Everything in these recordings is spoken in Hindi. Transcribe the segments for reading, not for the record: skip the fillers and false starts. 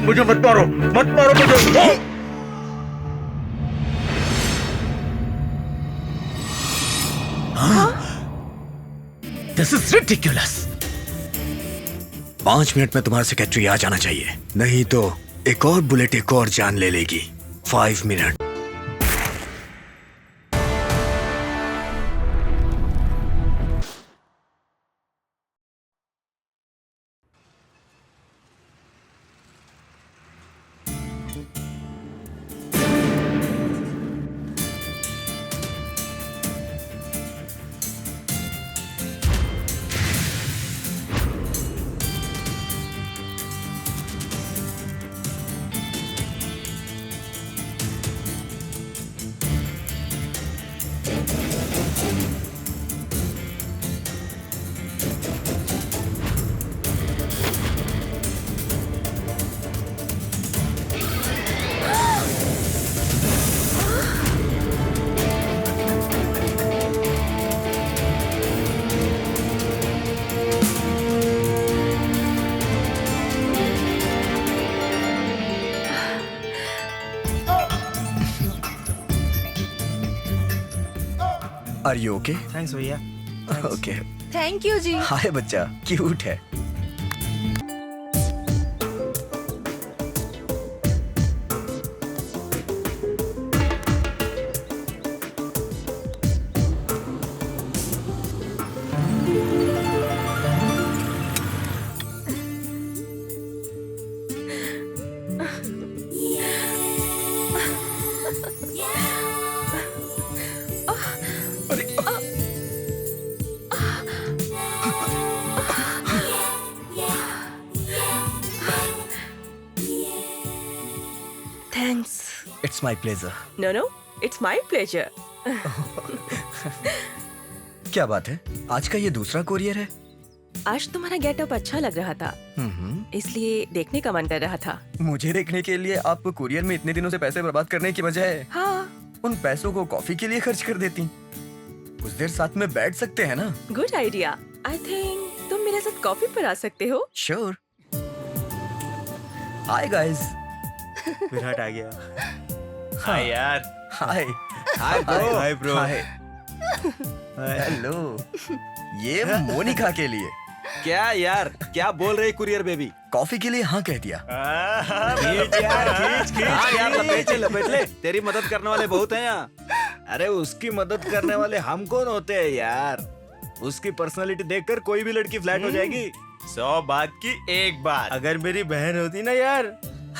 मुझे मत मारो, मत मारो मुझे। This is ridiculous. 5 मिनट में तुम्हारा सेक्रेटरी आ जाना चाहिए, नहीं तो एक और बुलेट एक और जान ले लेगी। 5 minute. Are you okay? Thanks भैया। Okay. Thank you ji. Hi बच्चा, क्यूट है। Thanks. It's my pleasure. No no, it's my pleasure. क्या बात है, आज का ये दूसरा कोरियर है? आज तुम्हारा गेटअप अच्छा लग रहा था, इसलिए देखने का मन कर रहा था। मुझे देखने के लिए आप कोरियर में इतने दिनों से पैसे बर्बाद करने की बजाय हाँ, उन पैसों को कॉफी के लिए खर्च कर देती। कुछ देर साथ में बैठ सकते हैं ना? Good idea. आई थिंक तुम मेरे साथ कॉफी पर आ सकते हो। श्योर। Hi guys. विराट आ गया। हाय यार। Hi. Hi bro. Hi bro. Hello. ये मोनिका के लिए। क्या यार, क्या बोल रही कुरियर बेबी? कॉफी के लिए हाँ कह दिया। खींच यार, खींच। हाँ यार, लपेट ले, लपेट ले। तेरी मदद करने वाले बहुत हैं यहाँ। अरे उसकी मदद करने वाले हम कौन होते हैं यार? उसकी पर्सनालिटी देखकर कोई भी लड़की फ्लैट हो जाएगी। 100 बात की एक बात। अगर मेरी बहन होती ना यार।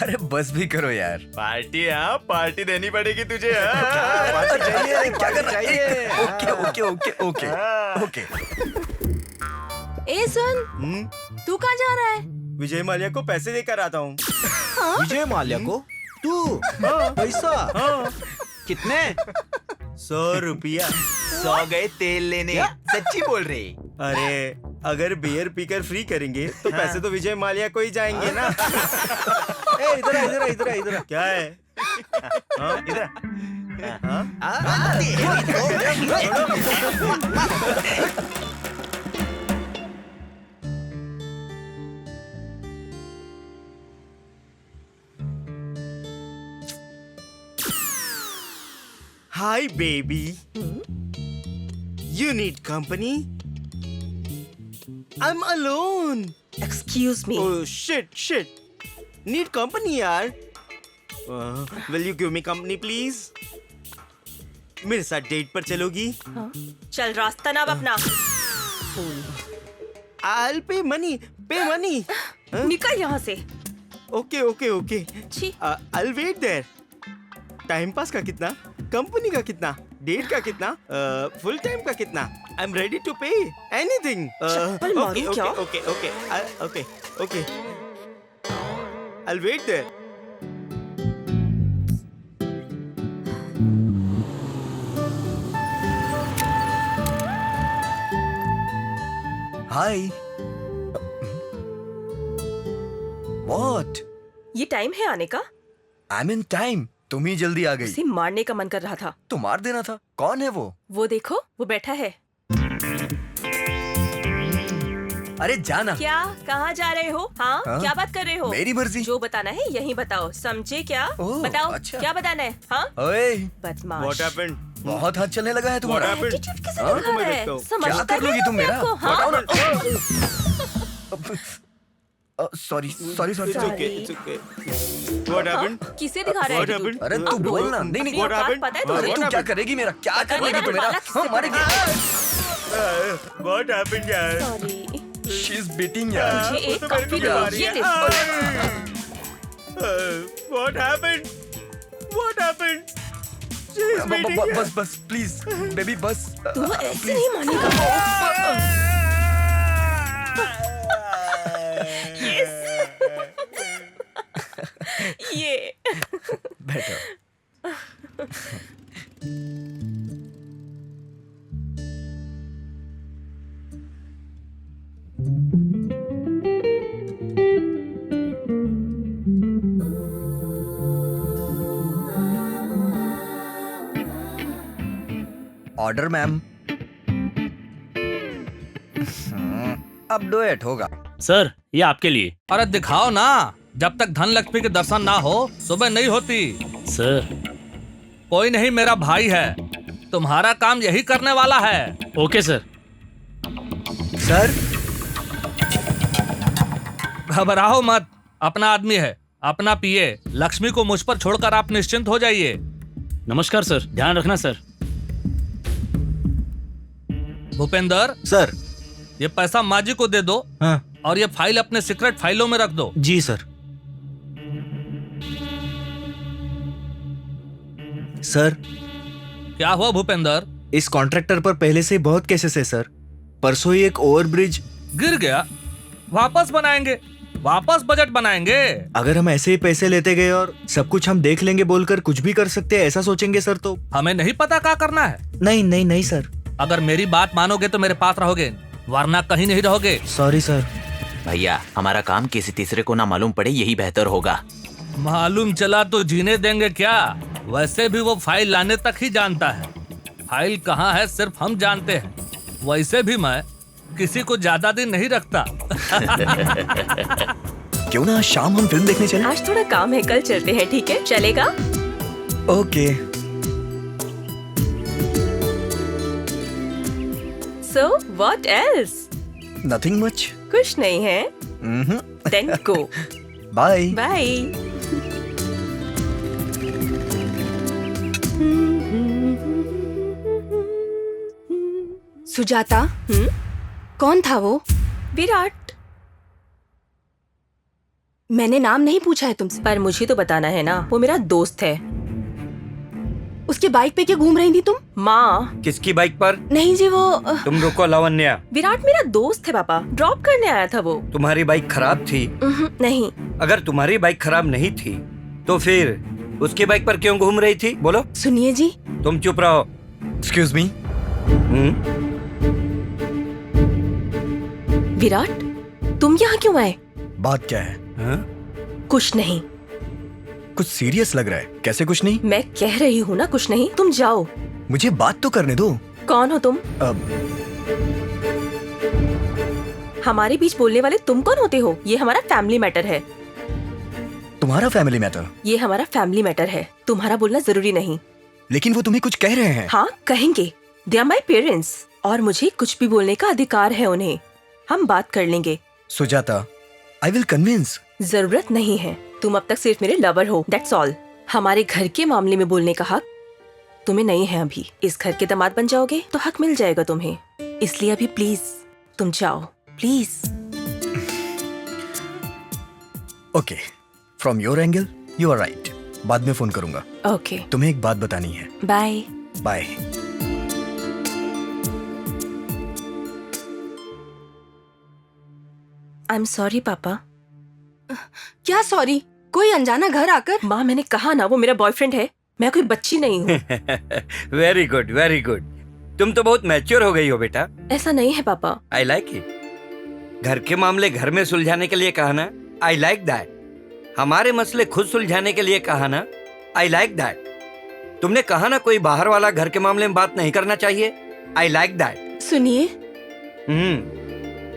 अरे बस भी करो यार। पार्टी, हाँ पार्टी देनी पड़ेगी तुझे। पार्टी चाहिए, क्या करना चाहिए। Okay okay okay okay okay. ए सुन, तू कहाँ जा रहा है? विजय माल्या को पैसे देकर आता हूँ। विजय माल्या को? तू? पैसा? कितने? 100 रुपया। 100 गए तेल लेने। सच्ची बोल रहे? अरे अगर बियर पीकर फ्री करेंगे तो पैसे तो विजय माल्या को ही जाएंगे ना। ए, इधर आ, इधर आ, इधर आ, इधर आ। क्या है? हाँ, इधर आ। हाँ? Hi baby. You need company? I'm alone. Excuse me. Oh shit. Need company यार. Will you give me company please? मेरे साथ डेट पर चलोगी? चल रास्ता ना अपना। I'll pay money. निकल यहाँ से। Okay. छी। I'll wait there. Time pass का कितना? कंपनी का कितना? डेट का कितना? फुल टाइम का कितना? I am ready to pay anything. चप्पल मारूं क्या? Okay. I'll wait there. Hi. What? ये टाइम है आने का? I am in time. तुम ही जल्दी आ गई। उसे मारने का मन कर रहा था। तो मार देना था। कौन है वो? वो देखो, वो बैठा है। अरे जाना। क्या? कहाँ जा रहे हो? हाँ, हाँ? क्या बात कर रहे हो? मेरी मर्जी। जो बताना है यही बताओ, समझे क्या? ओह, बताओ अच्छा। क्या बताना है? हाँ, ओए, बदमाश। What happened? बहुत हाथ चलने लगा है तुम्हारा। happened? एटीट्यूड कैसे हाँ? दिखा रहा है? देखता हूँ। समझता क्या कर नहीं लोगी हो तुम अपने मेरा? आप को, हाँ? बताओ ना। Sorry sorry sorry. It's okay, it's okay. What happened? हाँ, किसे दिखा रहा है What attitude? happened? अरे तू बोल। बोल ना। नहीं नहीं। अपनी What औकात happened? पता है अरे तुझे? तू क्या करेगी मेरा? क्या कर लेगी तू मेरा? वाला किससे हाँ मारेगी। What happened यार? Sorry, शी इज बीटिंग यार। मुझे वो एक तो मेरे को कॉफी भी दो, मारी ये है। दे। What happened? What happened? She is beating me. बस बस प्लीज बेबी बस। तू ऐसे नहीं मानेगा। ये बेटर। Order ma'am. अब डुएट होगा। सर ये आपके लिए। अरे दिखाओ ना, जब तक धन लक्ष्मी के दर्शन ना हो सुबह नहीं होती। सर कोई नहीं, मेरा भाई है, तुम्हारा काम यही करने वाला है। Okay sir. सर घबराओ मत, अपना आदमी है, अपना पिए। लक्ष्मी को मुझ पर छोड़कर आप निश्चिंत हो जाइए। नमस्कार सर, ध्यान रखना सर। भूपेंद्र, सर। ये पैसा माँ जी को दे दो। हाँ और ये फाइल अपने सीक्रेट फाइलों में रख दो। जी सर। सर, क्या हुआ भूपेंद्र? इस कॉन्ट्रैक्टर पर पहले से ही बहुत केसेस है सर। परसों ही एक ओवरब्रिज। गिर गया, वापस बनाएंगे, वापस बजट बनाएंगे। अगर हम ऐसे ही पैसे लेते गए और सब कुछ हम देख लेंगे बोलकर कुछ भी कर सकते हैं ऐसा सोचेंगे सर तो। हमें नहीं पता क्या करना है। नहीं नहीं नहीं सर। अगर मेरी बात मानोगे तो मेरे पास रहोगे, वरना कहीं नहीं रहोगे। Sorry sir. भैया हमारा काम किसी तीसरे को ना मालूम पड़े, यही बेहतर होगा। मालूम चला तो जीने देंगे क्या? वैसे भी वो फाइल लाने तक ही जानता है, फाइल कहाँ है सिर्फ हम जानते हैं। वैसे भी मैं किसी को ज्यादा दिन नहीं रखता। क्यों ना शाम हम फिल्म देखने चले? आज थोड़ा काम है, कल चलते हैं, ठीक है? चलेगा? Okay. So what else? Nothing much. कुछ नहीं है? Then go. Bye. Bye. Sujata, कौन था वो? विराट। मैंने नाम नहीं पूछा है तुमसे। पर मुझे तो बताना है ना, वो मेरा दोस्त है। उसके बाइक पे क्यों घूम रही थी तुम? माँ। किसकी बाइक पर? नहीं जी, वो तुम रुको लावण्या। विराट मेरा दोस्त है पापा, ड्रॉप करने आया था वो। तुम्हारी बाइक खराब थी? नहीं। अगर तुम्हारी बाइक खराब नहीं थी तो फिर उसकी बाइक पर क्यों घूम रही थी? बोलो। सुनिए जी। तुम चुप रहो। Excuse me. विराट, तुम यहाँ क्यों आए? बात क्या है? कुछ नहीं। कुछ सीरियस लग रहा है। कैसे कुछ नहीं? मैं कह रही हूँ ना कुछ नहीं, तुम जाओ। मुझे बात तो करने दो। कौन हो तुम? हमारे बीच बोलने वाले तुम कौन होते हो? ये हमारा फैमिली मैटर है। तुम्हारा फैमिली मैटर? ये हमारा फैमिली मैटर है, तुम्हारा बोलना जरूरी नहीं। लेकिन वो तुम्हें कुछ कह रहे हैं। हाँ कहेंगे, दे आर माई पेरेंट्स और मुझे कुछ भी बोलने का अधिकार है उन्हें। हम बात कर लेंगे। Sujata, I will convince. जरूरत नहीं है, तुम अब तक सिर्फ मेरे लवर हो, दैट्स ऑल। हमारे घर के मामले में बोलने का हक तुम्हें नहीं है। अभी इस घर के दामाद बन जाओगे तो हक मिल जाएगा तुम्हें, इसलिए अभी प्लीज तुम जाओ, please. Okay, from your angle you are right. बाद में फोन करूंगा। ओके, तुम्हें एक बात बतानी है। Bye. Bye. I am sorry papa. क्या सॉरी? कोई अनजाना घर आकर? माँ मैंने कहा ना, वो मेरा बॉयफ्रेंड है, मैं कोई बच्ची नहीं हूँ। Very good very good. तुम तो बहुत मैच्योर हो गई हो बेटा। ऐसा नहीं है पापा। I like it. घर के मामले घर में सुलझाने के लिए कहा ना, आई लाइक दैट। हमारे मसले खुद सुलझाने के लिए कहा ना, आई लाइक दैट। तुमने कहा ना कोई बाहर वाला घर के मामले में बात नहीं करना चाहिए, आई लाइक दैट। सुनिए,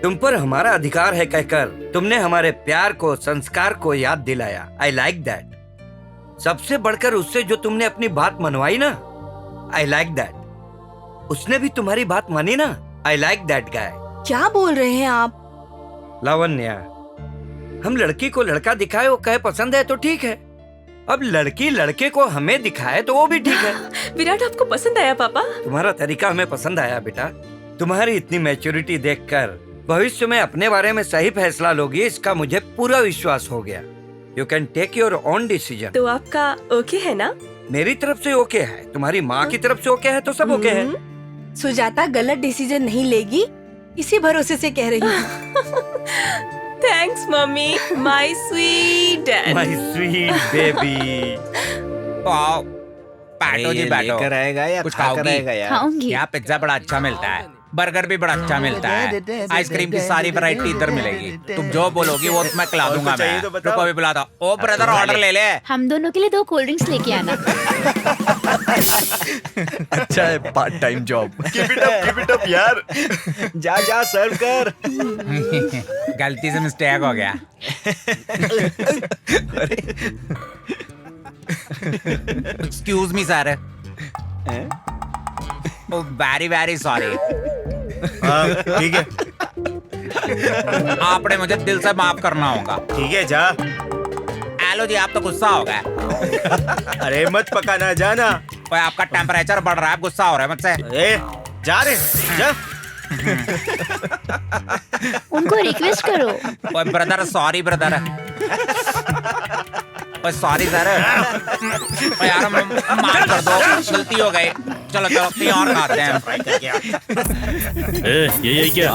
तुम पर हमारा अधिकार है कहकर तुमने हमारे प्यार को, संस्कार को याद दिलाया। I like that. सबसे बढ़कर उससे जो तुमने अपनी बात मनवाई ना, आई लाइक दैट। उसने भी तुम्हारी बात मानी ना, आई लाइक दैट गाय। क्या बोल रहे हैं आप? लावण्या, हम लड़की को लड़का दिखाए, वो कहे पसंद है तो ठीक है। अब लड़की लड़के को हमें दिखाए तो वो भी ठीक है। विराट आपको पसंद आया पापा? तुम्हारा तरीका हमें पसंद आया बेटा। तुम्हारी इतनी मैच्योरिटी देखकर भविष्य में अपने बारे में सही फैसला लोगी, इसका मुझे पूरा विश्वास हो गया। You can take your own decision. तो आपका ओके है ना? मेरी तरफ से ओके है, तुम्हारी माँ की तरफ से ओके है, तो सब ओके है। सुजाता गलत डिसीजन नहीं लेगी, इसी भरोसे से कह रही हूँ। Thanks mummy, my sweet dad. My sweet baby. आओ बैठो जी, बैठो। लेकर आएगा या कुछ खाकर खाओगी? आएगा यार? खाऊंगी। यहाँ पिज्जा बड़ा अच्छा मिलता है, बर्गर भी बड़ा अच्छा मिलता है, आइसक्रीम की सारी वैरायटी इधर मिलेगी। तुम जो बोलोगी वो मैं खिला और दूंगा। कुछ चाहिए मैं तो बताओ। रुको अभी बुलाता हूँ। ओ ब्रदर, ऑर्डर ले ले। हम दोनों के लिए 2 कोल्ड ड्रिंक्स लेके आना। अच्छा है part time job. Keep it up यार। जा जा सर्व कर। गलती से मिस्टेक हो गया। Excuse me sir. Very very sorry. ठीक है आपने मुझे दिल से माफ करना होगा। ठीक है, जा। हेलो जी, आप तो गुस्सा हो गए। अरे मत पकाना, जाना। कोई आपका टेम्परेचर बढ़ रहा है, गुस्सा हो रहा है मुझसे। ए, जा रे, जा। उनको रिक्वेस्ट करो। ओए ब्रदर, सॉरी ब्रदर। ओए सॉरी सर। ओए यार माफ कर दो, गलती हो गई। चलो चलो कहीं और खाते हैं। यही क्या?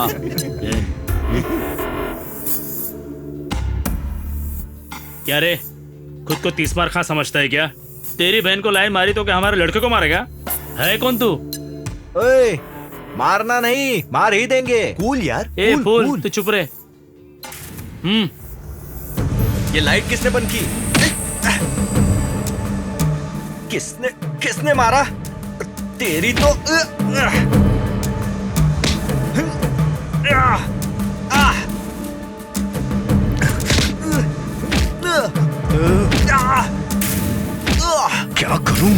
क्या रे, खुद को 30 मार खा समझता है क्या? तेरी बहन को लाइन मारी तो क्या हमारे लड़के को मारेगा? है कौन तू? ओए, मारना नहीं, मार ही देंगे। कूल यार। A cool, fool, cool. तू चुप रहे। ये लाइट किसने बंद की? किसने किसने मारा? तेरी तो क्या करूं?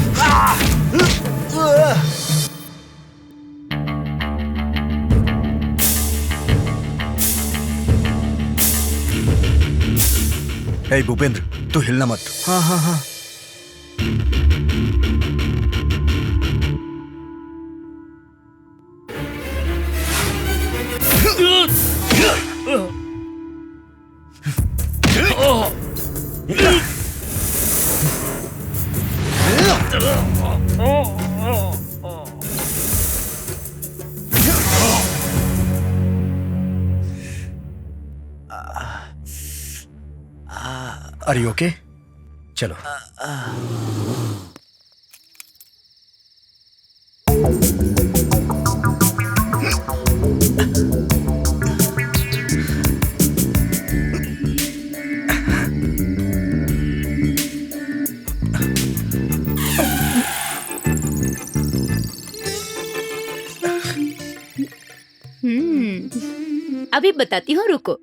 हे भूपेंद्र, तू हिलना मत। हाँ हाँ हाँ। Are you okay? चलो। अभी बताती हूँ, रुको।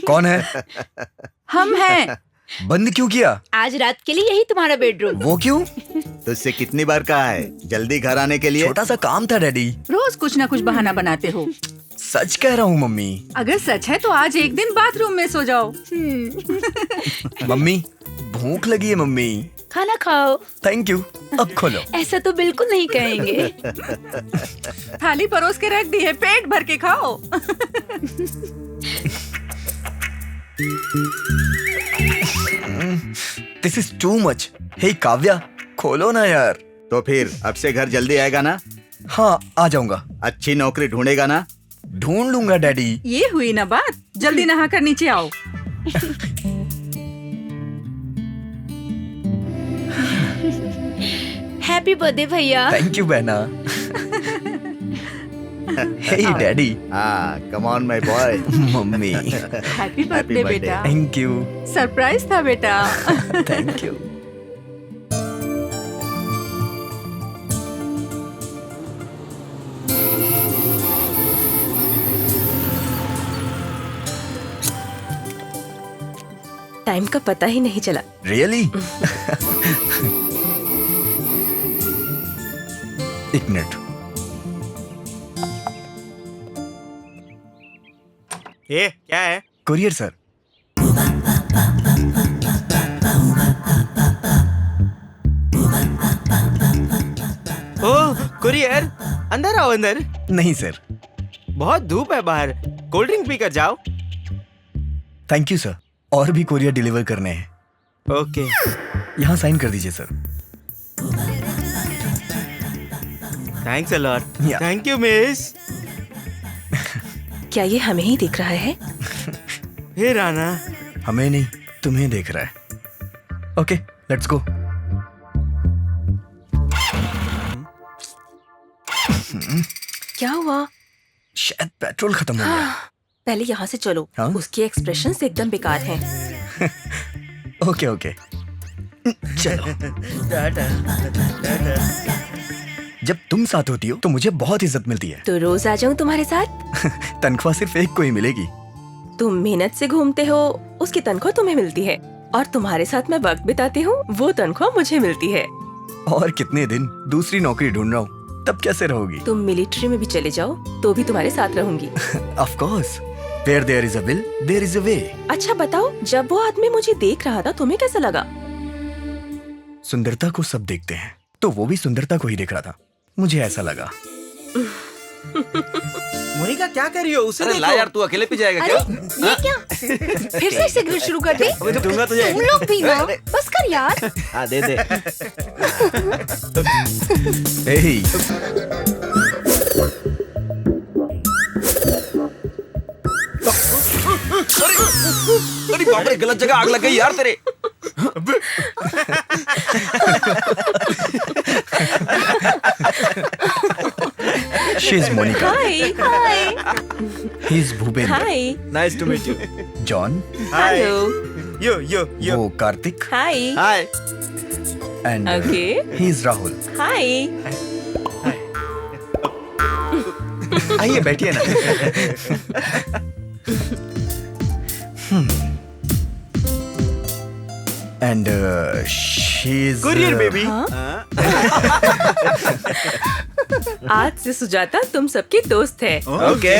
कौन है? हम हैं। बंद क्यों किया? आज रात के लिए यही तुम्हारा बेडरूम। वो क्यों? तुझसे कितनी बार कहा है जल्दी घर आने के लिए? छोटा सा काम था डैडी। रोज कुछ ना कुछ बहाना बनाते हो। सच कह रहा हूँ मम्मी। अगर सच है तो आज एक दिन बाथरूम में सो जाओ। मम्मी, भूख लगी है मम्मी। खाना खाओ। Thank you. अब खोलो। ऐसा तो बिल्कुल नहीं कहेंगे। थाली परोस के रख दी है, पेट भर के खाओ। This is too much. Hey Kavya, खोलो ना यार। तो फिर अब से घर जल्दी आएगा ना? हाँ, आ जाऊंगा। अच्छी नौकरी ढूंढेगा ना? ढूंढ लूंगा डैडी। ये हुई ना बात। जल्दी नहा कर नीचे आओ। हैप्पी बर्थडे भैया। थैंक यू बहना। Hey daddy. हाँ, come on my boy. Mummy. Happy birthday बेटा। Thank you. सरप्राइज था बेटा। Thank you. टाइम का पता ही नहीं चला। रियली? एक मिनट। ये क्या है? Courier sir. ओह कुरियर, अंदर आओ अंदर। नहीं सर। बहुत धूप है बाहर, कोल्ड ड्रिंक पी कर जाओ। Thank you sir. और भी कुरियर डिलीवर करने हैं। ओके। यहाँ साइन कर दीजिए sir. Thanks a lot. Yeah. Thank you miss. क्या ये हमें ही दिख रहा है? हे राना। हमें नहीं, तुम्हें देख रहा है। Okay, let's go. क्या हुआ? शायद पेट्रोल खत्म हो गया। पहले यहाँ से चलो। हाँ? उसके एक्सप्रेशंस एकदम बेकार हैं। ओके ओके, चलो। जब तुम साथ होती हो तो मुझे बहुत इज्जत मिलती है। तो रोज आ जाऊं तुम्हारे साथ? तनख्वाह सिर्फ एक को ही मिलेगी। तुम मेहनत से घूमते हो, उसकी तनख्वाह तुम्हें मिलती है, और तुम्हारे साथ मैं वक्त बिताती हूँ, वो तनख्वाह मुझे मिलती है। और कितने दिन दूसरी नौकरी ढूंढ रहा हूँ, तब कैसे रहोगी? तुम मिलिट्री में भी चले जाओ तो भी तुम्हारे साथ रहूंगी। Of course, where there is a will, there is a way। अच्छा बताओ, जब वो आदमी मुझे देख रहा था तुम्हें कैसा लगा? सुंदरता को सब देखते हैं, तो वो भी सुंदरता को ही देख रहा था। मुझे ऐसा लगा। मोनिका क्या कर रही हो? उसे अरे देखो। ला यार, तू अकेले पी जाएगा अरे क्या? ये क्या? फिर से सिगरेट शुरू कर दी? अबे तो दूंगा तुझे। तुम लोग भी ना, बस कर यार। हाँ दे दे। Hey, अरे बाप रे, गलत जगह आग लग गई यार तेरे। she is Monica, hi hi he is Bhupendra, hi nice to meet you. John, hello yo yo yo. वो Kartik, hi hi. And okay he is Rahul. Hi. आइए बैठिए ना। And she is courier baby. हाँ? आज से सुजाता तुम सबकी दोस्त है। ओके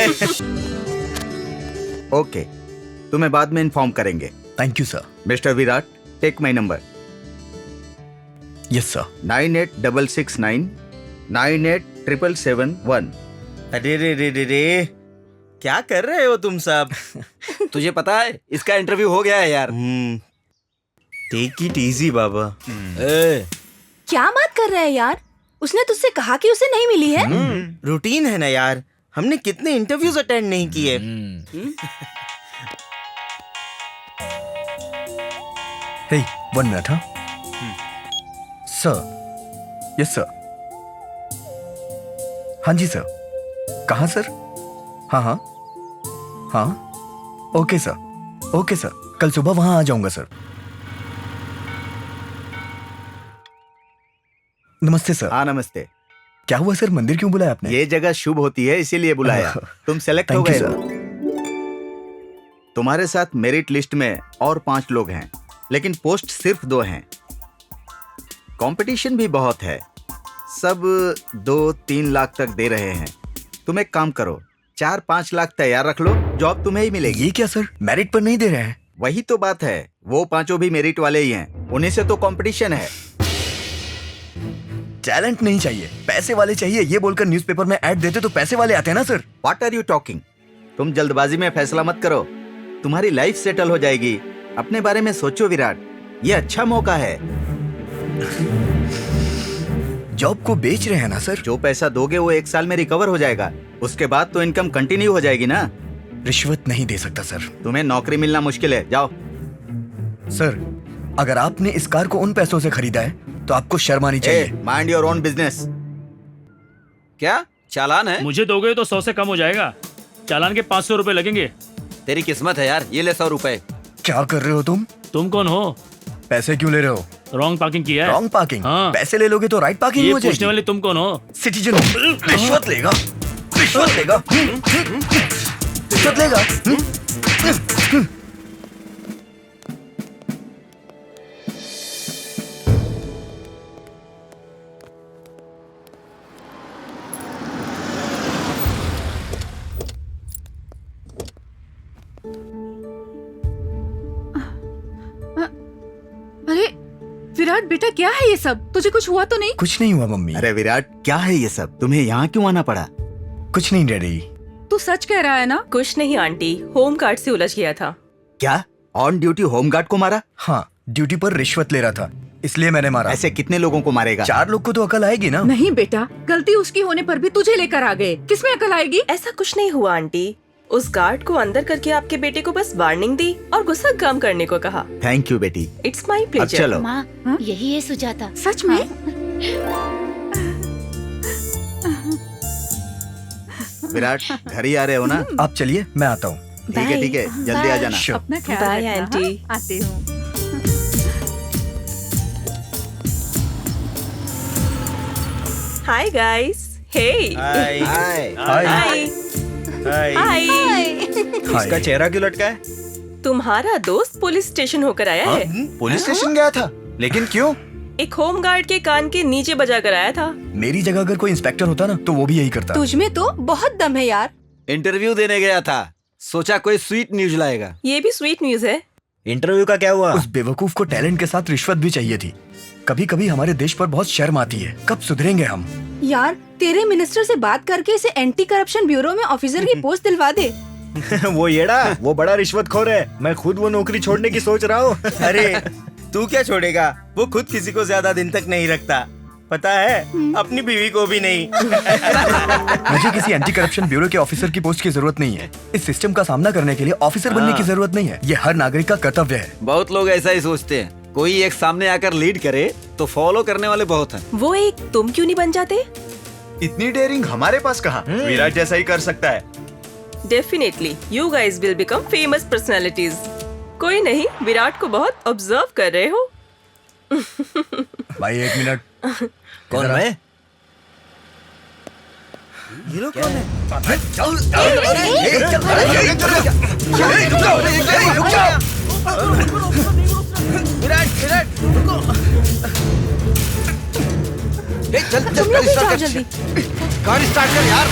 ओके, तुम्हें बाद में इन्फॉर्म करेंगे। Thank you sir. Mister Virat, take my number yes sir. 986669 987771। अरे रे रे रे रे, क्या कर रहे हो तुम सब? तुझे पता है इसका इंटरव्यू हो गया है यार। टेक इट इजी बाबा। क्या बात कर रहे हैं यार? उसने तुझसे कहा कि उसे नहीं मिली है? रूटीन है ना यार, हमने कितने इंटरव्यूज अटेंड नहीं किए। Hey, 1 minute, हाँ? Sir, yes sir. हाँ जी सर। कहाँ सर? हाँ हाँ हाँ, ओके सर, ओके सर, कल सुबह वहाँ आ जाऊंगा सर। नमस्ते सर। हाँ नमस्ते। क्या हुआ सर, मंदिर क्यों बुलाया आपने? ये जगह शुभ होती है इसीलिए बुलाया। तुम सेलेक्ट हो थैंक गए यू हो। तुम्हारे साथ मेरिट लिस्ट में और 5 लोग हैं, लेकिन पोस्ट सिर्फ 2 हैं। कंपटीशन भी बहुत है, सब 2-3 लाख तक दे रहे हैं। तुम एक काम करो, 4-5 लाख तैयार रख लो, जॉब तुम्हें ही मिलेगी। ये क्या सर, मेरिट पर नहीं दे रहे हैं? वही तो बात है, वो 5 भी मेरिट वाले ही हैं, उन्हीं से तो कंपटीशन है। टैलेंट नहीं चाहिए, पैसे वाले चाहिए, ये बोलकर न्यूज़पेपर में ऐड देते तो पैसे वाले आते हैं ना sir. What are you talking? तुम जल्दबाजी में फैसला मत करो, तुम्हारी लाइफ सेटल हो जाएगी। अपने बारे में सोचो विराट, ये अच्छा मौका है। जॉब को बेच रहे हैं ना सर? जो पैसा दोगे वो 1 साल में रिकवर हो जाएगा, उसके बाद तो इनकम कंटिन्यू हो जाएगी ना। रिश्वत नहीं दे सकता सर। तुम्हें नौकरी मिलना मुश्किल है, जाओ। सर, अगर आपने इस कार को उन पैसों से खरीदा है तो आपको शर्म आनी चाहिए। Mind your own business. क्या चालान है? मुझे दोगे तो 100 से कम हो जाएगा। चालान के 500 रुपए लगेंगे। तेरी किस्मत है यार, ये ले 100 रुपए। क्या कर रहे हो तुम कौन हो? पैसे क्यों ले रहे हो? रॉन्ग पार्किंग किया है। Wrong parking? हाँ। पैसे ले लोगे तो राइट पार्किंग ये हो जाएगी। पूछने वाले तुम कौन हो? सिटीजन हूँ। रिश्वत लेगा? रिश्वत लेगा? रिश्वत लेगा? अरे विराट बेटा, क्या है ये सब? तुझे कुछ हुआ तो नहीं? कुछ नहीं हुआ मम्मी। अरे विराट, क्या है ये सब? तुम्हें यहाँ क्यों आना पड़ा? कुछ नहीं डैडी। तू सच कह रहा है ना? कुछ नहीं आंटी, होम गार्ड से उलझ गया था। क्या ऑन ड्यूटी होमगार्ड को मारा? हाँ, ड्यूटी पर रिश्वत ले रहा था, इसलिए मैंने मारा। ऐसे कितने लोगों को मारेगा? 4 लोग को तो अकल आएगी ना। नहीं बेटा, गलती उसकी होने पर भी तुझे लेकर आ गए, किसमें अकल आएगी? ऐसा कुछ नहीं हुआ आंटी। उस गार्ड को अंदर करके आपके बेटे को बस वार्निंग दी और गुस्सा कम करने को कहा। थैंक यू बेटी। इट्स माई अब प्लेजर। चलो। माँ, यही है सुजाता। सच में? विराट, घर ही आ रहे हो ना? आप चलिए, मैं आता हूँ। ठीक है ठीक है, जल्दी आ जाना। Sure. अपना ख्याल बाय रखना, आंटी। हाँ? आती हूँ। Hi guys. Hey hi hi. Hi. Hi hi hi. इसका चेहरा क्यों लटका है? तुम्हारा दोस्त पुलिस स्टेशन होकर आया है। पुलिस स्टेशन गया था, लेकिन क्यों? एक होम गार्ड के कान के नीचे बजा कर आया था। मेरी जगह अगर कोई इंस्पेक्टर होता ना तो वो भी यही करता। तुझ में तो बहुत दम है यार। इंटरव्यू देने गया था, सोचा कोई स्वीट न्यूज लाएगा। ये भी स्वीट न्यूज है। इंटरव्यू का क्या हुआ? उस बेवकूफ को टैलेंट के साथ रिश्वत भी चाहिए थी। कभी कभी हमारे देश पर बहुत शर्म आती है। कब सुधरेंगे हम? यार, तेरे मिनिस्टर से बात करके इसे एंटी करप्शन ब्यूरो में ऑफिसर की पोस्ट दिलवा दे। वो येड़ा, वो बड़ा रिश्वतखोर है। मैं खुद वो नौकरी छोड़ने की सोच रहा हूँ। अरे तू क्या छोड़ेगा? वो खुद किसी को ज्यादा दिन तक नहीं रखता, पता है? अपनी बीवी को भी नहीं। मुझे किसी एंटी करप्शन ब्यूरो के ऑफिसर की पोस्ट की जरूरत नहीं है। इस सिस्टम का सामना करने के लिए ऑफिसर बनने की जरूरत नहीं है। ये हर नागरिक का कर्तव्य है। बहुत लोग ऐसा ही सोचते हैं। कोई एक सामने आकर लीड करे तो फॉलो करने वाले बहुत हैं। वो एक तुम क्यों नहीं बन जाते? इतनी डेयरिंग हमारे पास कहाँ? विराट जैसा ही कर सकता है। Definitely you guys will become famous personalities. कोई नहीं, विराट को बहुत ऑब्जर्व कर रहे हो। भाई 1 मिनट। कौन इधर आ। मैं? ये लोग कौन है? चल तुम लोग भी जाओ जल्दी। गाड़ी स्टार्ट कर यार।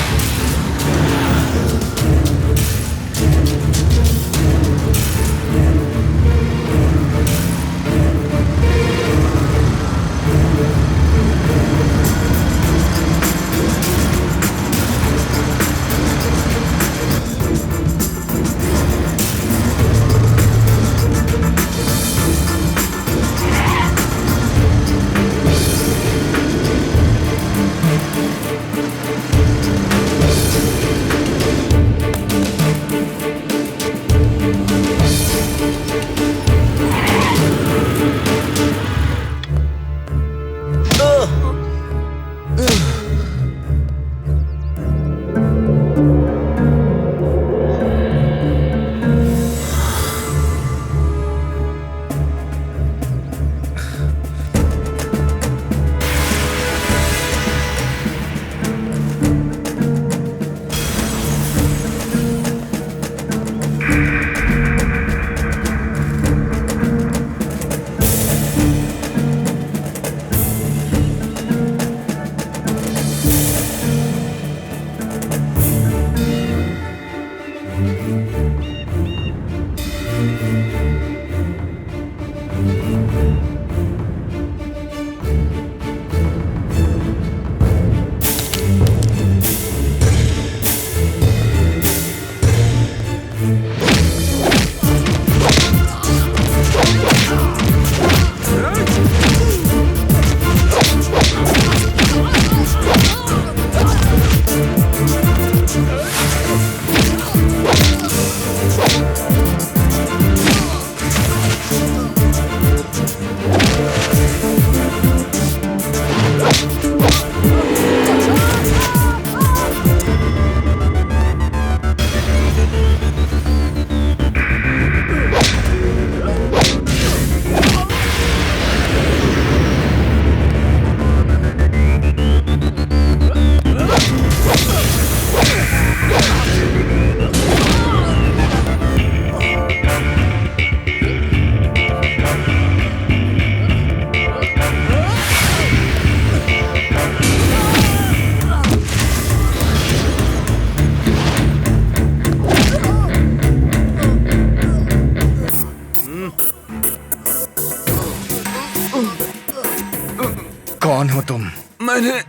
मैंने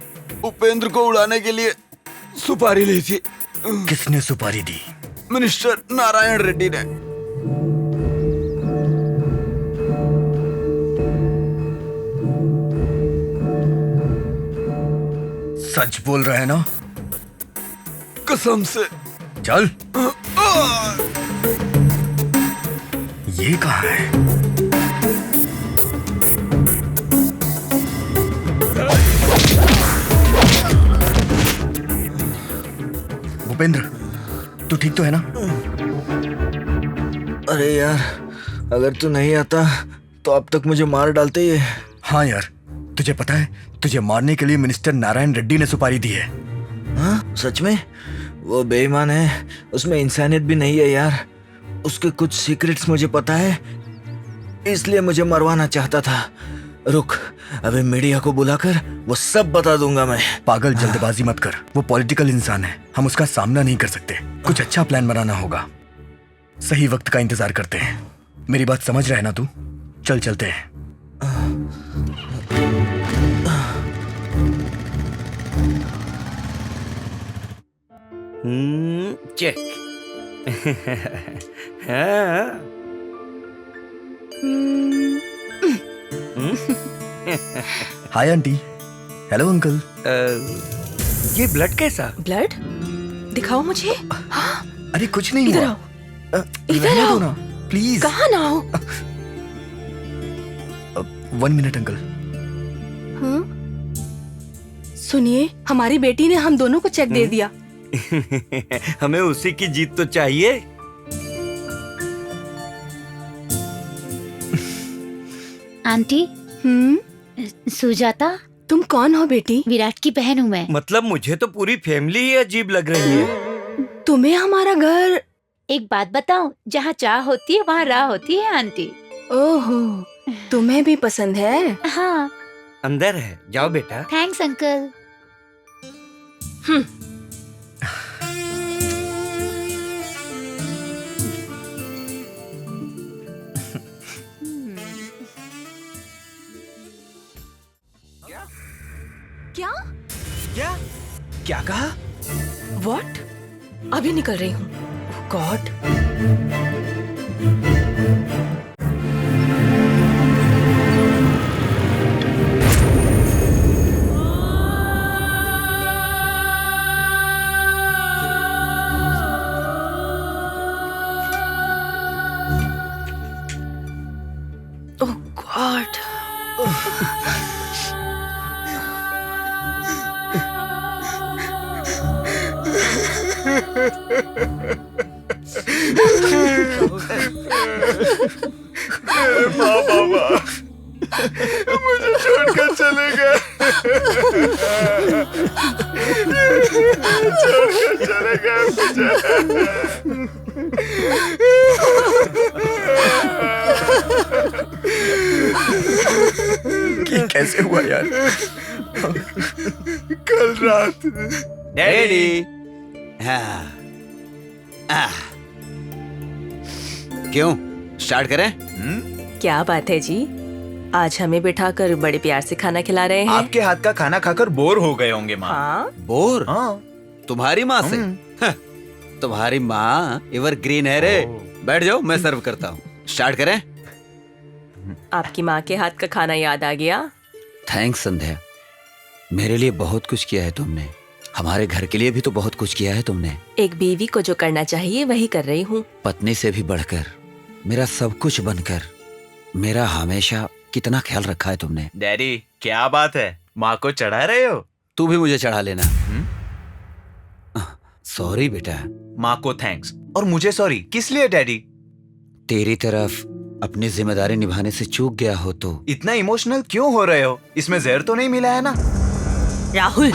उपेंद्र को उड़ाने के लिए सुपारी ली थी। किसने सुपारी दी? मिनिस्टर नारायण रेड्डी ने। सच बोल रहे हैं ना? कसम से। चल। ये कहाँ है? भूपेंद्र, तू ठीक तो है ना? अरे यार, अगर तू नहीं आता तो अब तक मुझे मार डालते ये। हाँ यार, तुझे पता है तुझे मारने के लिए मिनिस्टर नारायण रेड्डी ने सुपारी दी है। हाँ सच में? वो बेईमान है, उसमें इंसानियत भी नहीं है यार। उसके कुछ सीक्रेट्स मुझे पता है, इसलिए मुझे मरवाना चाहता था। रुक, अभी मीडिया को बुलाकर वो सब बता दूंगा मैं। पागल, जल्दबाजी मत कर। वो पॉलिटिकल इंसान है, हम उसका सामना नहीं कर सकते। कुछ अच्छा प्लान बनाना होगा। सही वक्त का इंतजार करते हैं। मेरी बात समझ रहा है ना तू? चल चलते हैं। चेक। हाँ। Hi aunty. Hello uncle. ये ब्लड कैसा? ब्लड दिखाओ मुझे। हाँ? अरे कुछ नहीं इधर हुआ। आओ, इधर आओ ना प्लीज। कहाँ ना आओ? 1 मिनट अंकल। हाँ? सुनिए, हमारी बेटी ने हम दोनों को चेक दे दिया। हमें उसी की जीत तो चाहिए। आंटी। सुजाता। तुम कौन हो बेटी? विराट की बहन हूँ मैं। मतलब मुझे तो पूरी फैमिली ही अजीब लग रही है। तुम्हें हमारा घर। एक बात बताऊं, जहाँ चाह होती है वहाँ राह होती है आंटी। ओहो, तुम्हें भी पसंद है? हाँ। अंदर है, जाओ बेटा। Thanks uncle. क्या? क्या? क्या कहा? What? अभी निकल रही हूँ। गॉड। ओह गॉड। मेरे माँ बाबा मुझे छोड़कर चले गए। छोड़कर चले गए मुझे। कैसे हुआ यार? कल रात। डैडी। क्यों, स्टार्ट करें? क्या बात है जी, आज हमें बिठाकर बड़े प्यार से खाना खिला रहे हैं। आपके हाथ का खाना खाकर बोर हो गए होंगे माँ। हाँ? बोर? हाँ। तुम्हारी माँ से? तुम्हारी माँ एवरग्रीन है रे। बैठ जाओ, मैं सर्व करता हूँ। स्टार्ट करें? आपकी माँ के हाथ का खाना याद आ गया? थैंक्स संध्या, मेरे लिए बहुत कुछ किया है तुमने। हमारे घर के लिए भी तो बहुत कुछ किया है तुमने। एक बीवी को जो करना चाहिए वही कर रही हूँ। पत्नी से भी बढ़कर, मेरा सब कुछ बनकर, मेरा हमेशा कितना ख्याल रखा है तुमने। डैडी क्या बात है, माँ को चढ़ा रहे हो? तू भी मुझे चढ़ा लेना। सॉरी बेटा। माँ को थैंक्स और मुझे सॉरी किस लिए डैडी? तेरी तरफ अपनी जिम्मेदारी निभाने से चूक गया हो तो। इतना इमोशनल क्यों हो रहे हो? इसमें जहर तो नहीं मिला है ना? राहुल।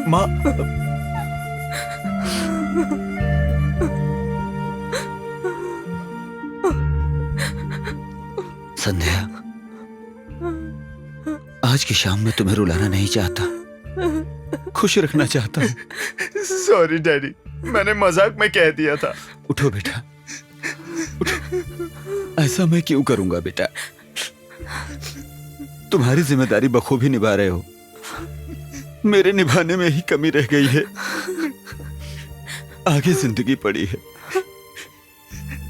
माँ। संध्या, आज की शाम में तुम्हें रुलाना नहीं चाहता, खुश रखना चाहता हूँ। सॉरी डैडी, मैंने मजाक में कह दिया था। उठो बेटा, उठो। ऐसा मैं क्यों करूंगा बेटा? तुम्हारी जिम्मेदारी बखूबी निभा रहे हो, मेरे निभाने में ही कमी रह गई है। आगे जिंदगी पड़ी है,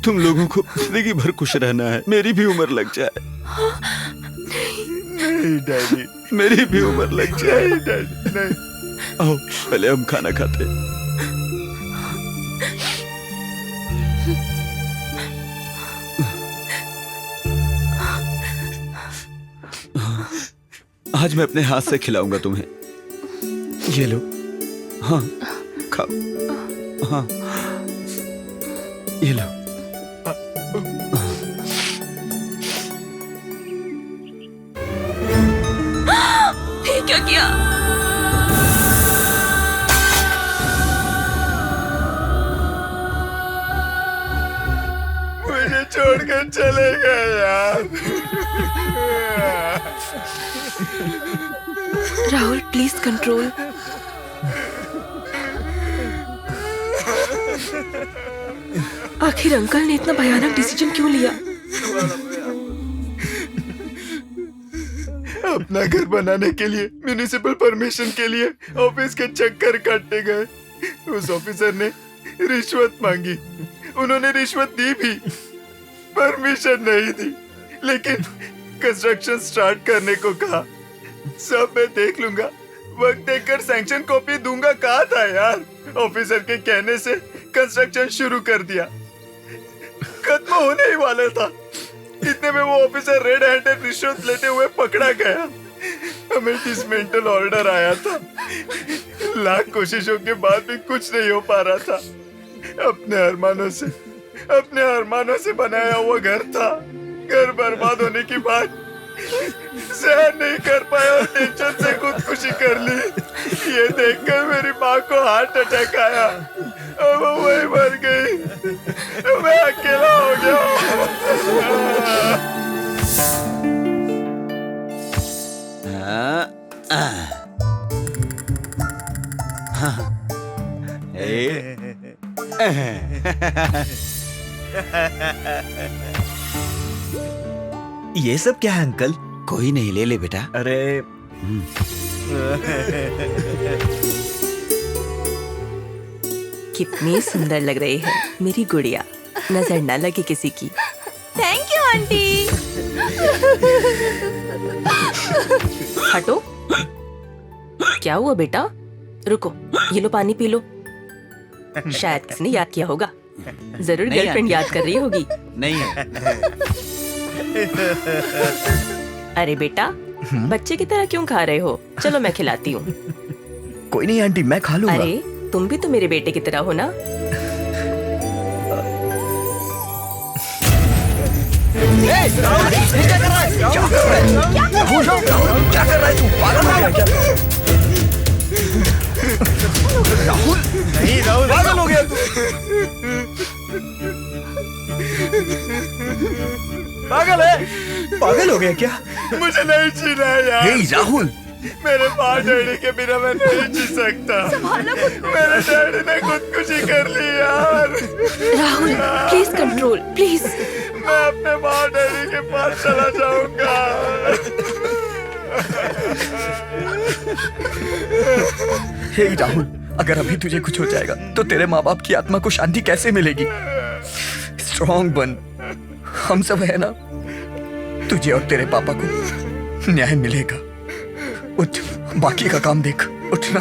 तुम लोगों को जिंदगी भर खुश रहना है। मेरी भी उम्र लग जाए। नहीं डैडी, मेरी भी उम्र लग जाए। डैडी नहीं, आओ पहले हम खाना खाते हैं। आज मैं अपने हाथ से खिलाऊंगा तुम्हें। ये लो। हाँ खाओ। हाँ ये लो। ये क्या किया? मुझे छोड़कर चले गए यार। Rahul please control. आखिर अंकल ने इतना भयानक डिसीजन क्यों लिया? अपना घर बनाने के लिए म्युनिसिपल परमिशन के लिए ऑफिस के चक्कर काटने गए। उस ऑफिसर ने रिश्वत मांगी, उन्होंने रिश्वत दी भी, परमिशन नहीं दी, लेकिन कंस्ट्रक्शन स्टार्ट करने को कहा। सब मैं देख लूंगा, वक्त देखकर सैंक्शन कॉपी दूंगा कहा था यार। ऑफिसर के कहने से कंस्ट्रक्शन शुरू कर दिया, खत्म होने ही वाला था। इतने में वो ऑफिसर रेड हैंडेड रिश्वत लेते हुए पकड़ा गया। हमें डिसमेंटल ऑर्डर आया था। लाख कोशिशों के बाद भी कुछ नहीं हो पा रहा था। अपने अरमानों से बनाया हुआ घर था। घर बर्बाद होने की बात सहन नहीं कर पाया और टेंशन से खुदकुशी कर ली। ये देखकर मेरी माँ को हार्ट अटैक आया, अब वो वही मर गई। मैं अकेला हो ये सब क्या है अंकल? कोई नहीं, ले ले बेटा। अरे कितनी सुंदर लग रही है मेरी गुड़िया, नजर न लगे किसी की। Thank you aunty. हटो। क्या हुआ बेटा? रुको, ये लो पानी पी लो। शायद किसने याद किया होगा। जरूर गर्लफ्रेंड याद कर रही होगी। नहीं है। अरे बेटा, बच्चे की तरह क्यों खा रहे हो? चलो मैं खिलाती हूँ। कोई नहीं आंटी, मैं खा लूंगा। अरे तुम भी तो मेरे बेटे की तरह हो ना। राहुल नहीं राहुल, पागल हो गया तू। पागल हो गया क्या? मुझे नहीं जीना है यार। हे राहुल, मेरे माँ डैडी के बिना मैं नहीं जी सकता। मेरे डैडी ने खुदकुशी कर ली यार। Rahul please control, please. मैं अपने माँ डैडी के पास चला जाऊंगा। हे राहुल, अगर अभी तुझे कुछ हो जाएगा तो तेरे माँ बाप की आत्मा को शांति कैसे मिलेगी? स्ट्रॉन्ग बन, हम सब है ना। तुझे और तेरे पापा को न्याय मिलेगा। उठ, बाकी का काम देख। उठना।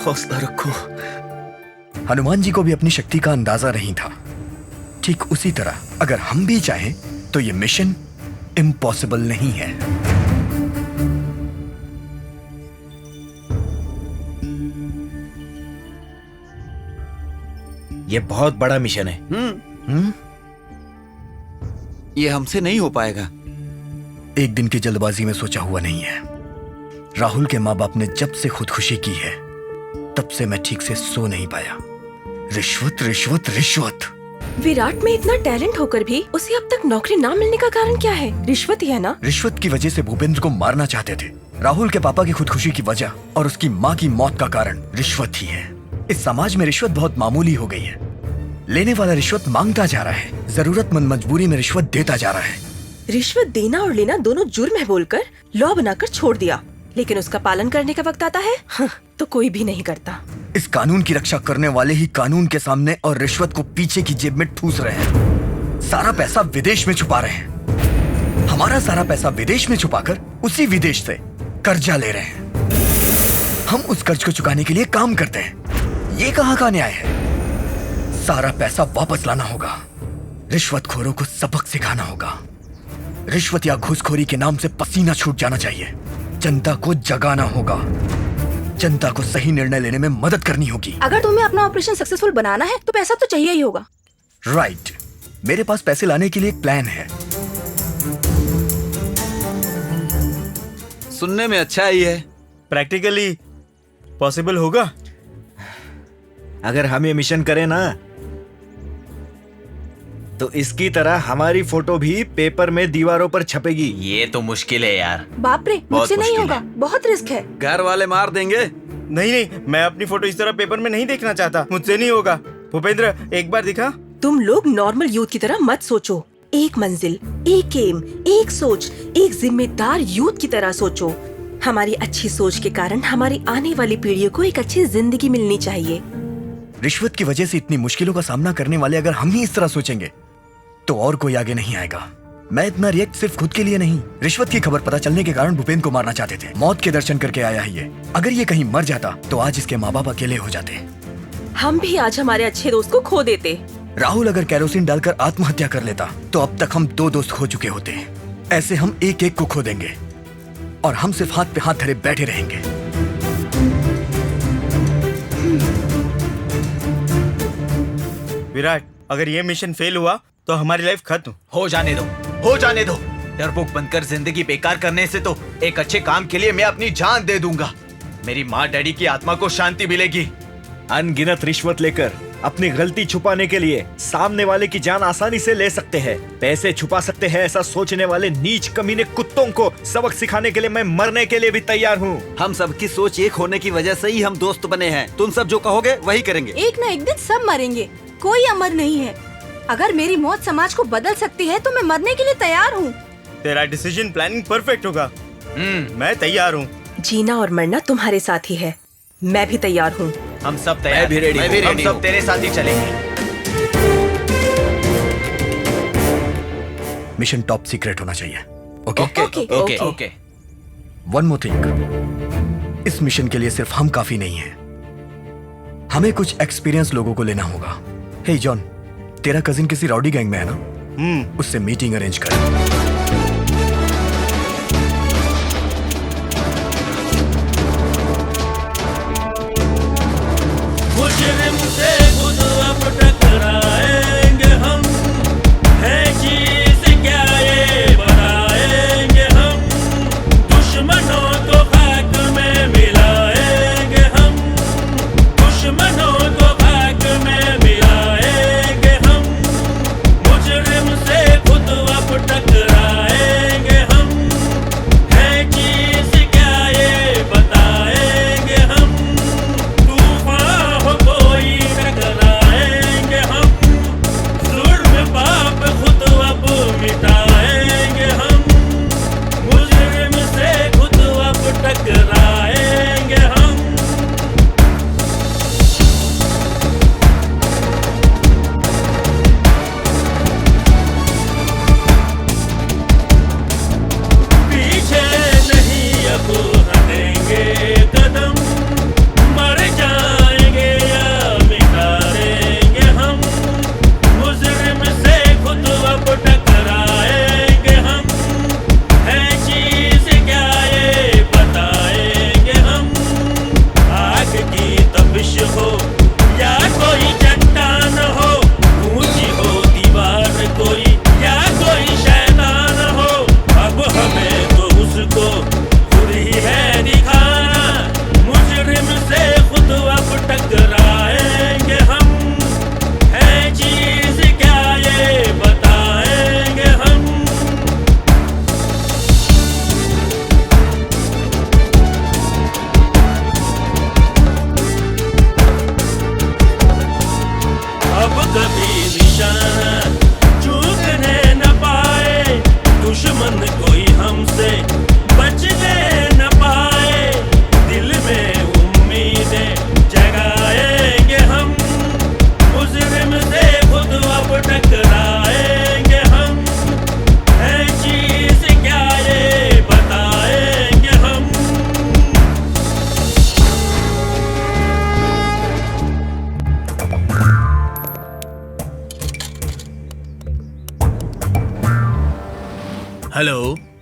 हौसला रखो। हनुमान जी को भी अपनी शक्ति का अंदाजा नहीं था। ठीक उसी तरह अगर हम भी चाहें तो ये मिशन इम्पॉसिबल नहीं है। ये बहुत बड़ा मिशन है। ये हमसे नहीं हो पाएगा। एक दिन की जल्दबाजी में सोचा हुआ नहीं है। राहुल के माँ बाप ने जब से खुदकुशी की है तब से मैं ठीक से सो नहीं पाया। रिश्वत रिश्वत रिश्वत। विराट में इतना टैलेंट होकर भी उसे अब तक नौकरी ना मिलने का कारण क्या है? रिश्वत ही है ना? रिश्वत की वजह से भूपेंद्र को मारना चाहते थे। राहुल के पापा की खुदकुशी की वजह और उसकी माँ की मौत का कारण रिश्वत ही है। इस समाज में रिश्वत बहुत मामूली हो गई है। लेने वाला रिश्वत मांगता जा रहा है, जरूरतमंद मजबूरी में रिश्वत देता जा रहा है। रिश्वत देना और लेना दोनों जुर्म है बोलकर लॉ बनाकर छोड़ दिया, लेकिन उसका पालन करने का वक्त आता है तो कोई भी नहीं करता। इस कानून की रक्षा करने वाले ही कानून के सामने और रिश्वत को पीछे की जेब में ठूस रहे हैं। सारा पैसा विदेश में छुपा रहे हैं। हमारा सारा पैसा विदेश में छुपाकर उसी विदेश से कर्जा ले रहे हैं। हम उस कर्ज को चुकाने के लिए काम करते हैं। ये कहाँ का न्याय है? सारा पैसा वापस लाना होगा। रिश्वतखोरों को सबक सिखाना होगा। रिश्वत या घूसखोरी के नाम से पसीना छूट जाना चाहिए। जनता को जगाना होगा। जनता को सही निर्णय लेने में मदद करनी होगी। अगर तुम्हें अपना ऑपरेशन सक्सेसफुल बनाना है तो पैसा तो चाहिए ही होगा। राइट। मेरे पास पैसे लाने के लिए एक प्लान है। सुनने में अच्छा ही है। प्रैक्टिकली पॉसिबल होगा? अगर हम ये मिशन करें ना तो इसकी तरह हमारी फोटो भी पेपर में दीवारों पर छपेगी। ये तो मुश्किल है यार। बाप रे, मुझसे नहीं होगा, बहुत रिस्क है। घर वाले मार देंगे। नहीं, मैं अपनी फोटो इस तरह पेपर में नहीं देखना चाहता। मुझसे नहीं होगा। भूपेंद्र, एक बार दिखा। तुम लोग नॉर्मल यूथ की तरह मत सोचो। एक मंजिल, एक एम, एक सोच, एक जिम्मेदार यूथ की तरह सोचो। हमारी अच्छी सोच के कारण हमारी आने वाली पीढ़ियों को एक अच्छी जिंदगी मिलनी चाहिए। रिश्वत की वजह से इतनी मुश्किलों का सामना करने वाले अगर हम ही इस तरह सोचेंगे तो और कोई आगे नहीं आएगा। मैं इतना रिएक्ट सिर्फ खुद के लिए नहीं, रिश्वत की खबर पता चलने के कारण भूपेंद्र को मारना चाहते थे। मौत के दर्शन करके आया है ये। अगर ये कहीं मर जाता तो आज इसके माँ बाप अकेले हो जाते। हम भी आज हमारे अच्छे दोस्त को खो देते। राहुल अगर कैरोसिन डालकर आत्महत्या कर लेता तो अब तक हम 2 दोस्त खो चुके होते। ऐसे हम एक एक को खो देंगे और हम सिर्फ हाथ पे हाथ धरे बैठे रहेंगे। विराट, अगर ये मिशन फेल हुआ तो हमारी लाइफ खत्म। हो जाने दो। डरपोक बनकर जिंदगी बेकार करने से तो एक अच्छे काम के लिए मैं अपनी जान दे दूंगा। मेरी माँ डैडी की आत्मा को शांति मिलेगी। अनगिनत रिश्वत लेकर अपनी गलती छुपाने के लिए सामने वाले की जान आसानी से ले सकते हैं, पैसे छुपा सकते हैं। ऐसा सोचने वाले नीच कमीने कुत्तों को सबक सिखाने के लिए मैं मरने के लिए भी तैयार हूँ। हम सबकी सोच एक होने की वजह से ही हम दोस्त बने हैं। तुम सब जो कहोगे वही करेंगे। एक ना एक दिन सब मरेंगे, कोई अमर नहीं है। अगर मेरी मौत समाज को बदल सकती है तो मैं मरने के लिए तैयार हूँ। तेरा डिसीजन प्लानिंग परफेक्ट होगा। मैं तैयार हूँ। जीना और मरना तुम्हारे साथ ही है। मैं भी तैयार हूँ। हम सब तैयार। मैं भी रेडी हूँ। हम सब तेरे साथ ही चलेंगे। मिशन टॉप सीक्रेट होना चाहिए। ओके। वन मोर थिंग, इस मिशन के लिए सिर्फ हम काफी नहीं हैं। हमें कुछ एक्सपीरियंस लोगों को लेना होगा। हे जॉन, तेरा कजिन किसी राउडी गैंग में है ना? उससे मीटिंग अरेंज कर। मुजरिम से खुद अब टकराएंगे हम, है चीज क्या ये बनाएंगे हम। दुश्मनों को खाक में मिलाएंगे हम, दुश्मनों को खाक में मिलाएंगे हम। मुजरिम से खुद अब टकरा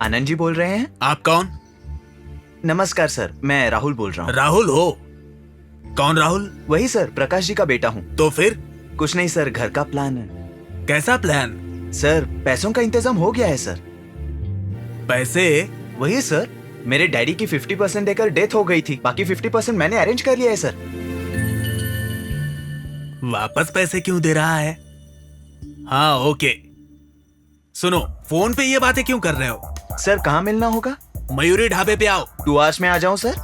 आनंद जी बोल रहे हैं? आप कौन? नमस्कार सर, मैं राहुल बोल रहा हूँ। राहुल हो? कौन राहुल? वही सर, प्रकाश जी का बेटा हूँ। तो फिर? कुछ नहीं सर, घर का प्लान है। कैसा प्लान? सर पैसों का इंतजाम हो गया है सर। पैसे? वही सर, मेरे डैडी की 50% देकर डेथ हो गई थी, बाकी 50% मैंने अरेंज कर लिया है सर। वापस पैसे क्यों दे रहा है? हाँ ओके। सुनो, फोन पे ये बातें क्यों कर रहे हो? सर कहाँ मिलना होगा? मयूरी ढाबे पे आओ। 2 आवर्स में आ जाऊं सर?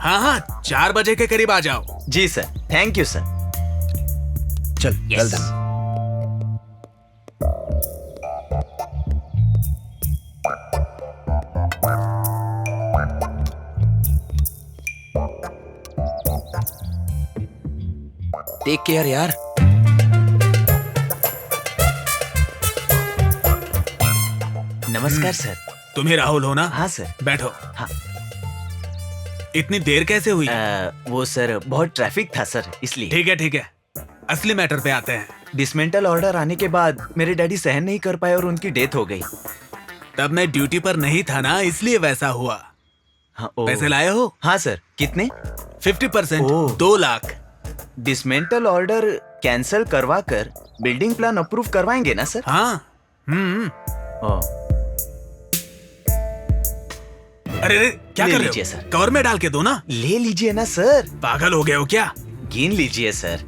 हाँ 4 बजे के करीब आ जाओ। जी सर, थैंक यू सर। चल Yes. टेक केयर यार। नमस्कार सर। तुम्हें राहुल हो ना? हाँ सर। बैठो। हाँ। इतनी देर कैसे हुई? वो सर बहुत ट्रैफिक था सर, इसलिए। ठीक है, असली मैटर पे आते हैं। डिसमेंटल ऑर्डर आने के बाद मेरे डैडी सहन नहीं कर पाए और उनकी डेथ हो गई। तब मैं ड्यूटी पर नहीं था ना, इसलिए वैसा हुआ। हाँ, पैसे लाए हो? हाँ सर। कितने? 50%, 2 लाख। डिसमेंटल ऑर्डर कैंसिल करवा कर बिल्डिंग प्लान अप्रूव करवाएंगे ना सर? हाँ। अरे क्या कर रहे हो? सर, कवर में डाल के दो ना। ले लीजिए ना सर। पागल हो गए हो क्या? गिन लीजिए सर।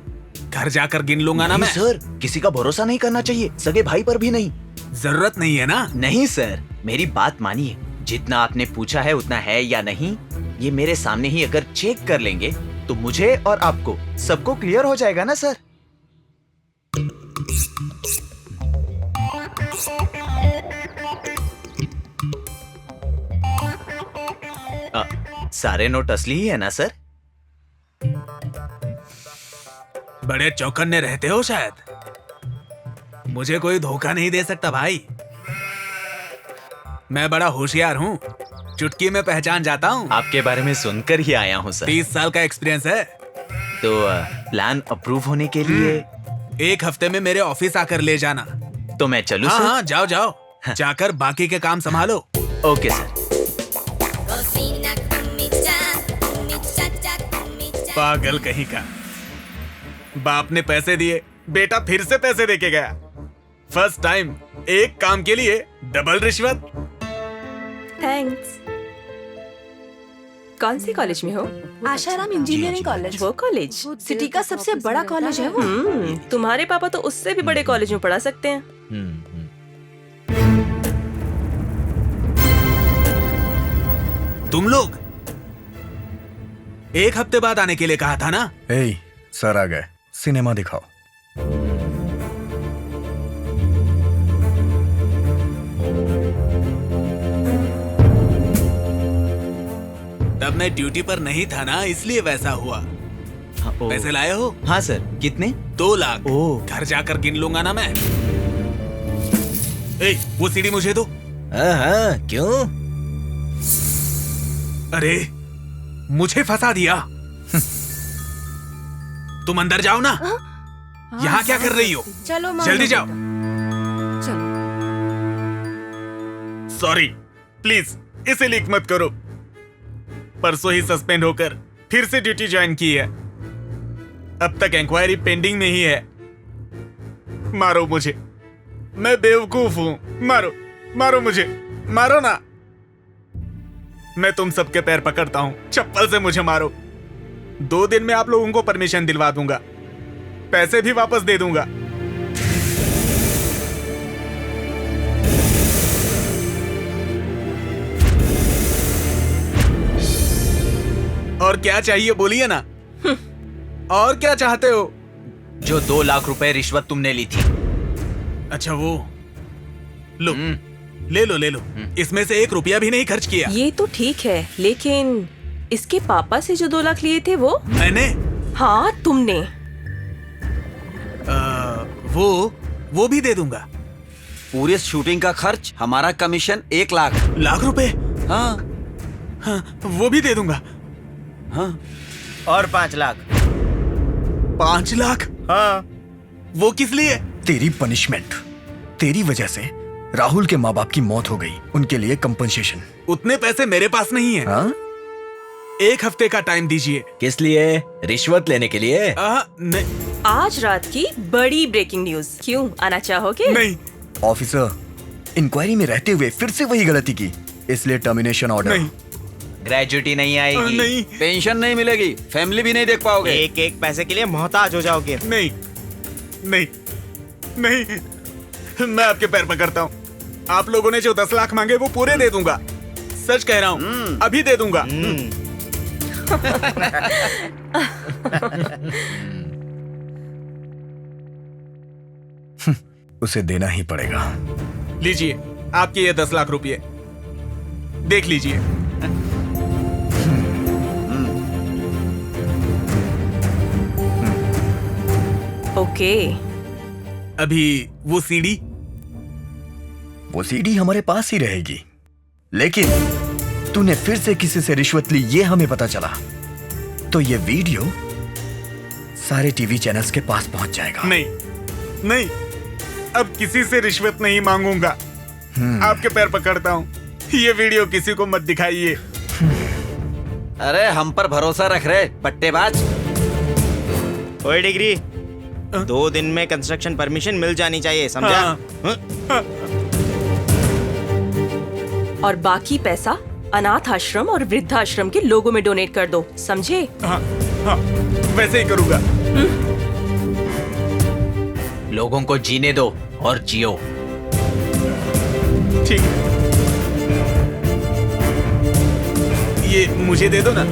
घर जाकर गिन लूंगा ना मैं। सर, किसी का भरोसा नहीं करना चाहिए, सगे भाई पर भी नहीं। जरूरत नहीं है ना? नहीं सर, मेरी बात मानिए। जितना आपने पूछा है उतना है या नहीं, ये मेरे सामने ही अगर चेक कर लेंगे तो मुझे और आपको सबको क्लियर हो जाएगा ना सर। सारे नोट असली ही है ना सर? बड़े चौकन्ने रहते हो शायद। मुझे कोई धोखा नहीं दे सकता भाई। मैं बड़ा होशियार हूँ, चुटकी में पहचान जाता हूँ। आपके बारे में सुनकर ही आया हूँ सर। 30 साल का एक्सपीरियंस है। तो प्लान अप्रूव होने के लिए 1 हफ्ते में मेरे ऑफिस आकर ले जाना। तो मैं चलूं हाँ, सर? हाँ जाओ। जाकर बाकी के काम संभालो। Okay sir. पागल कहीं का। बाप ने पैसे दिए, बेटा फिर से पैसे देके गया। फर्स्ट टाइम एक काम के लिए डबल रिश्वत। थैंक्स। कौन सी कॉलेज में हो? Asharam engineering college. वो कॉलेज सिटी का सबसे बड़ा कॉलेज है वो। तुम्हारे पापा तो उससे भी बड़े कॉलेज में पढ़ा सकते हैं। तुम लोग 1 हफ्ते बाद आने के लिए कहा था ना? सर आ गए, सिनेमा दिखाओ। तब मैं ड्यूटी पर नहीं था ना, इसलिए वैसा हुआ। पैसे लाए हो? हाँ सर। कितने? 2 लाख। घर जाकर गिन लूंगा ना मैं। वो सीढ़ी मुझे दो। हाँ, क्यों? अरे मुझे फंसा दिया। तुम अंदर जाओ ना। यहाँ क्या कर रही हो? चलो जल्दी जाओ। चलो। सॉरी, प्लीज इसे लीक मत करो। परसों ही सस्पेंड होकर फिर से ड्यूटी ज्वाइन की है। अब तक इंक्वायरी पेंडिंग में ही है। मारो मुझे, मैं बेवकूफ हूं। मारो मुझे, मारो ना। मैं तुम सबके पैर पकड़ता हूं, चप्पल से मुझे मारो। 2 दिन में आप लोगों को परमिशन दिलवा दूंगा, पैसे भी वापस दे दूंगा। और क्या चाहिए बोलिए ना। और क्या चाहते हो? जो 2 लाख रुपए रिश्वत तुमने ली थी। अच्छा वो लो, ले लो। इसमें से 1 रुपया भी नहीं खर्च किया। ये तो ठीक है, लेकिन इसके पापा से जो 2 लाख लिए थे वो? मैंने? हाँ तुमने। वो भी दे दूंगा। पूरे शूटिंग का खर्च, हमारा कमीशन 1 लाख रुपए। हाँ, वो भी दे दूंगा। हाँ। और 5 लाख। 5 लाख? हाँ। वो किस लिए? तेरी पनिशमेंट। तेरी वजह से राहुल के माँ बाप की मौत हो गई, उनके लिए कंपनसेशन। उतने पैसे मेरे पास नहीं है। हाँ? 1 हफ्ते का टाइम दीजिए। किस लिए? रिश्वत लेने के लिए? नहीं। आज रात की बड़ी ब्रेकिंग न्यूज। क्यों, आना चाहोगे? नहीं। ऑफिसर, इंक्वायरी में रहते हुए फिर से वही गलती की, इसलिए टर्मिनेशन ऑर्डर। नहीं। ग्रेजुटी नहीं आएगी, नहीं। पेंशन नहीं मिलेगी, फैमिली भी नहीं देख पाओगे। एक एक पैसे के लिए मोहताज हो जाओगे। नहीं नहीं नहीं, मैं आपके पैर पकड़ता हूँ। आप लोगों ने जो 10 लाख मांगे वो पूरे दे दूंगा। सच कह रहा हूँ, अभी दे दूंगा। उसे देना ही पड़ेगा। लीजिए आपके ये 10 लाख रुपए, देख लीजिए। ओके। अभी वो सीडी हमारे पास ही रहेगी, लेकिन तूने फिर से किसी से रिश्वत ली ये हमें पता चला तो ये वीडियो सारे टीवी चैनल्स के पास पहुंच जाएगा। नहीं नहीं, अब किसी से रिश्वत नहीं मांगूंगा। आपके पैर पकड़ता हूँ, ये वीडियो किसी को मत दिखाइए। अरे हम पर भरोसा रख रहे पट्टेबाज। ओए डिग्री, 2 दिन में कंस्ट्रक्शन परमिशन मिल जानी चाहिए, समझा? और बाकी पैसा अनाथ आश्रम और वृद्धाश्रम के लोगों में डोनेट कर दो, समझे? हाँ, वैसे ही करूंगा। लोगों को जीने दो और जियो। ठीक, ये मुझे दे दो ना।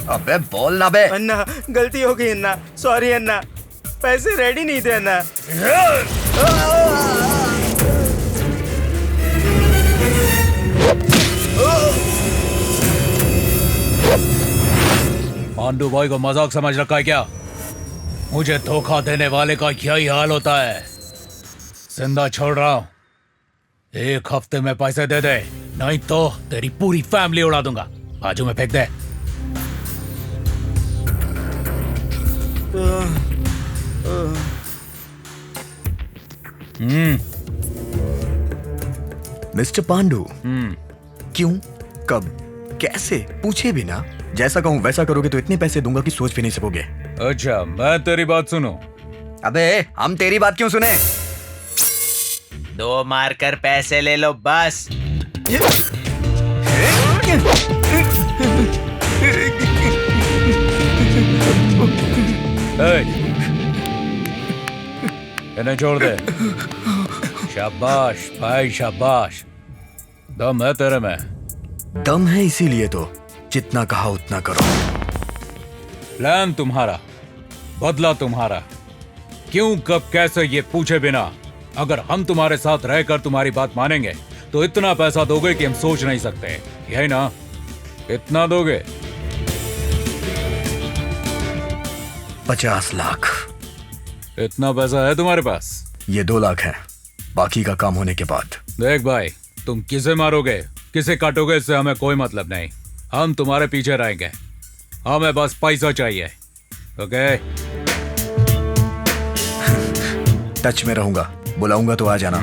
अबे बोल ना बे। अन्ना, गलती हो गई अन्ना, सॉरी अन्ना, पैसे रेडी नहीं थे अन्ना। पांडु भाई को मजाक समझ रखा है क्या? मुझे धोखा देने वाले का यही हाल होता है। जिंदा छोड़ रहा हूं, 1 हफ्ते में पैसे दे दे, नहीं तो तेरी पूरी फैमिली उड़ा दूंगा। बाजू में फेंक दे। मिस्टर पांडु, क्यों, कब, कैसे पूछे बिना जैसा कहूं वैसा करोगे तो इतने पैसे दूंगा कि सोच भी नहीं सकोगे। अच्छा, मैं तेरी बात सुनूं? अबे हम तेरी बात क्यों सुने? 2 मारकर पैसे ले लो बस। इन्हें छोड़ दे। शाबाश भाई शाबाश, दम है तेरे में। दम है, इसीलिए तो जितना कहा उतना करो। प्लान तुम्हारा, बदला तुम्हारा, क्यों कब कैसे ये पूछे बिना अगर हम तुम्हारे साथ रहकर तुम्हारी बात मानेंगे तो इतना पैसा दोगे कि हम सोच नहीं सकते, यही ना? इतना दोगे? 50 लाख। इतना पैसा है तुम्हारे पास? ये 2 लाख है, बाकी का काम होने के बाद। देख भाई, तुम किसे मारोगे किसे काटोगे इससे हमें कोई मतलब नहीं, हम तुम्हारे पीछे रहेंगे। हमें बस पैसा चाहिए, ओके? टच में रहूंगा, बुलाऊंगा तो आ जाना।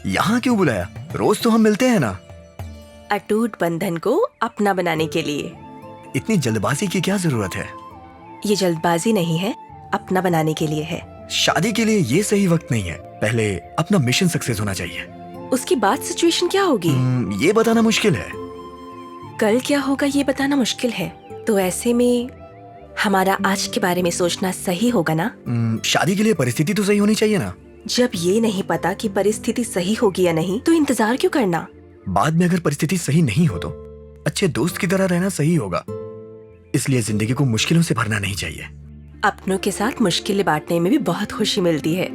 यहाँ क्यों बुलाया? रोज तो हम मिलते हैं ना। अटूट बंधन को अपना बनाने के लिए। इतनी जल्दबाजी की क्या जरूरत है? ये जल्दबाजी नहीं है, अपना बनाने के लिए है। शादी के लिए ये सही वक्त नहीं है। पहले अपना मिशन सक्सेस होना चाहिए। उसके बाद सिचुएशन क्या होगी? ये बताना मुश्किल है। कल क्या होगा ये बताना मुश्किल है। तो ऐसे में हमारा आज के बारे में सोचना सही होगा ना? शादी के लिए परिस्थिति तो सही होनी चाहिए ना। जब ये नहीं पता कि परिस्थिति सही होगी या नहीं तो इंतजार क्यों करना? बाद में अगर परिस्थिति सही नहीं हो तो अच्छे दोस्त की तरह रहना सही होगा। इसलिए जिंदगी को मुश्किलों से भरना नहीं चाहिए। अपनों के साथ मुश्किलें बांटने में भी बहुत खुशी मिलती है।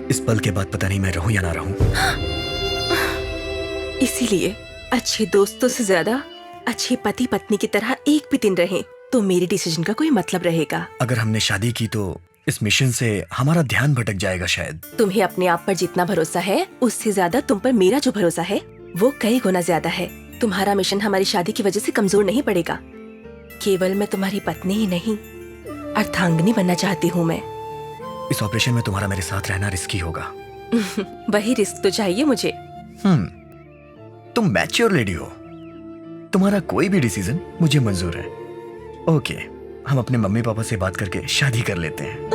इस पल के बाद पता नहीं मैं रहूं या ना रहूं। इसीलिए अच्छे दोस्तों से ज्यादा अच्छे पति पत्नी की तरह एक भी दिन रहें तो मेरी डिसीजन का कोई मतलब रहेगा। अगर हमने शादी की तो इस मिशन से हमारा ध्यान भटक जाएगा शायद। तुम्हें अपने आप पर जितना भरोसा है उससे ज्यादा तुम पर मेरा जो भरोसा है वो कई गुना ज्यादा है। तुम्हारा मिशन हमारी शादी की वजह से कमजोर नहीं पड़ेगा। केवल मैं तुम्हारी पत्नी ही नहीं अर्धांगिनी बनना चाहती हूँ मैं। इस ऑपरेशन में तुम्हारा मेरे साथ रहना रिस्की होगा। वही रिस्क तो चाहिए मुझे। तुम मैच्योर लेडी हो। तुम्हारा कोई भी डिसीजन मुझे मंजूर है। ओके, हम अपने मम्मी पापा से बात करके शादी कर लेते हैं।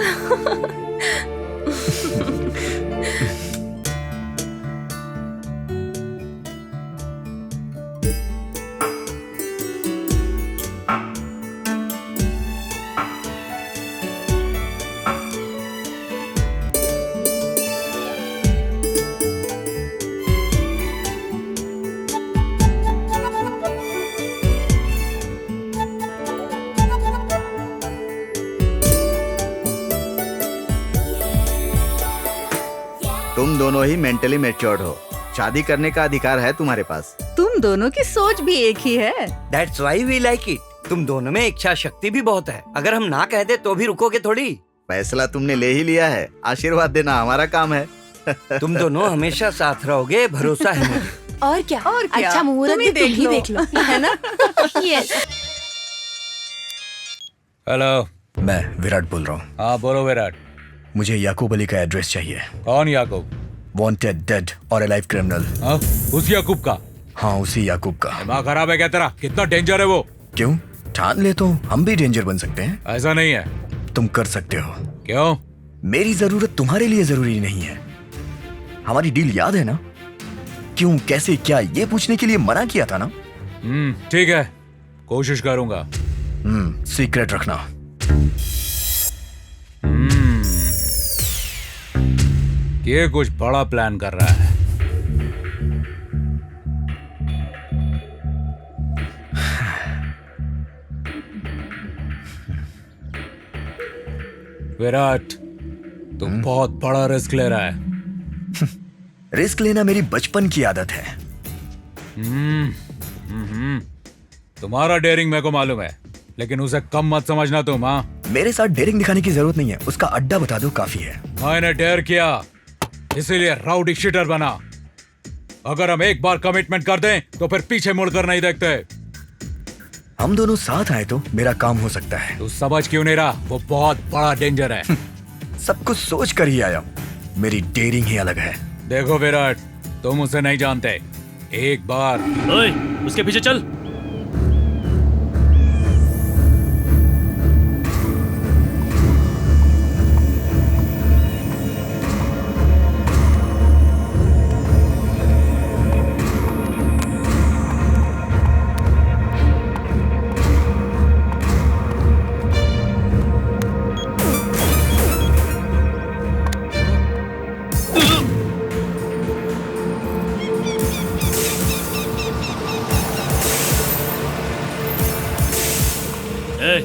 तुम दोनों ही मेंटली मैच्योर्ड हो। शादी करने का अधिकार है तुम्हारे पास। तुम दोनों की सोच भी एक ही है। That's why we like it। तुम दोनों में इच्छा शक्ति भी बहुत है। अगर हम ना कह दे तो भी रुकोगे थोड़ी। फैसला तुमने ले ही लिया है, आशीर्वाद देना हमारा काम है। तुम दोनों हमेशा साथ रहोगे, भरोसा है मुझे। और क्या? अच्छा मुहूर्त भी तुम ही देख लो, है ना? यस। हेलो, मैं विराट बोल रहा हूँ। हाँ बोलो विराट। मुझे याकूब अली का एड्रेस चाहिए। कौन याकूब? वांटेड, डेड और अलाइव क्रिमिनल। उस याकूब का? हाँ उसी याकूब का। दिमाग खराब है क्या तेरा? कितना डेंजर है वो? क्यों? ठान ले तो हम भी डेंजर बन सकते हैं। ऐसा नहीं है। तुम कर सकते हो। क्यों? मेरी जरूरत तुम्हारे लिए जरूरी नहीं है। हमारी डील याद है ना? क्यों, कैसे, क्या, ये पूछने के लिए मना किया था ना? ठीक है, कोशिश करूंगा। सीक्रेट रखना। ये कुछ बड़ा प्लान कर रहा है। विराट, तुम बहुत बड़ा रिस्क ले रहा है। रिस्क लेना मेरी बचपन की आदत है। तुम्हारा डेयरिंग मेरे को मालूम है, लेकिन उसे कम मत समझना तुम। हाँ, मेरे साथ डेयरिंग दिखाने की जरूरत नहीं है। उसका अड्डा बता दो, काफी है। मैंने डेयर किया, इसीलिए राउडी शीटर बना। अगर हम एक बार कमिटमेंट कर दें तो फिर पीछे मुड़कर नहीं देखते। हम दोनों साथ आए तो मेरा काम हो सकता है। तू समझ क्यों नहीं रहा? वो बहुत बड़ा डेंजर है। सब कुछ सोच कर ही आया हूँ। मेरी डेयरिंग ही अलग है। देखो विराट, तुम उसे नहीं जानते। एक बार ओए, उसके पीछे चल।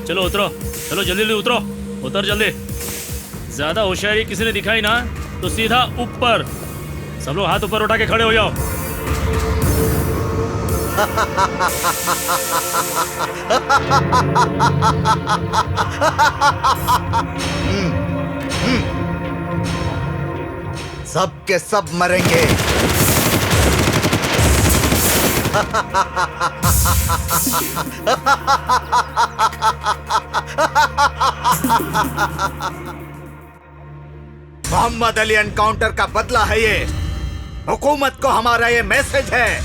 चलो उतरो, चलो जल्दी जल्दी उतरो, उतर जल्दी। ज्यादा होशियारी किसी ने दिखाई ना तो सीधा ऊपर। सब लोग हाथ ऊपर उठा के खड़े हो जाओ। सब के सब मरेंगे। मोहम्मद अली एनकाउंटर का बदला है ये। हुकूमत को हमारा ये मैसेज है।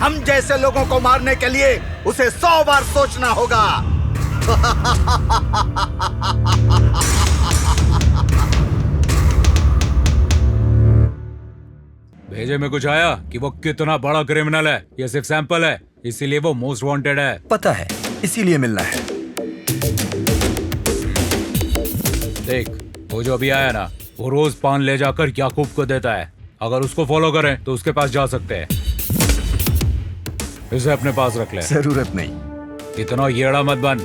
हम जैसे लोगों को मारने के लिए उसे 100 बार सोचना होगा। भेजे में कुछ आया कि वो कितना बड़ा क्रिमिनल है? ये सिर्फ सैंपल है, इसीलिए वो मोस्ट वांटेड है। पता है, इसीलिए मिलना है। देख, वो जो अभी आया ना, वो रोज पान ले जाकर याकूब को देता है। अगर उसको फॉलो करें तो उसके पास जा सकते हैं। इसे अपने पास रख ले। जरूरत नहीं। इतना येड़ा मत बन।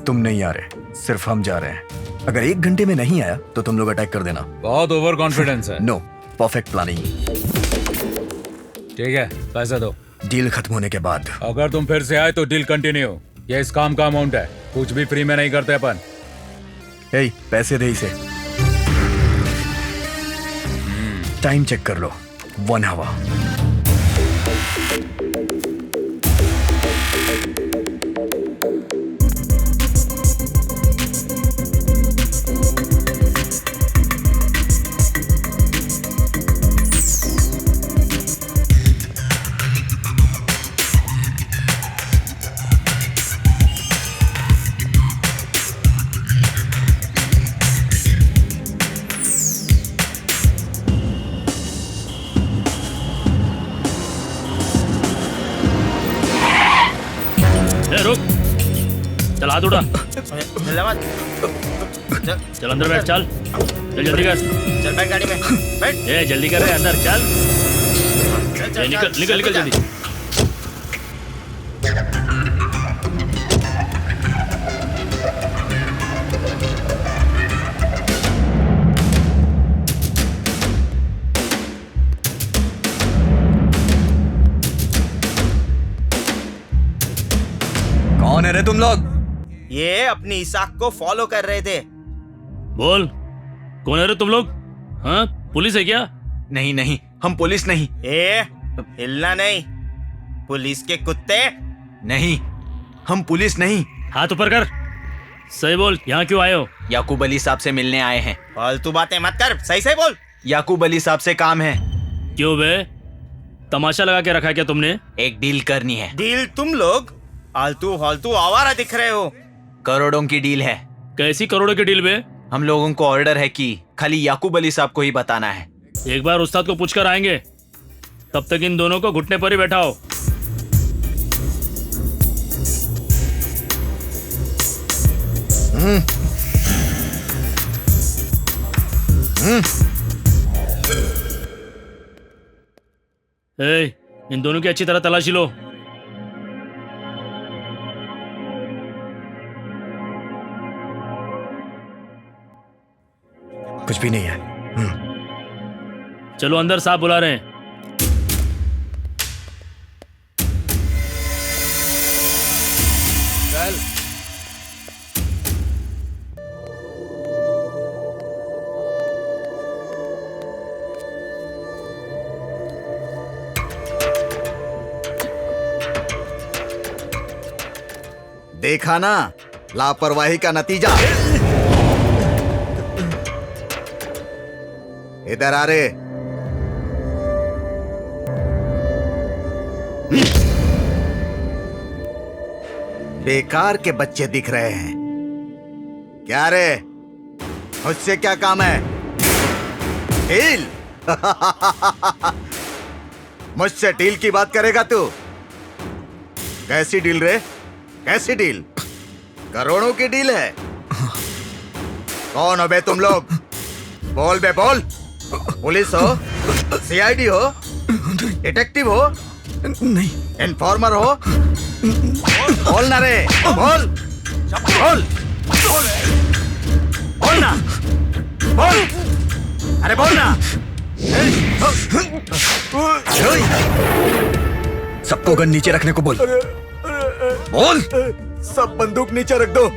तुम नहीं आ रहे, सिर्फ हम जा रहे हैं। अगर 1 घंटे में नहीं आया तो तुम लोग अटैक कर देना। बहुत ओवर कॉन्फिडेंस है। No, perfect planning. ठीक है, पैसे दो। डील खत्म होने के बाद। अगर तुम फिर से आए तो डील कंटिन्यू। ये इस काम का अमाउंट है, कुछ भी फ्री में नहीं करते अपन। पैसे दे इसे। टाइम चेक कर लो, 1 आवर। रुक, चल हाथ उठा। चल अंदर बैठ, चल जल्दी कर। चल बैठ गाड़ी में, बैठ। जल्दी कर रहे, अंदर चल। निकल निकल निकल जल्दी। कौन है रे तुम लोग? ये अपनी इसाक को फॉलो कर रहे थे। बोल, कौन है रे तुम लोग? हाँ, पुलिस है क्या? नहीं नहीं, हम पुलिस नहीं। हिलना नहीं। पुलिस के कुत्ते। नहीं, हम पुलिस नहीं। हाथ ऊपर कर। सही बोल, यहाँ क्यों आए हो? याकूब अली साहब से मिलने आए हैं। फालतू बातें मत कर, सही सही बोल। याकूब अली साहब से काम है। क्यों बे, तमाशा लगा के रखा है क्या तुमने? एक डील करनी है। डील? तुम लोग आलतू फालतू आवारा दिख रहे हो। करोड़ों की डील है। कैसी करोड़ों की डील बे? हम लोगों को ऑर्डर है कि खाली याकूब अली साहब को ही बताना है। एक बार उस्ताद को पूछकर आएंगे, तब तक इन दोनों को घुटने पर ही बैठाओ। इन दोनों की अच्छी तरह तलाशी लो। कुछ भी नहीं है। चलो अंदर, साहब बुला रहे हैं। चल। देखा ना लापरवाही का नतीजा। इधर आ रे। बेकार के बच्चे दिख रहे हैं क्या रे? मुझसे क्या काम है? डील? मुझसे डील की बात करेगा तू? कैसी डील रे? कैसी डील? करोड़ों की डील है। कौन हो बे तुम लोग? बोल बे बोल। पुलिस हो? सीआईडी हो? डिटेक्टिव हो? नहीं। इन्फॉर्मर हो? बोल ना रे, बोल बोल बोल ना, बोल। अरे बोल ना। सबको गन नीचे रखने को बोल। बोल। सब बंदूक नीचे रख दो।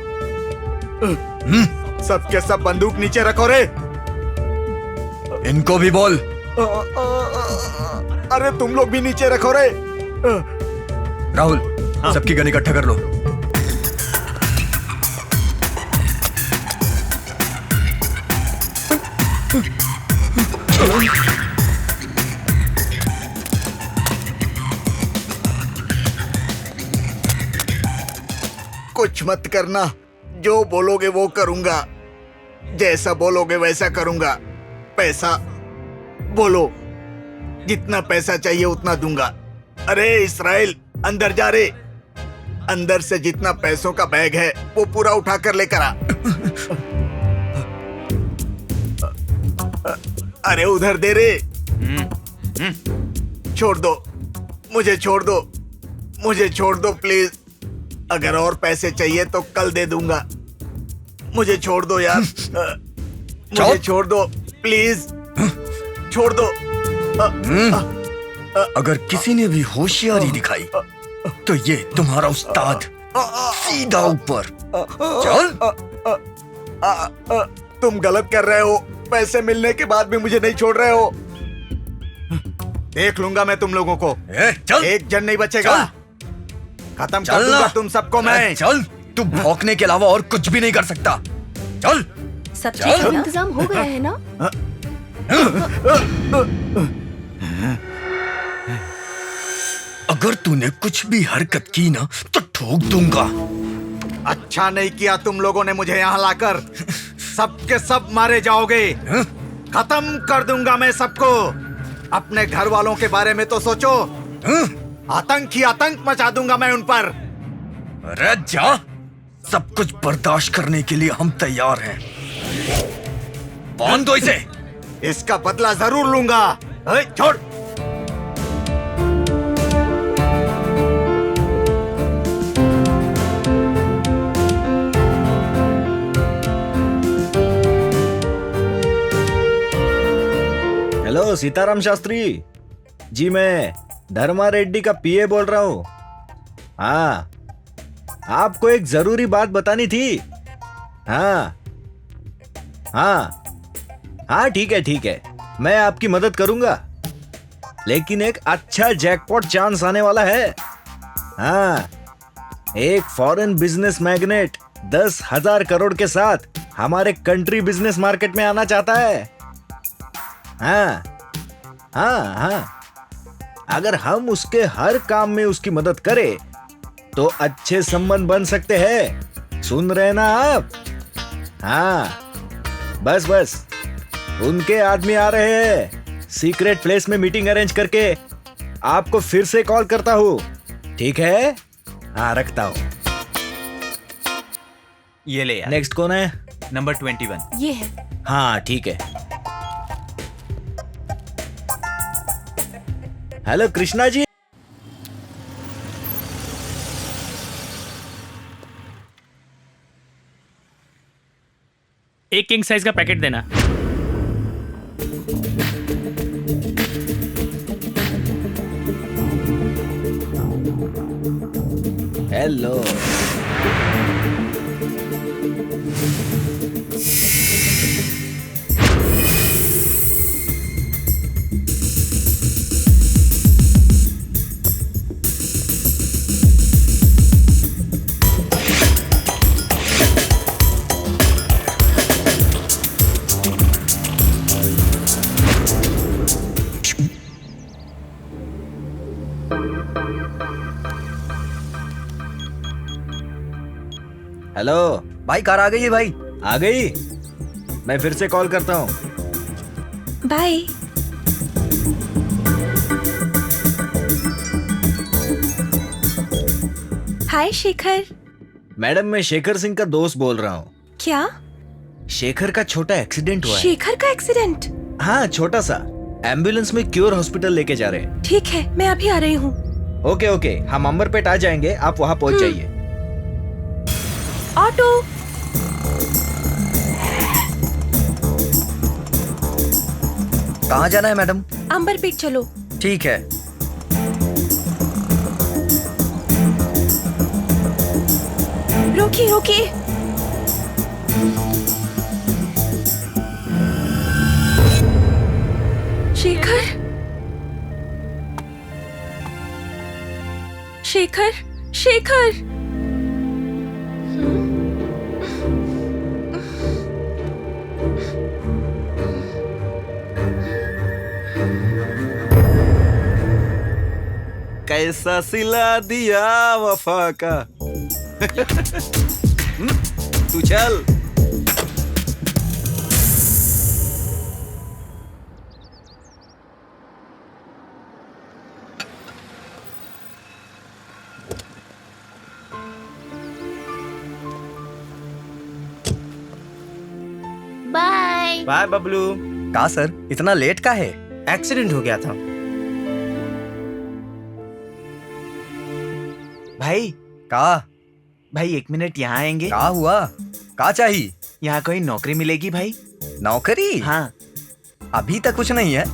सबके सब बंदूक नीचे रखो रे। इनको भी बोल। अरे तुम लोग भी नीचे रखो रे। राहुल, सबकी गन इकट्ठा कर लो। कुछ मत करना, जो बोलोगे वो करूंगा, जैसा बोलोगे वैसा करूंगा। पैसा बोलो, जितना पैसा चाहिए उतना दूंगा। अरे इसराइल, अंदर जा रे। अंदर से जितना पैसों का बैग है वो पूरा उठा कर लेकर आ। अरे उधर दे रे। छोड़ दो, मुझे छोड़ दो, मुझे छोड़ दो प्लीज। अगर और पैसे चाहिए तो कल दे दूंगा। मुझे छोड़ दो यार। मुझे छोड़ दो प्लीज, छोड़ दो। अगर किसी ने भी होशियारी दिखाई तो ये तुम्हारा उस्ताद सीधा ऊपर। चल। तुम गलत कर रहे हो। पैसे मिलने के बाद भी मुझे नहीं छोड़ रहे हो। देख लूंगा मैं तुम लोगों को। चल। एक जन नहीं बचेगा। खत्म कर दूंगा तुम सबको मैं। चल, तू भौंकने के अलावा और कुछ भी नहीं कर सकता। चल। सब चीज का इंतजाम हो गया है ना? अगर तूने कुछ भी हरकत की ना तो ठोक दूंगा। अच्छा नहीं किया तुम लोगों ने मुझे यहाँ लाकर। सबके सब मारे जाओगे। खत्म कर दूंगा मैं सबको। अपने घर वालों के बारे में तो सोचो। आतंक ही आतंक मचा दूंगा मैं उन पर। अरे जा, सब कुछ बर्दाश्त करने के लिए हम तैयार हैं। बांध दो इसे। इसका बदला जरूर लूंगा। छोड़। हेलो सीताराम शास्त्री जी, मैं धर्मा रेड्डी का पीए बोल रहा हूँ। हाँ, आपको एक जरूरी बात बतानी थी। हाँ हाँ हाँ, ठीक है, मैं आपकी मदद करूंगा। लेकिन एक अच्छा जैकपॉट चांस आने वाला है। हाँ, एक फॉरेन बिजनेस मैग्नेट 10,000 करोड़ के साथ हमारे कंट्री बिजनेस मार्केट में आना चाहता है। हाँ हाँ हाँ, अगर हम उसके हर काम में उसकी मदद करें तो अच्छे संबंध बन सकते हैं। सुन रहे ना आप? हाँ, बस उनके आदमी आ रहे हैं। सीक्रेट प्लेस में मीटिंग अरेंज करके आपको फिर से कॉल करता हूँ। ठीक है? हाँ, रखता हूँ। ये ले यार। नेक्स्ट कौन है? नंबर 21। ये है। हाँ, ठीक है। हेलो कृष्णा जी। एक किंग साइज का पैकेट देना। हेलो। हेलो भाई, कार आ गई है भाई। आ गई? मैं फिर से कॉल करता हूँ। बाय। हाय शेखर। मैडम, मैं शेखर सिंह का दोस्त बोल रहा हूँ। क्या? शेखर का छोटा एक्सीडेंट हुआ है। शेखर का एक्सीडेंट? हाँ, छोटा सा। एम्बुलेंस में क्योर हॉस्पिटल लेके जा रहे हैं। ठीक है, मैं अभी आ रही हूँ। ओके, हम अंबरपेट आ जाएंगे, आप वहाँ पहुँच जाइए। ऑटो। कहाँ जाना है मैडम? अंबरपेट चलो। ठीक है। रोकिए। शेखर। कैसा सिला दिया वफा का। तू चल। बाय बबलू। का सर इतना लेट का है? एक्सीडेंट हो गया था। भाई का भाई 1 मिनट यहाँ आएंगे? का हुआ? का चाहिए? यहाँ कोई नौकरी मिलेगी भाई? नौकरी? हाँ। अभी तक कुछ नहीं है।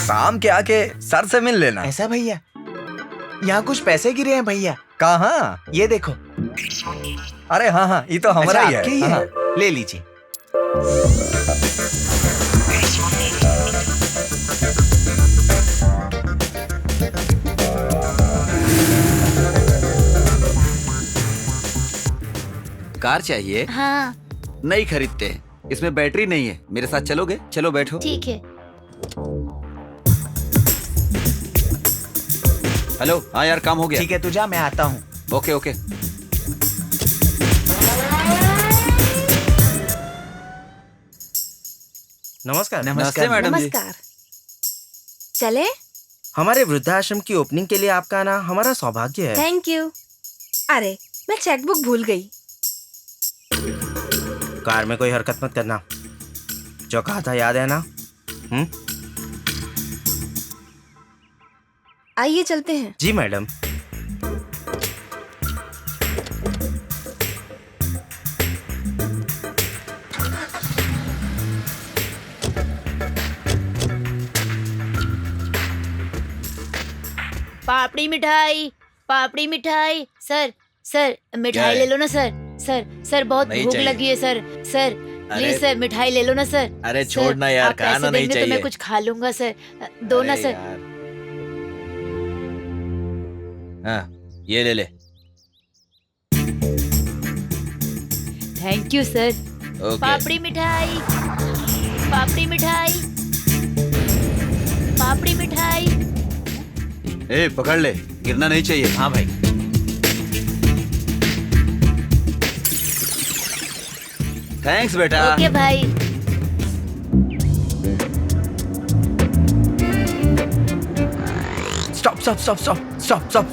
शाम के आके सर से मिल लेना। ऐसा भैया? यहाँ कुछ पैसे गिरे हैं भैया। कहाँ? ये देखो। अरे हाँ हाँ, ये तो हमारा ही है। आपके ही है। हाँ। ले लीजिए। कार चाहिए? हाँ। नहीं खरीदते हैं, इसमें बैटरी नहीं है। मेरे साथ चलोगे? चलो बैठो। ठीक है। हेलो, हाँ यार काम हो गया। ठीक है तू जा, मैं आता हूँ। Okay okay. नमस्कार। नमस्ते मैडम जी। नमस्कार। चले? हमारे वृद्धाश्रम की ओपनिंग के लिए आपका आना हमारा सौभाग्य है। Thank you. अरे मैं चेकबुक भूल गई। कार में कोई हरकत मत करना। जो कहा था याद है ना? आइए चलते हैं। जी मैडम। पापड़ी मिठाई, पापड़ी मिठाई। सर सर मिठाई ले लो ना सर। सर सर बहुत नहीं भूख चाहिए। लगी है सर। सर प्लीज सर मिठाई ले लो ना सर। अरे सर, छोड़ना यार, आप कहा पैसे ना नहीं देंगे तो चाहिए। मैं कुछ खा लूंगा सर। दो ना अरे सर। यार। हाँ, ये ले ले। Thank you sir. ओके। पापड़ी मिठाई, पापड़ी मिठाई, पापड़ी मिठाई। ए पकड़ ले, गिरना नहीं चाहिए। हाँ भाई। थैंक्स बेटा। ओके भाई। Stop stop stop stop stop stop.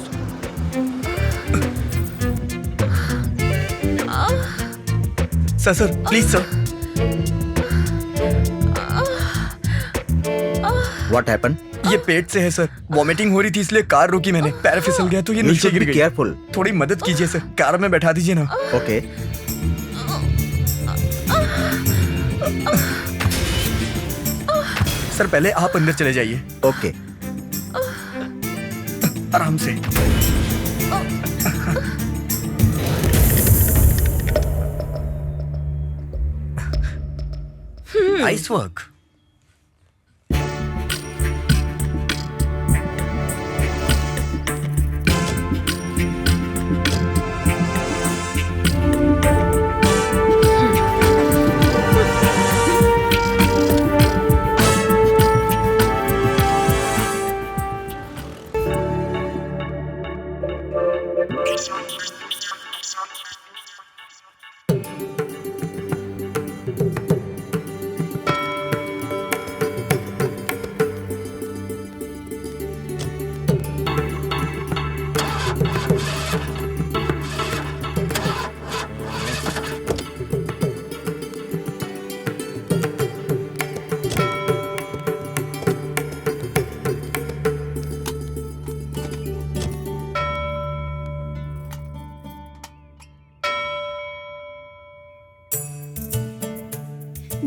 Sir sir please sir. What happen? ये पेट से है सर। वॉमिटिंग हो रही थी इसलिए कार रोकी मैंने। पैर फिसल गया तो ये नीचे गिर गई। केयरफुल। थोड़ी मदद कीजिए सर, कार में बैठा दीजिए ना। ओके। सर पहले आप अंदर चले जाइए। ओके। आराम से। Nice work.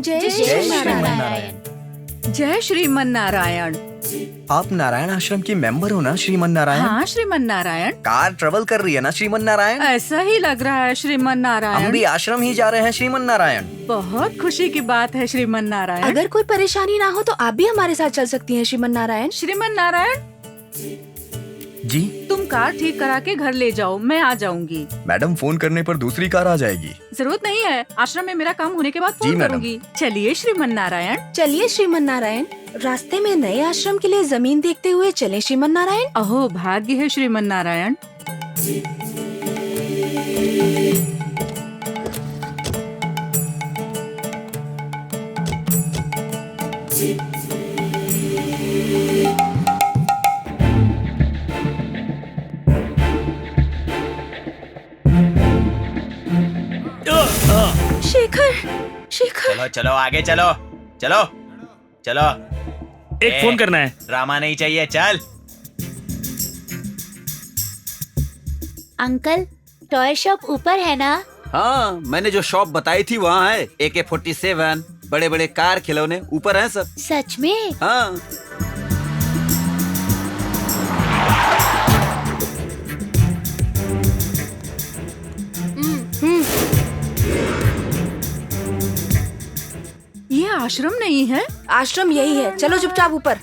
जय श्रीमन्नारायण। जय श्रीमन्नारायण। आप नारायण आश्रम की मेंबर हो ना श्रीमन नारायण? हाँ श्रीमन्नारायण। कार ट्रेवल कर रही है ना श्रीमन नारायण? ऐसा ही लग रहा है श्रीमन्नारायण। हम भी आश्रम ही जा रहे हैं श्रीमन नारायण। बहुत खुशी की बात है श्रीमन्नारायण। अगर कोई परेशानी ना हो तो आप भी हमारे साथ चल सकती हैं श्रीमन्नारायण। श्रीमन्नारायण जी तुम कार ठीक करा के घर ले जाओ, मैं आ जाऊंगी। मैडम, फोन करने पर दूसरी कार आ जाएगी। जरूरत नहीं है, आश्रम में मेरा काम होने के बाद जी, फोन मैडम। करूंगी। चलिए श्रीमन नारायण। चलिए श्रीमन नारायण, रास्ते में नए आश्रम के लिए जमीन देखते हुए चले श्रीमन नारायण। अहो भाग्य है श्रीमन नारायण। शेखर, शेखर। चलो चलो आगे चलो, चलो चलो। एक फोन करना है। ड्रामा नहीं चाहिए, चल। अंकल, टॉय शॉप ऊपर है ना? हाँ, मैंने जो शॉप बताई थी वहाँ है। AK-47, बड़े बड़े कार खिलौने ऊपर हैं सब। सच में? हाँ। ये आश्रम नहीं है? आश्रम यही है, चलो चुपचाप ऊपर।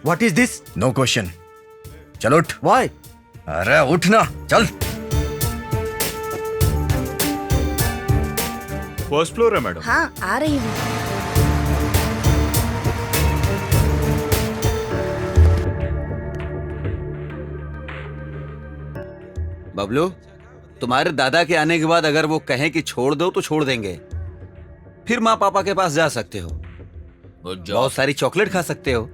What is this? No question. चल उठ। Why? अरे उठ ना, चल। फर्स्ट फ्लोर है मैडम। हाँ, आ रही हूँ। बबलू, तुम्हारे दादा के आने के बाद अगर वो कहें कि छोड़ दो तो छोड़ देंगे। फिर माँ पापा के पास जा सकते हो, बहुत सारी चॉकलेट खा सकते हो,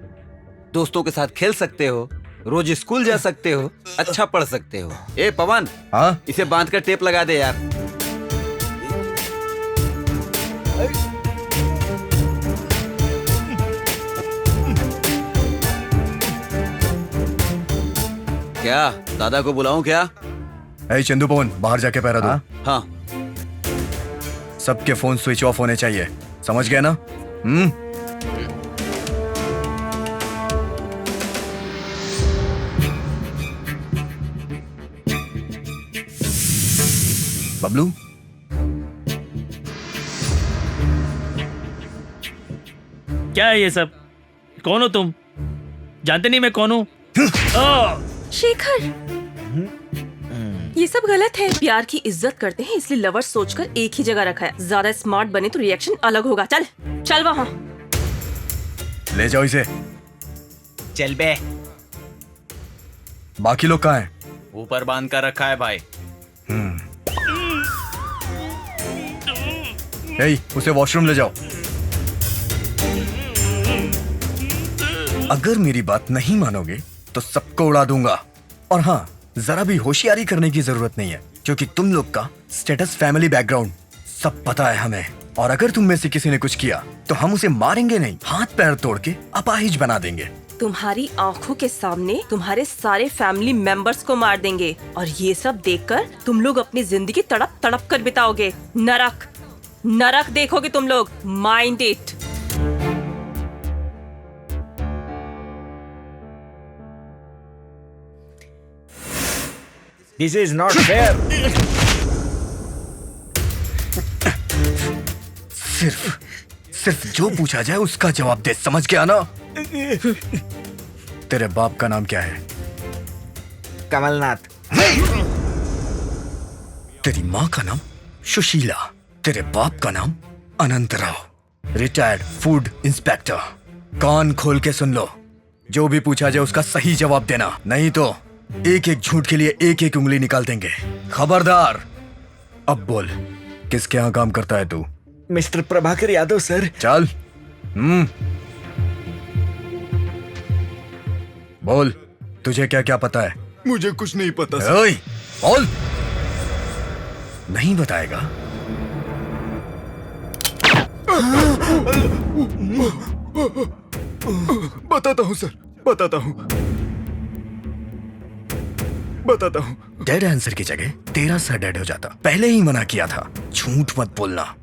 दोस्तों के साथ खेल सकते हो, रोज स्कूल जा सकते हो, अच्छा पढ़ सकते हो। ए पवन, हाँ? इसे बांध कर टेप लगा दे यार। क्या दादा को बुलाऊं क्या? ए चंदू पवन, बाहर जाके पैरा दो। हाँ। सबके फोन स्विच ऑफ होने चाहिए, समझ गए ना? बबलू, क्या है ये सब? कौन हो तुम? जानते नहीं मैं कौन हूँ? शेखर, ये सब गलत है। प्यार की इज्जत करते हैं इसलिए लवर्स सोचकर एक ही जगह रखा है। ज्यादा स्मार्ट बने तो रिएक्शन अलग होगा। चल चल वहाँ। ले जाओ इसे। चल बे। बाकी लोग कहाँ हैं? ऊपर बांध कर रखा है भाई। ए, उसे वॉशरूम ले जाओ। अगर मेरी बात नहीं मानोगे तो सबको उड़ा दूंगा। और हाँ, जरा भी होशियारी करने की जरूरत नहीं है, क्योंकि तुम लोग का स्टेटस, फैमिली बैकग्राउंड सब पता है हमें। और अगर तुम में से किसी ने कुछ किया तो हम उसे मारेंगे नहीं, हाथ पैर तोड़ के अपाहिज बना देंगे। तुम्हारी आंखों के सामने तुम्हारे सारे फैमिली मेंबर्स को मार देंगे और ये सब देखकर तुम लोग अपनी जिंदगी तड़प तड़प कर बिताओगे। नरक नरक देखोगे तुम लोग। Mind it. This is not fair. सिर्फ जो पूछा जाए उसका जवाब दे, समझ गया ना? तेरे बाप का नाम क्या है? कमलनाथ। तेरी माँ का नाम सुशीला। तेरे बाप का नाम अनंत राव, रिटायर्ड फूड इंस्पेक्टर। कान खोल के सुन लो, जो भी पूछा जाए उसका सही जवाब देना, नहीं तो एक एक झूठ के लिए एक एक उंगली निकाल देंगे। खबरदार। अब बोल, किसके यहाँ काम करता है तू? Mister Prabhakar Yadav sir. चल। बोल, तुझे क्या क्या पता है? मुझे कुछ नहीं पता ओए, बोल। नहीं बताएगा? बताता हूँ सर, बताता हूँ। डेड आंसर की जगह तेरा सर डेड हो जाता। पहले ही मना किया था, झूठ मत बोलना।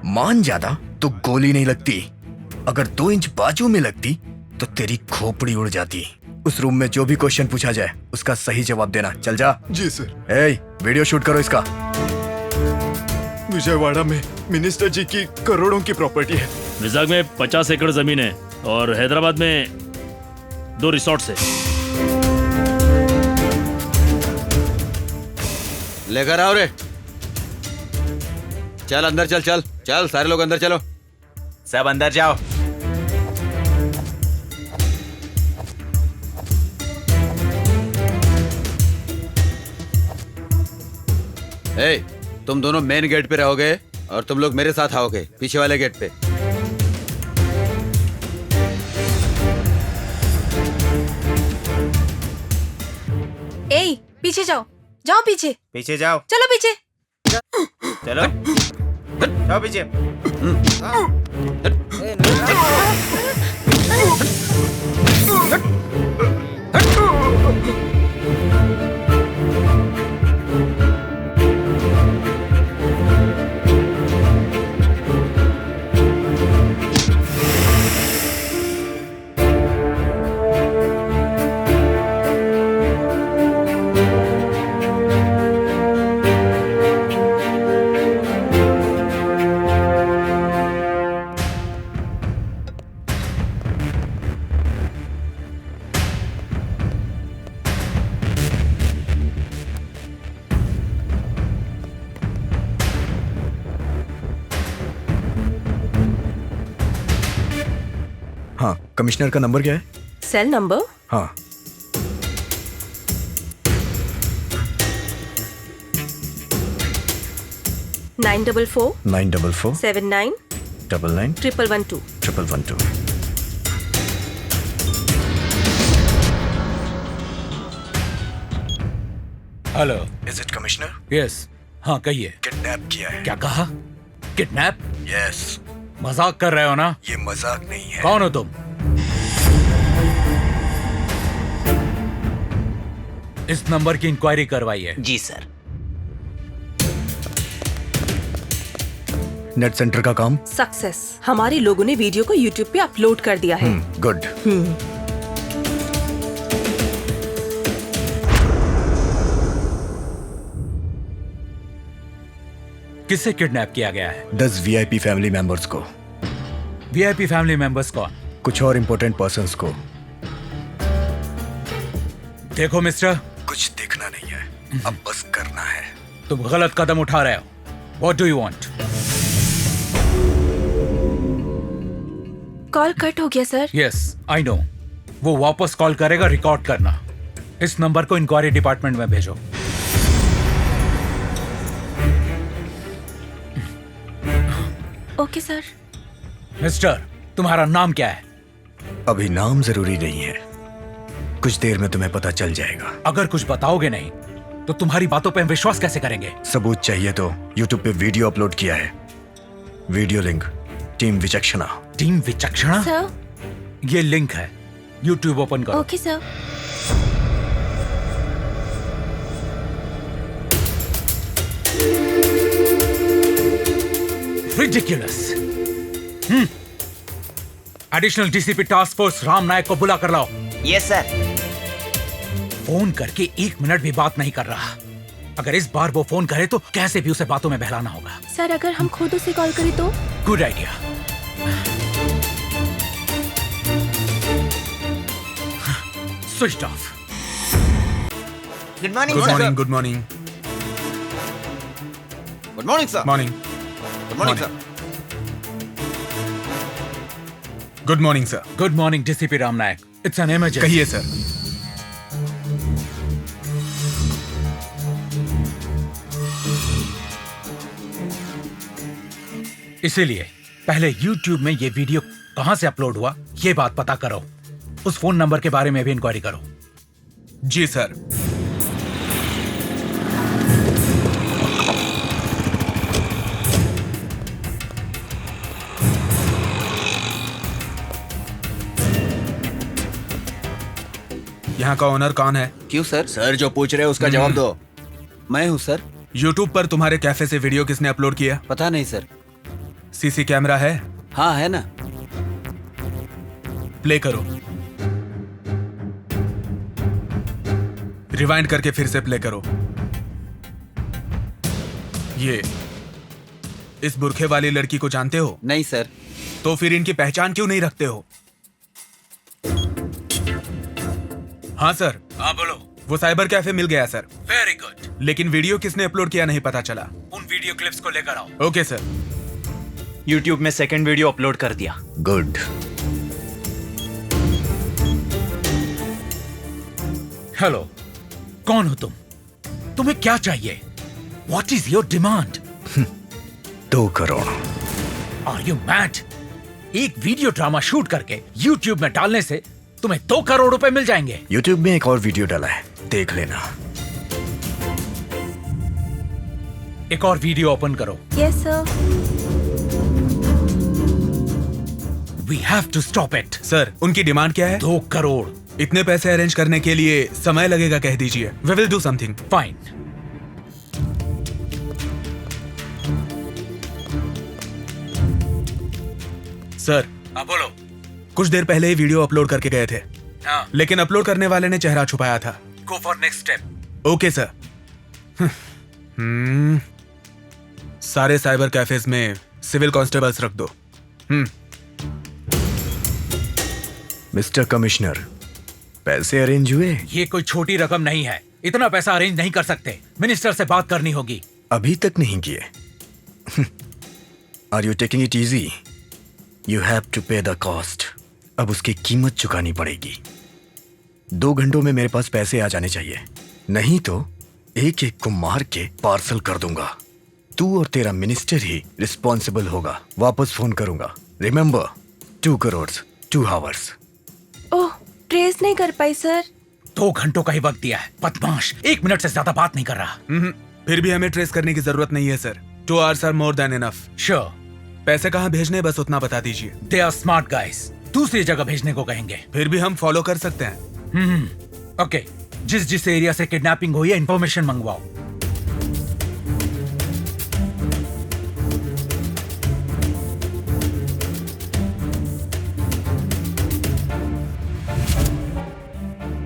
मान जाता तो गोली नहीं लगती, अगर 2 इंच बाजू में लगती तो तेरी खोपड़ी उड़ जाती। उस रूम में जो भी क्वेश्चन पूछा जाए उसका सही जवाब देना। चल जा। जी सर। ए, वीडियो शूट करो इसका। विजयवाड़ा में मिनिस्टर जी की करोड़ों की प्रॉपर्टी है। विजाग में 50 एकड़ जमीन है और हैदराबाद में 2 रिसोर्ट्स है। लेकर आओ रे। चल अंदर चल चल चल, सारे लोग अंदर चलो। सब अंदर जाओ। ए, तुम दोनों मेन गेट पे रहोगे और तुम लोग मेरे साथ आओगे पीछे वाले गेट पे। ए, पीछे जाओ, जाओ पीछे, पीछे जाओ, चलो पीछे। चलो जाओ पीछे। हाँ, कमिश्नर का नंबर क्या है? Cell number? हाँ। Nine 944 79 99 112 112। Hello, is it commissioner? Yes. हाँ कहिए। किडनैप किया है। क्या कहा? किडनैप? यस। मजाक कर रहे हो ना? ये मजाक नहीं है। कौन हो तुम? इस नंबर की इंक्वायरी करवाइए। जी सर। नेट सेंटर का काम सक्सेस। हमारे लोगों ने वीडियो को यूट्यूब पे अपलोड कर दिया है। गुड। किससे किडनैप किया गया है? 10 वीआईपी फैमिली मेंबर्स को। वीआईपी फैमिली मेंबर्स कौन? कुछ और इंपॉर्टेंट पर्संस को। देखो मिस्टर, कुछ देखना नहीं है, अब बस करना है। तुम गलत कदम उठा रहे हो। What do you want? Call cut हो गया सर। Yes, I know. वो वापस कॉल करेगा, रिकॉर्ड करना। इस नंबर को इंक्वायरी डिपार्टमेंट में भेजो। Okay sir. मिस्टर, तुम्हारा नाम क्या है? अभी नाम जरूरी नहीं है, कुछ देर में तुम्हें पता चल जाएगा। अगर कुछ बताओगे नहीं तो तुम्हारी बातों पे हम विश्वास कैसे करेंगे? सबूत चाहिए तो यूट्यूब पे वीडियो अपलोड किया है। Video link team Vichakshana. Team Vichakshana? Sir, ये लिंक है, यूट्यूब ओपन करो। Okay sir. Ridiculous. Additional DCP task force Ram Nayak को बुला कर लाओ। Yes sir. फोन करके 1 मिनट भी बात नहीं कर रहा। अगर इस बार वो फोन करे तो कैसे भी उसे बातों में बहलाना होगा। सर, अगर हम खुद उसे कॉल करें तो? Good idea. Switch off. Good morning good sir. Morning, good morning, good morning sir. Morning, good morning sir. Good morning sir. Good morning DCP Ram Nayak. It's an emergency. कहिए सर। इसीलिए पहले YouTube में ये वीडियो कहां से अपलोड हुआ ये बात पता करो। उस फोन नंबर के बारे में भी इंक्वायरी करो। जी सर। यहाँ का ओनर कौन है? क्यों सर? सर जो पूछ रहे हैं उसका जवाब दो। मैं हूँ सर। यूट्यूब पर तुम्हारे कैफे से वीडियो किसने अपलोड किया? पता नहीं सर। सीसी कैमरा है? हाँ है ना। प्ले करो। रिवाइंड करके फिर से प्ले करो। ये इस बुरखे वाली लड़की को जानते हो? नहीं सर। तो फिर इनकी पहचान क्यों नहीं रखते हो? हाँ सर। हाँ बोलो। वो साइबर कैफे मिल गया सर। Very good. लेकिन वीडियो किसने अपलोड किया नहीं पता चला। उन वीडियो क्लिप्स को लेकर आओ। Okay sir. YouTube में सेकंड वीडियो अपलोड कर दिया। गुड। हेलो, कौन हो तुम? तुम्हें क्या चाहिए? What is your demand? 2 crore. Are you mad? एक वीडियो ड्रामा शूट करके YouTube में डालने से तुम्हें 2 करोड़ रुपए मिल जाएंगे। YouTube में एक और वीडियो डाला है, देख लेना। एक और वीडियो ओपन करो। Yes sir. We have to stop it. Sir, उनकी डिमांड क्या है? 2 करोड़। इतने पैसे अरेंज करने के लिए समय लगेगा, कह दीजिए। We will do something. Fine. Sir. हाँ बोलो। कुछ देर पहले ही वीडियो अपलोड करके गए थे। हाँ। लेकिन अपलोड करने वाले ने चेहरा छुपाया था। Go for next step. Okay sir. सारे साइबर कैफेज में सिविल कांस्टेबल्स रख दो। मिस्टर कमिश्नर, पैसे अरेंज हुए? ये कोई छोटी रकम नहीं है, इतना पैसा अरेंज नहीं कर सकते। मिनिस्टर से बात करनी होगी। अभी तक नहीं किए। Are you taking it easy? You have to pay the cost. अब उसकी कीमत चुकानी पड़ेगी। 2 घंटों में मेरे पास पैसे आ जाने चाहिए, नहीं तो एक एक को मार के पार्सल कर दूंगा। तू और तेरा मिनिस्टर ही रिस्पॉन्सिबल होगा। वापस फोन करूंगा। Remember, 2 crore 2 hours. Oh, trace नहीं कर पाई सर। 2 घंटों का ही वक्त दिया है। बदमाश, 1 मिनट से ज्यादा बात नहीं कर रहा। फिर भी हमें ट्रेस करने की जरूरत नहीं है sir. 2 hours are more than enough. Sure. पैसे कहाँ भेजने, बस उतना बता दीजिए। दे आर स्मार्ट गाइस, दूसरी जगह भेजने को कहेंगे। फिर भी हम फॉलो कर सकते हैं। ओके, जिस एरिया से किडनैपिंग हुई है इंफॉर्मेशन मंगवाओ।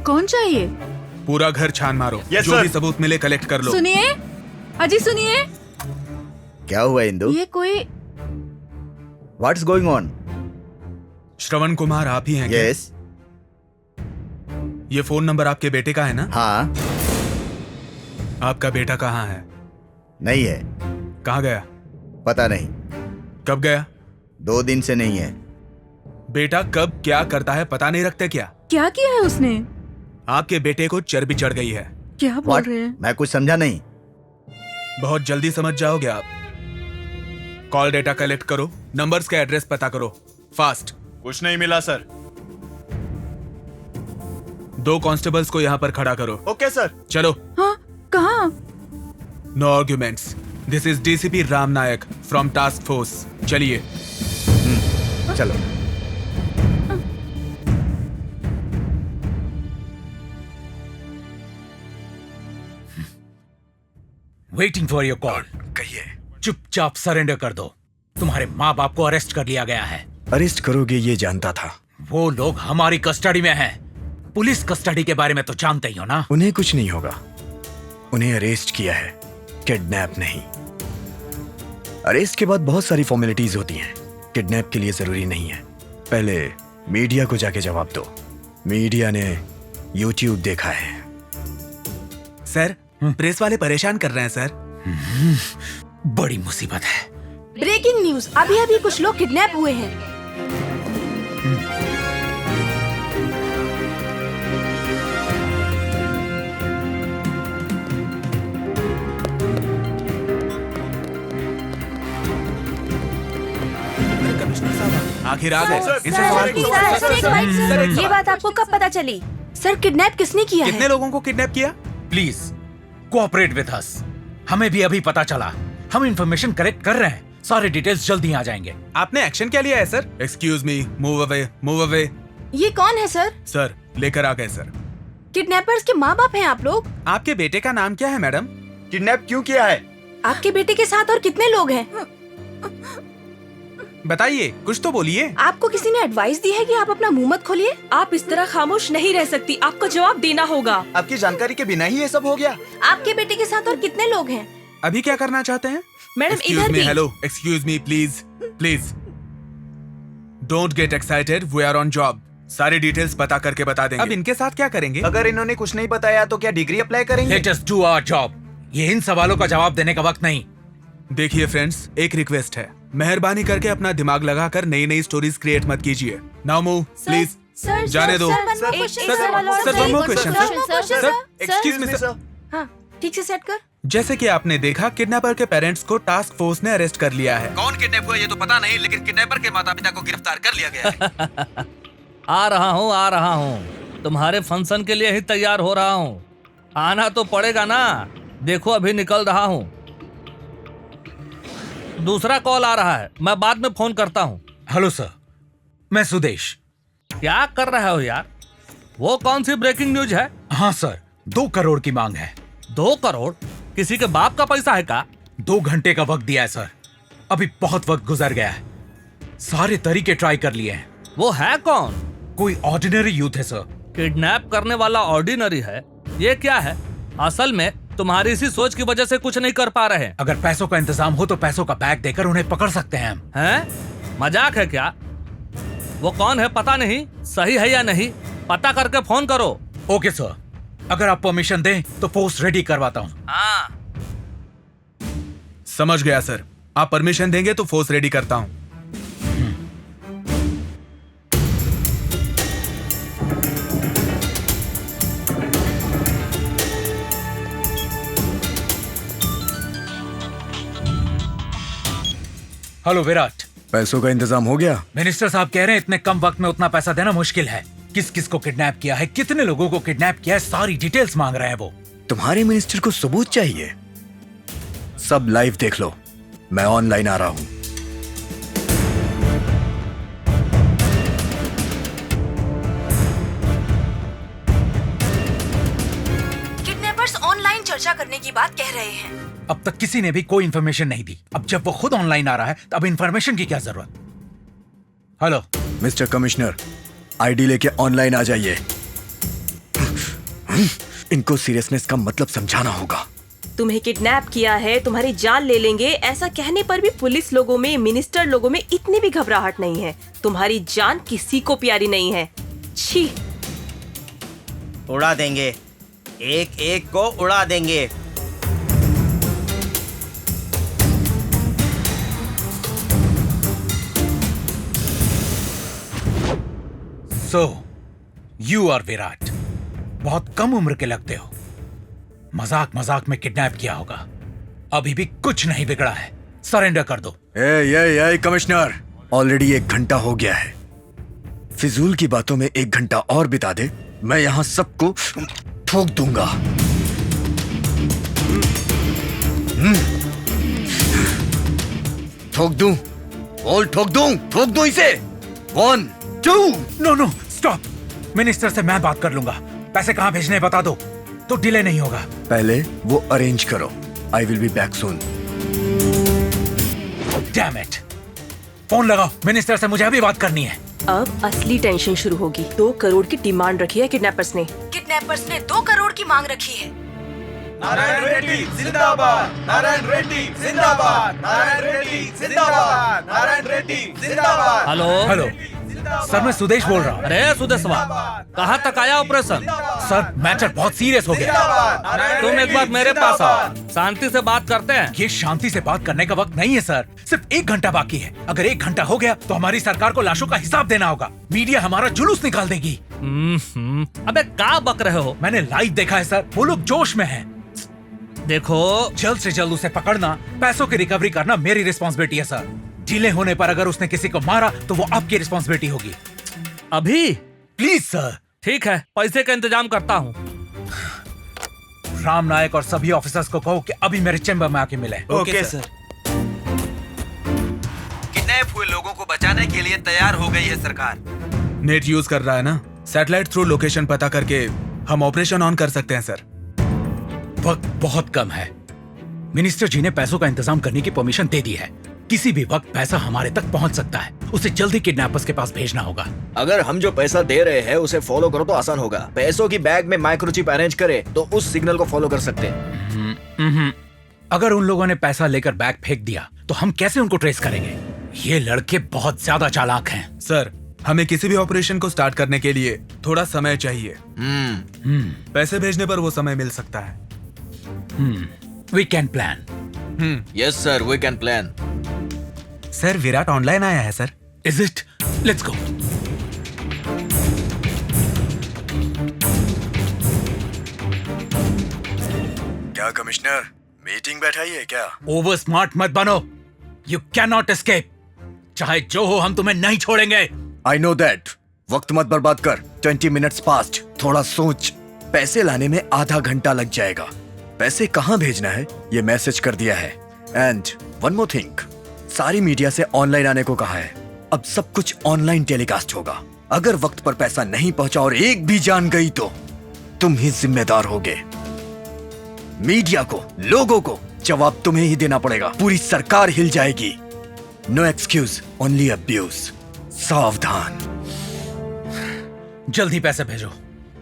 कौन चाहिए? पूरा घर छान मारो। Yes, जो sir. भी सबूत मिले कलेक्ट कर लो। सुनिए, अजी सुनिए। क्या हुआ इंदु? ये कोई What's going on? Shravan Kumar आप ही हैं क्या? Yes. ये फोन नंबर आपके बेटे का है ना? हाँ। आपका बेटा कहाँ है? नहीं है। कहाँ गया? पता नहीं। कब गया? 2 दिन से नहीं है। बेटा कब क्या करता है पता नहीं रखते क्या? क्या किया है उसने? आपके बेटे को चर्बी चढ़ गई है। क्या बोल रहे हैं? मैं कुछ समझा नहीं। बहुत जल्दी समझ जाओगे आप। कॉल डेटा कलेक्ट करो, नंबर्स का एड्रेस पता करो, फास्ट। कुछ नहीं मिला सर। 2 कांस्टेबल्स को यहाँ पर खड़ा करो। Okay sir. चलो। हाँ, कहाँ? No arguments. This is DCP Ram Nayak from task force. चलिए। चलो। Waiting for your call. कहिए। चुपचाप सरेंडर कर दो। तुम्हारे माँ बाप को अरेस्ट कर लिया गया है। अरेस्ट करोगे ये जानता था। वो लोग हमारी कस्टडी में हैं। पुलिस कस्टडी के बारे में तो जानते ही हो ना। उन्हें कुछ नहीं होगा। उन्हें अरेस्ट किया है, किडनैप नहीं। अरेस्ट के बाद बहुत सारी फॉर्मेलिटीज होती हैं, किडनैप के लिए जरूरी नहीं है। पहले मीडिया को जाके जवाब दो। मीडिया ने यूट्यूब देखा है। सर, प्रेस वाले परेशान कर रहे हैं सर। बड़ी मुसीबत है। ब्रेकिंग न्यूज, अभी अभी कुछ लोग किडनैप हुए हैं। आखिर आ गए। इनसे सवाल पूछो। सर, ये बात आपको कब पता चली? सर, किडनैप किसने किया है? कितने लोगों को किडनैप किया? Please cooperate with us. हमें भी अभी पता चला। हम इंफॉर्मेशन कलेक्ट कर रहे हैं। सारे डिटेल्स जल्दी आ जाएंगे। आपने एक्शन क्या लिया है sir? Excuse me, move away, move away. ये कौन है सर? सर, लेकर आ गए सर। किडनैपर्स के माँ बाप हैं आप लोग? आपके बेटे का नाम क्या है मैडम? किडनैप क्यों किया है? आपके बेटे के साथ और कितने लोग हैं? बताइए, कुछ तो बोलिए। आपको किसी ने एडवाइस दी है कि आप अपना मुंह मत खोलिए? आप इस तरह खामोश नहीं रह सकती, आपको जवाब देना होगा। आपकी जानकारी के बिना ही ये सब हो गया। आपके बेटे के साथ और कितने लोग हैं? अभी क्या करना चाहते हैं? मैडम, एक्सक्यूज इधर मी, भी। Hello, excuse me, please please. Don't get excited, we are on job. सारी डिटेल्स पता करके बता देंगे। अब इनके साथ क्या करेंगे? अगर इन्होंने कुछ नहीं बताया तो क्या डिग्री अप्लाई करेंगे? Let us do our job. ये इन सवालों का जवाब देने का वक्त नहीं। देखिए फ्रेंड्स, एक रिक्वेस्ट है, मेहरबानी करके अपना दिमाग लगाकर नई नई स्टोरीज क्रिएट मत कीजिए। Now move please. जाने दो। Excuse me sir. हाँ, ठीक से सेट कर। जैसे कि आपने देखा, किडनैपर के पेरेंट्स को टास्क फोर्स ने अरेस्ट कर लिया है। कौन किडनैप हुआ ये तो पता नहीं, लेकिन किडनैपर के माता पिता को गिरफ्तार कर लिया गया है। आ रहा हूँ। तुम्हारे फंक्शन के लिए ही तैयार हो रहा हूँ। आना तो पड़ेगा ना। देखो अभी निकल रहा हूँ। दूसरा कॉल आ रहा है, मैं बाद में फोन करता हूँ। हेलो सर, मैं सुदेश। क्या कर रहे हो यार? वो कौन सी ब्रेकिंग न्यूज है? हाँ सर, 2 करोड़ की मांग है। 2 करोड़? किसी के बाप का पैसा है का? 2 घंटे का वक्त दिया है सर। अभी बहुत वक्त गुजर गया है। सारे तरीके ट्राई कर लिए हैं। वो है कौन? कोई ऑर्डिनरी यूथ है सर। किडनैप करने वाला ऑर्डिनरी है? ये क्या है? असल में तुम्हारी इसी सोच की वजह से कुछ नहीं कर पा रहे हैं। अगर पैसों का इंतजाम हो तो पैसों का बैग देकर उन्हें पकड़ सकते हैं हम। हैं? मजाक है क्या? वो कौन है पता नहीं, सही है या नहीं पता करके फोन करो। ओके सर, अगर आप परमिशन दें तो फोर्स रेडी करवाता हूँ। हाँ। समझ गया सर, आप परमिशन देंगे तो फोर्स रेडी करता हूँ। हेलो विराट, पैसों का इंतजाम हो गया? मिनिस्टर साहब कह रहे हैं इतने कम वक्त में उतना पैसा देना मुश्किल है। किस किस को किडनैप किया है, कितने लोगों को किडनैप किया है, सारी डिटेल्स मांग रहे हैं वो। तुम्हारे मिनिस्टर को सबूत चाहिए? सब लाइव देख लो, मैं ऑनलाइन आ रहा हूं। किडनैपर्स ऑनलाइन चर्चा करने की बात कह रहे हैं। अब तक किसी ने भी कोई इंफॉर्मेशन नहीं दी। अब जब वो खुद ऑनलाइन आ रहा है तो अब इंफॉर्मेशन की क्या जरूरत? हेलो मिस्टर कमिश्नर, आईडी लेके ऑनलाइन आ जाइए। इनको सीरियसनेस का मतलब समझाना होगा। तुम्हें किडनैप किया है, तुम्हारी जान ले लेंगे, ऐसा कहने पर भी पुलिस लोगों में, मिनिस्टर लोगों में इतनी भी घबराहट नहीं है। तुम्हारी जान किसी को प्यारी नहीं है। छी। उड़ा देंगे, एक एक को उड़ा देंगे। सो यू आर विराट, बहुत कम उम्र के लगते हो। मजाक मजाक में किडनैप किया होगा। अभी भी कुछ नहीं बिगड़ा है, सरेंडर कर दो। ए कमिश्नर, ऑलरेडी 1 घंटा हो गया है। फिजूल की बातों में 1 घंटा और बिता दे, मैं यहां सबको ठोक दूंगा। ठोक दूं? बोल ठोक दूं इसे। 1 2। No stop. मिनिस्टर से मैं बात कर लूंगा। पैसे कहां भेजने बता दो तो डिले नहीं होगा। पहले वो अरेंज करो। I will be back soon. Damn it, phone लगाओ। मिनिस्टर से मुझे अभी बात करनी है। अब असली टेंशन शुरू होगी। 2 करोड़ की डिमांड रखी है किडनैपर्स ने। 2 करोड़ की मांग रखी है। नारायण रेड्डी जिंदाबाद, नारायण रेड्डी जिंदाबाद, नारायण रेड्डी जिंदाबाद, नारायण रेड्डी जिंदाबाद। हेलो सर, मैं सुदेश बोल रहा हूँ। अरे सुदेशवा, कहाँ तक आया ऑपरेशन? सर मैटर बहुत सीरियस हो गया। तुम एक बार मेरे पास आओ, शांति से बात करते हैं। ये शांति से बात करने का वक्त नहीं है सर, सिर्फ 1 घंटा बाकी है। अगर 1 घंटा हो गया तो हमारी सरकार को लाशों का हिसाब देना होगा। मीडिया हमारा जुलूस निकाल देगी। अबे क्या बक रहे हो? मैंने लाइव देखा है सर, वो लोग जोश में हैं। देखो, जल्द से जल्द उसे पकड़ना, पैसों की रिकवरी करना मेरी रिस्पॉन्सिबिलिटी है सर। डिले होने पर अगर उसने किसी को मारा तो वो आपकी रिस्पॉन्सिबिलिटी होगी। अभी? Please sir. ठीक है, पैसे का इंतजाम करता हूँ। राम नायक और सभी ऑफिसर्स को कहो कि अभी मेरे चेंबर में आके मिले। Okay sir. किडनैप हुए लोगों को बचाने के लिए तैयार हो गई है सरकार। नेट यूज कर रहा है ना? सैटेलाइट थ्रू लोकेशन पता करके हम ऑपरेशन ऑन कर सकते हैं सर। वक्त बहुत कम है। मिनिस्टर जी ने पैसों का इंतजाम करने की परमिशन दे दी है। किसी भी वक्त पैसा हमारे तक पहुंच सकता है। उसे जल्दी किडनैपर्स के पास भेजना होगा। अगर हम जो पैसा दे रहे हैं उसे फॉलो करो तो आसान होगा। पैसों की बैग में माइक्रोचिप अरेंज करे तो उस सिग्नल को फॉलो कर सकते हैं। अगर उन लोगों ने पैसा लेकर बैग फेंक दिया तो हम कैसे उनको ट्रेस करेंगे? ये लड़के बहुत ज्यादा चालाक हैं। सर, हमें किसी भी ऑपरेशन को स्टार्ट करने के लिए थोड़ा समय चाहिए। पैसे भेजने पर वो समय मिल सकता है। We can plan. Yes sir, we can plan. Sir, Virat online आया है sir. Is it? Let's go. क्या कमिश्नर, मीटिंग बैठाई है क्या? ओवर स्मार्ट मत बनो। You can not escape. चाहे जो हो, हम तुम्हें नहीं छोड़ेंगे। I know that. वक्त मत बर्बाद कर। 20 मिनट्स पास्ट। थोड़ा सोच। पैसे लाने में आधा घंटा लग जाएगा। पैसे कहाँ भेजना है ये मैसेज कर दिया है। एंड वन मोर थिंग, सारी मीडिया से ऑनलाइन आने को कहा है। अब सब कुछ ऑनलाइन टेलीकास्ट होगा। अगर वक्त पर पैसा नहीं पहुंचा और एक भी जान गई तो तुम ही जिम्मेदार होगे। मीडिया को, लोगों को जवाब तुम्हें ही देना पड़ेगा। पूरी सरकार हिल जाएगी। No excuse, only abuse. सावधान। जल्दी पैसे भेजो।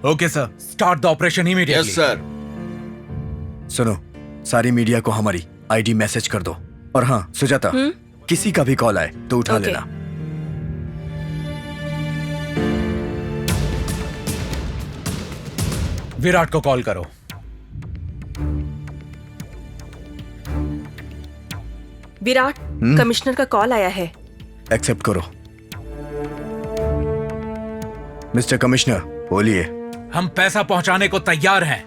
Okay sir. Start the operation immediately. Yes sir. सुनो, सारी मीडिया को हमारी आईडी मैसेज कर दो। और हाँ सुजाता, किसी का भी कॉल आए तो उठा लेना। विराट को कॉल करो। विराट, कमिश्नर का कॉल आया है। एक्सेप्ट करो। मिस्टर कमिश्नर, बोलिए। हम पैसा पहुंचाने को तैयार हैं,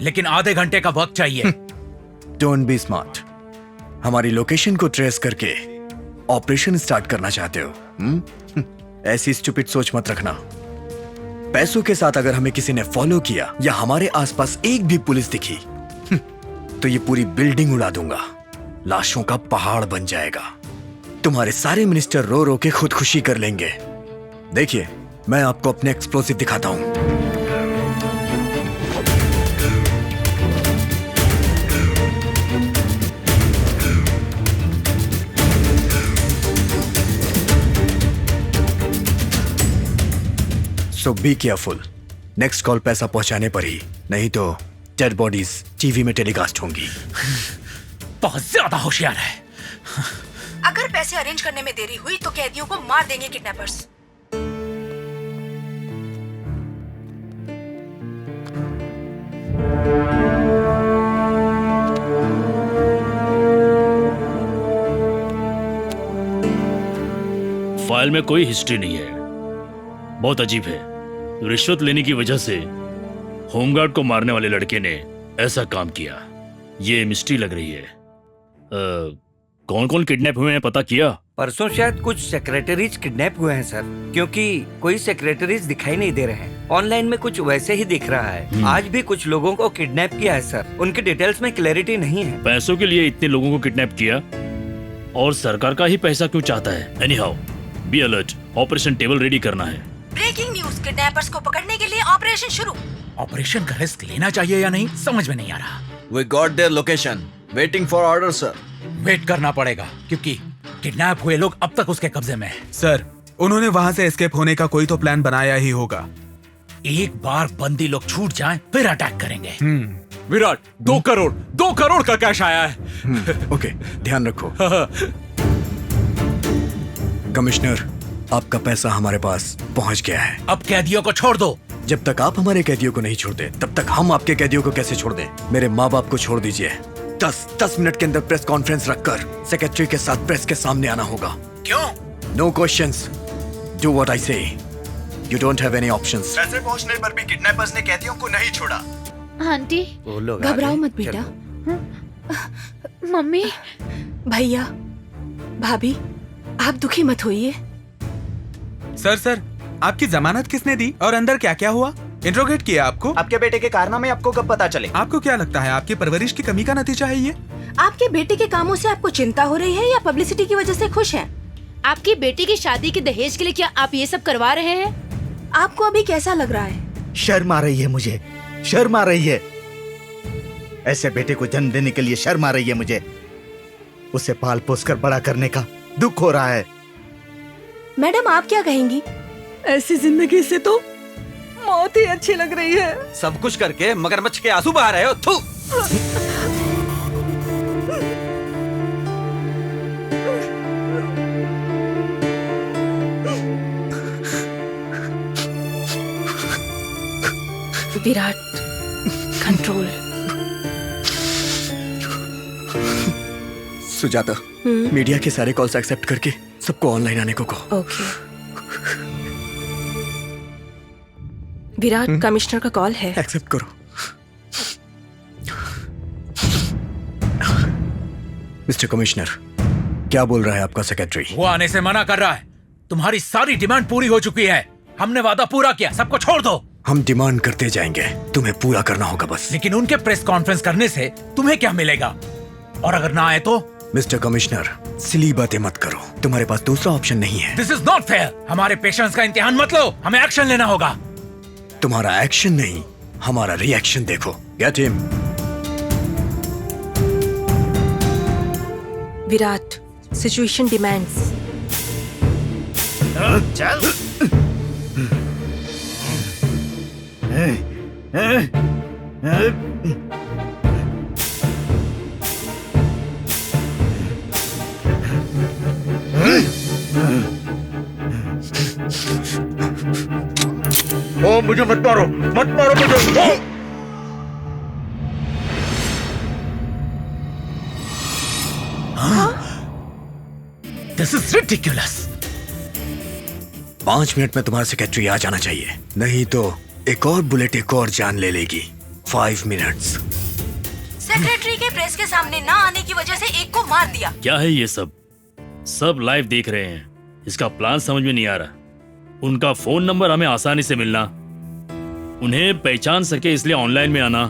लेकिन आधे घंटे का वक्त चाहिए। Don't be smart. हमारी लोकेशन को ट्रेस करके ऑपरेशन स्टार्ट करना चाहते हो? ऐसी स्टूपिड सोच मत रखना। पैसों के साथ अगर हमें किसी ने फॉलो किया या हमारे आसपास एक भी पुलिस दिखी तो ये पूरी बिल्डिंग उड़ा दूंगा। लाशों का पहाड़ बन जाएगा। तुम्हारे सारे मिनिस्टर रो रो के खुदकुशी कर लेंगे। देखिए, मैं आपको अपने एक्सप्लोसिव दिखाता हूं। सो बी केयरफुल। नेक्स्ट कॉल पैसा पहुंचाने पर ही, नहीं तो डेड बॉडीज टीवी में टेलीकास्ट होंगी। बहुत ज्यादा होशियार है। अगर पैसे अरेंज करने में देरी हुई तो कैदियों को मार देंगे किडनैपर्स। फाइल में कोई हिस्ट्री नहीं है। बहुत अजीब है। रिश्वत लेने की वजह से होमगार्ड को मारने वाले लड़के ने ऐसा काम किया। ये मिस्ट्री लग रही है। कौन कौन किडनैप हुए हैं पता किया? परसों शायद कुछ सेक्रेटरीज किडनैप हुए हैं सर, क्योंकि कोई सेक्रेटरीज दिखाई नहीं दे रहे हैं। ऑनलाइन में कुछ वैसे ही दिख रहा है। आज भी कुछ लोगों को किडनैप किया है सर। उनकी डिटेल्स में क्लैरिटी नहीं है। पैसों के लिए इतने लोगों को किडनैप किया और सरकार का ही पैसा क्यों चाहता है? Anyhow, be alert. Operation table ready करना है। ब्रेकिंग न्यूज, किडनैपर्स को पकड़ने के लिए ऑपरेशन शुरू। ऑपरेशन का रिस्क लेना चाहिए या नहीं समझ में नहीं आ रहा। We got their location. Waiting for order, sir. Wait करना पड़ेगा, क्योंकि किडनैप हुए लोग अब तक उसके कब्जे में हैं। सर, उन्होंने वहां से एस्केप होने का कोई तो प्लान बनाया ही होगा। एक बार बंदी लोग छूट जाएं, फिर अटैक करेंगे। विराट, 2 करोड़ का कैश आया है। ओके, ध्यान रखो। कमिश्नर, आपका पैसा हमारे पास पहुंच गया है। अब कैदियों को छोड़ दो। जब तक आप हमारे कैदियों को नहीं छोड़ते, तब तक हम आपके कैदियों को कैसे छोड़ दें? मेरे माँ बाप को छोड़ दीजिए। 10 मिनट के अंदर प्रेस कॉन्फ्रेंस रखकर सेक्रेटरी के साथ प्रेस के सामने आना होगा। क्यों? No questions. Do what I say. You don't have any options. पैसे पहुंचने पर भी किडनैपर्स ने कैदियों को नहीं छोड़ा। आंटी, घबराओ मत बेटा। मम्मी, भैया, भाभी, आप दुखी मत होइए। सर, आपकी जमानत किसने दी और अंदर क्या क्या हुआ? इंट्रोगेट किया आपको? आपके बेटे के कारनामे आपको कब पता चले? आपको क्या लगता है आपकी परवरिश की कमी का नतीजा है ये? आपके बेटे के कामों से आपको चिंता हो रही है या पब्लिसिटी की वजह से खुश हैं? आपकी बेटी की शादी के दहेज के लिए क्या आप ये सब करवा रहे हैं? आपको अभी कैसा लग रहा है? शर्म आ रही है मुझे, शर्म आ रही है। ऐसे बेटे को जन्म देने के लिए शर्म आ रही है मुझे। उसे पाल पोस कर बड़ा करने का दुख हो रहा है। मैडम, आप क्या कहेंगी? ऐसी जिंदगी से तो मौत ही अच्छी लग रही है। सब कुछ करके मगरमच्छ के आंसू बहा रहे हो। थू। विराट, कंट्रोल। सुजाता, मीडिया के सारे कॉल्स एक्सेप्ट करके सबको ऑनलाइन आने को कहो। ओके। विराट, कमिश्नर का कॉल है। एक्सेप्ट करो। मिस्टर कमिश्नर, क्या बोल रहा है आपका सेक्रेटरी? वो आने से मना कर रहा है। तुम्हारी सारी डिमांड पूरी हो चुकी है। हमने वादा पूरा किया, सबको छोड़ दो। हम डिमांड करते जाएंगे, तुम्हें पूरा करना होगा बस। लेकिन उनके प्रेस कॉन्फ्रेंस करने से तुम्हें क्या मिलेगा? और अगर ना आए तो? मिस्टर कमिश्नर, सिली बातें मत करो, तुम्हारे पास दूसरा ऑप्शन नहीं है। This is not fair. हमारे पेशेंस का इम्तिहान मत लो, हमें एक्शन लेना होगा। तुम्हारा एक्शन नहीं, हमारा रिएक्शन देखो। Get him. Virat, situation demands. चल। ओ मुझे मत मारो मुझे। ओ! This is ridiculous. 5 मिनट में तुम्हारा सेक्रेटरी आ जाना चाहिए, नहीं तो एक और बुलेट एक और जान ले लेगी। 5 मिनट्स। सेक्रेटरी के प्रेस के सामने ना आने की वजह से एक को मार दिया। क्या है ये सब? सब लाइव देख रहे हैं, इसका प्लान समझ में नहीं आ रहा। उनका फोन नंबर हमें आसानी से मिलना, उन्हें पहचान सके इसलिए ऑनलाइन में आना,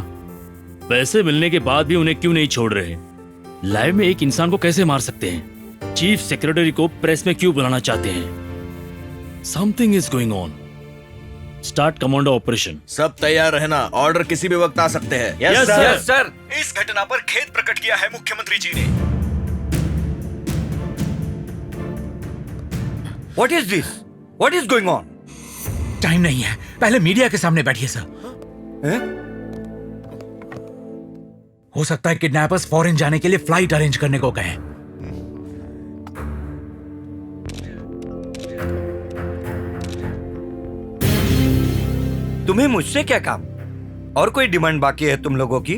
पैसे मिलने के बाद भी उन्हें क्यों नहीं छोड़ रहे? लाइव में एक इंसान को कैसे मार सकते हैं? चीफ सेक्रेटरी को प्रेस में क्यों बुलाना चाहते हैं? Something is going on. Start commando operation. सब तैयार रहना, ऑर्डर किसी भी वक्त आ सकते हैं। Yes sir. इस घटना पर खेद प्रकट किया है मुख्यमंत्री जी ने। What is this? What is going on? Time नहीं है, पहले मीडिया के सामने बैठिए सर। हो सकता है किडनैपर्स फॉरेन जाने के लिए फ्लाइट अरेंज करने को कहें। तुम्हें मुझसे क्या काम? और कोई डिमांड बाकी है तुम लोगों की?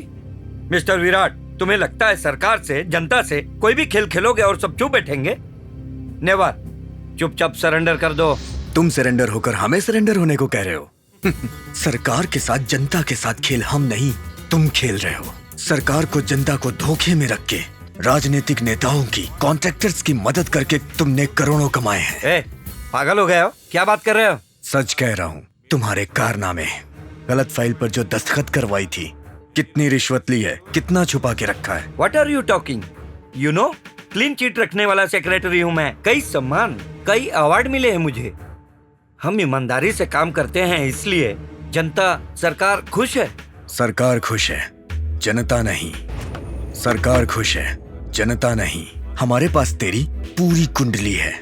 मिस्टर विराट, तुम्हें लगता है सरकार से, जनता से कोई भी खेल खेलोगे और सब चुप बैठेंगे? नेवर। चुपचाप सरेंडर कर दो। तुम सरेंडर होकर हमें सरेंडर होने को कह रहे हो? सरकार के साथ, जनता के साथ खेल हम नहीं, तुम खेल रहे हो। सरकार को, जनता को धोखे में रख के राजनीतिक नेताओं की, कॉन्ट्रैक्टर्स की मदद करके तुमने करोड़ों कमाए हैं। पागल हो गए हो? क्या बात कर रहे हो? सच कह रहा हूँ। तुम्हारे कारनामे, गलत फाइल पर जो दस्तखत करवाई थी, कितनी रिश्वत ली है, कितना छुपा के रखा है। What are you talking? You know, clean chit रखने वाला सेक्रेटरी हूँ मैं। कई सम्मान, कई अवार्ड मिले हैं मुझे। हम ईमानदारी से काम करते हैं, इसलिए जनता, सरकार खुश है। सरकार खुश है, जनता नहीं। सरकार खुश है, जनता नहीं। हमारे पास तेरी पूरी कुंडली है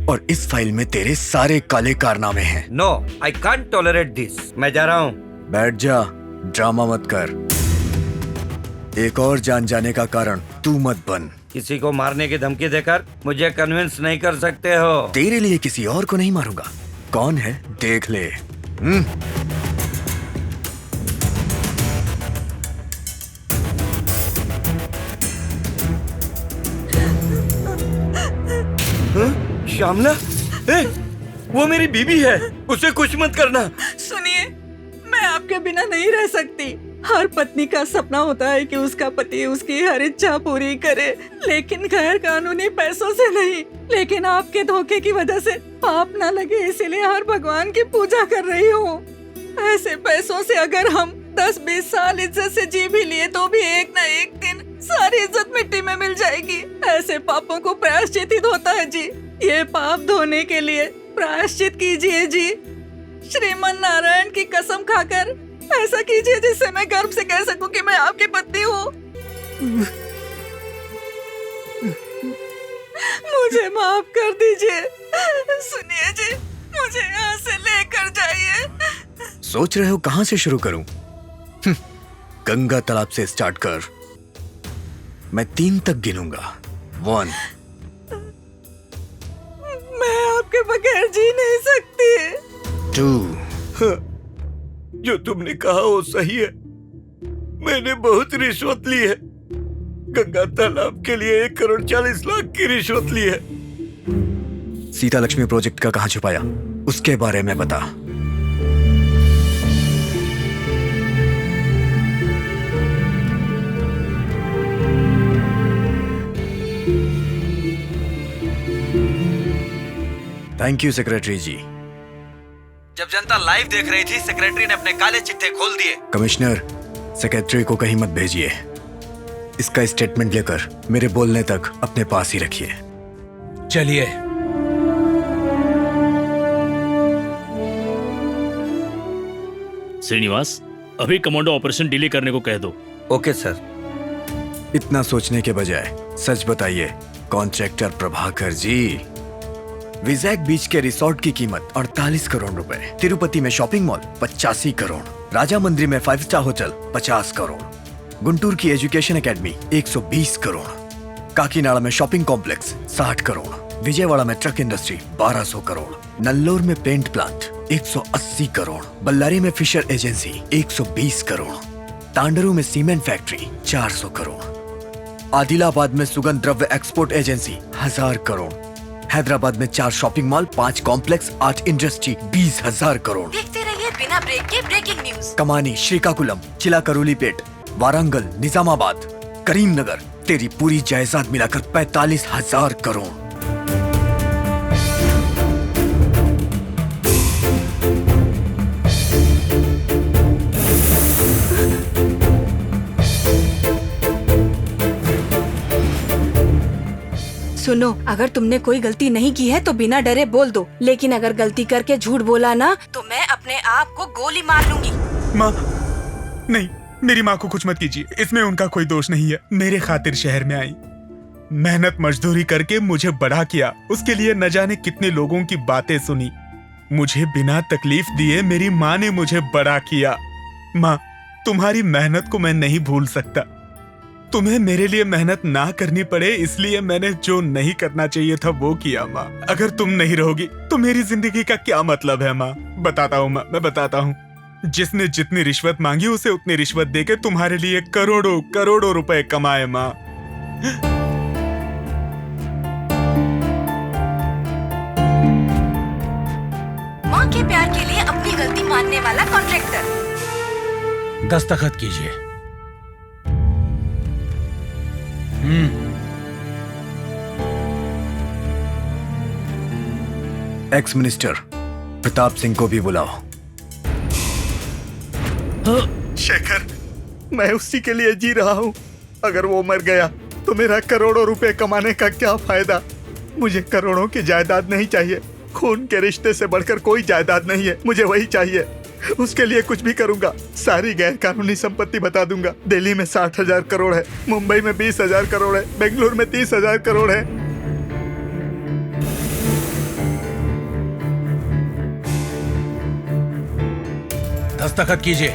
और इस फाइल में तेरे सारे काले कारनामे हैं। No, I can't tolerate this. मैं जा रहा हूँ। बैठ जा, ड्रामा मत कर। एक और जान जाने का कारण तू मत बन। किसी को मारने की धमकी देकर मुझे कन्विंस नहीं कर सकते हो। तेरे लिए किसी और को नहीं मारूंगा। कौन है देख ले। श्यामला, वो मेरी बीबी है, उसे कुछ मत करना। सुनिए, मैं आपके बिना नहीं रह सकती। हर पत्नी का सपना होता है कि उसका पति उसकी हर इच्छा पूरी करे, लेकिन गैर कानूनी पैसों से नहीं। लेकिन आपके धोखे की वजह से पाप ना लगे, इसीलिए हर भगवान की पूजा कर रही हूँ। ऐसे पैसों से अगर हम 10-20 साल इज्जत से जी भी लिए तो भी एक न एक दिन सारी इज्जत मिट्टी में मिल जाएगी। ऐसे पापों को प्रायश्चित होता है जी। ये पाप धोने के लिए प्रायश्चित कीजिए जी। श्रीमन नारायण की कसम खाकर ऐसा कीजिए जिससे मैं गर्व से कह सकूं कि मैं आपकी पत्नी हूँ। मुझे माफ कर दीजिए। सुनिए जी, मुझे यहाँ से लेकर जाइए। सोच रहे हो कहाँ से शुरू करूं? गंगा तालाब से स्टार्ट कर। मैं 3 तक गिनूंगा। 1। मैं आपके बगैर जी नहीं सकती। 2। जो तुमने कहा वो सही है। मैंने बहुत रिश्वत ली है। गंगा तालाब के लिए 1,40,00,000 की रिश्वत ली है। सीता लक्ष्मी प्रोजेक्ट का कहां छुपाया, उसके बारे में बता। थैंक यू सेक्रेटरी जी। जब जनता लाइव देख रही थी, सेक्रेटरी ने अपने काले चिट्ठे खोल दिए। कमिश्नर, सेक्रेटरी को कहीं मत भेजिए। इसका स्टेटमेंट लेकर मेरे बोलने तक अपने पास ही रखिए। चलिए। श्रीनिवास, अभी कमांडो ऑपरेशन डिले करने को कह दो। Okay sir. इतना सोचने के बजाय सच बताइए कॉन्ट्रैक्टर प्रभाकर जी। विजैक बीच के रिसोर्ट की कीमत 48 करोड़ रुपए, तिरुपति में शॉपिंग मॉल 85 करोड़, राजा मंदिर में 5 स्टार होटल 50 करोड़, गुंटूर की एजुकेशन एकेडमी 120 करोड़, काकीनाडा में शॉपिंग कॉम्प्लेक्स 60 करोड़, विजयवाड़ा में ट्रक इंडस्ट्री 1200 करोड़, नल्लोर में पेंट प्लांट 180 करोड़, बल्लारी में फिशर एजेंसी 120 करोड़, तांडरू में सीमेंट फैक्ट्री 400 करोड़, आदिलाबाद में सुगंध द्रव्य एक्सपोर्ट एजेंसी 1000 करोड़, हैदराबाद में 4 shopping mall, 5 complex, 8 industry 20,000 crore. देखते रहिए बिना ब्रेक के ब्रेकिंग न्यूज। कमानी, श्रीकाकुलम, चिलाकरोलीपेट, वारंगल, निजामाबाद, करीमनगर, तेरी पूरी जायदाद मिलाकर 45,000 करोड़। सुनो, अगर तुमने कोई गलती नहीं की है तो बिना डरे बोल दो, लेकिन अगर गलती करके झूठ बोला ना तो मैं अपने आप को गोली मार लूंगी। माँ, नहीं, मेरी माँ को कुछ मत कीजिए। इसमें उनका कोई दोष नहीं है। मेरे खातिर शहर में आई, मेहनत मजदूरी करके मुझे बड़ा किया। उसके लिए न जाने कितने लोगों की बातें सुनी। मुझे बिना तकलीफ दिए मेरी माँ ने मुझे बड़ा किया। माँ, तुम्हारी मेहनत को मैं नहीं भूल सकता। तुम्हें मेरे लिए मेहनत ना करनी पड़े, इसलिए मैंने जो नहीं करना चाहिए था वो किया। माँ, अगर तुम नहीं रहोगी तो मेरी जिंदगी का क्या मतलब है? माँ, बताता हूँ माँ, मैं बताता हूँ। जिसने जितनी रिश्वत मांगी उसे उतनी रिश्वत देकर तुम्हारे लिए करोड़ों करोड़ों रुपए कमाए। माँ, माँ के प्यार के लिए अपनी गलती मानने वाला कॉन्ट्रैक्टर। दस्तखत कीजिए। एक्स मिनिस्टर प्रताप सिंह को भी बुलाओ। शेखर, मैं उसी के लिए जी रहा हूँ। अगर वो मर गया तो मेरा करोड़ों रुपए कमाने का क्या फायदा? मुझे करोड़ों की जायदाद नहीं चाहिए। खून के रिश्ते से बढ़कर कोई जायदाद नहीं है। मुझे वही चाहिए। उसके लिए कुछ भी करूंगा। सारी गैर कानूनी संपत्ति बता दूंगा। दिल्ली में 60,000 करोड़ है, मुंबई में 20,000 करोड़ है, बेंगलुरु में 30,000 करोड़ है। दस्तखत कीजिए।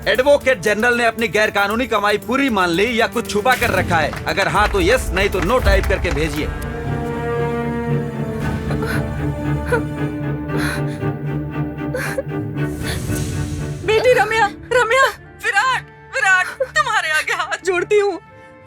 एडवोकेट जनरल ने अपनी गैर कानूनी कमाई पूरी मान ली या कुछ छुपा कर रखा है? अगर हाँ तो यस, नहीं तो नो टाइप करके भेजिए। बेटी रम्या, रम्या, विराट, विराट, तुम्हारे आगे हाथ जोड़ती हूँ।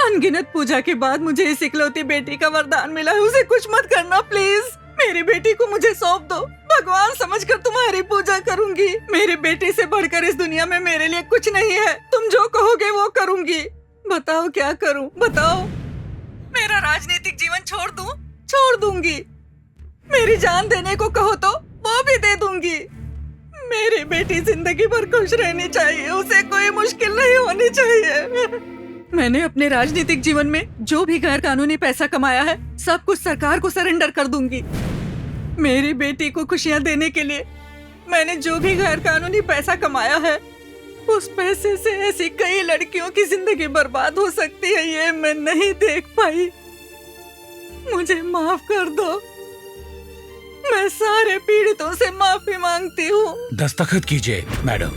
अनगिनत पूजा के बाद मुझे इस इकलौती बेटी का वरदान मिला है। उसे कुछ मत करना प्लीज। मेरी बेटी को मुझे सौंप दो। भगवान समझकर तुम्हारी पूजा करूंगी। मेरी बेटी से बढ़कर इस दुनिया में मेरे लिए कुछ नहीं है। तुम जो कहोगे वो करूंगी। बताओ क्या करूं, बताओ। मेरा राजनीतिक जीवन छोड़ दूं? छोड़ दूंगी। मेरी जान देने को कहो तो वो भी दे दूंगी। मेरी बेटी जिंदगी भर खुश रहनी चाहिए। उसे कोई मुश्किल नहीं होनी चाहिए। मैंने अपने राजनीतिक जीवन में जो भी गैर कानूनी पैसा कमाया है सब कुछ सरकार को सरेंडर कर दूंगी। मेरी बेटी को खुशियां देने के लिए मैंने जो भी गैर कानूनी पैसा कमाया है उस पैसे से ऐसी कई लड़कियों की जिंदगी बर्बाद हो सकती है, ये मैं नहीं देख पाई। मुझे माफ कर दो। मैं सारे पीड़ितों से माफी मांगती हूँ। दस्तखत कीजिए मैडम।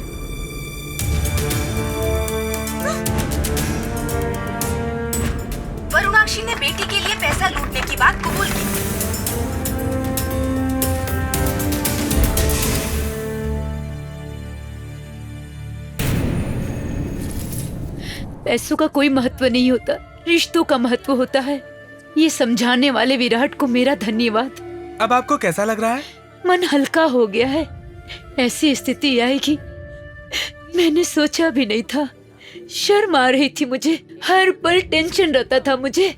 वरुणाक्षी ने बेटी के लिए पैसा लूटने की बात कबूल की। पैसों का कोई महत्व नहीं होता, रिश्तों का महत्व होता है। ये समझाने वाले विराट को मेरा धन्यवाद। अब आपको कैसा लग रहा है? मन हल्का हो गया है। ऐसी स्थिति आएगी मैंने सोचा भी नहीं था। शर्म आ रही थी मुझे, हर पल टेंशन रहता था मुझे।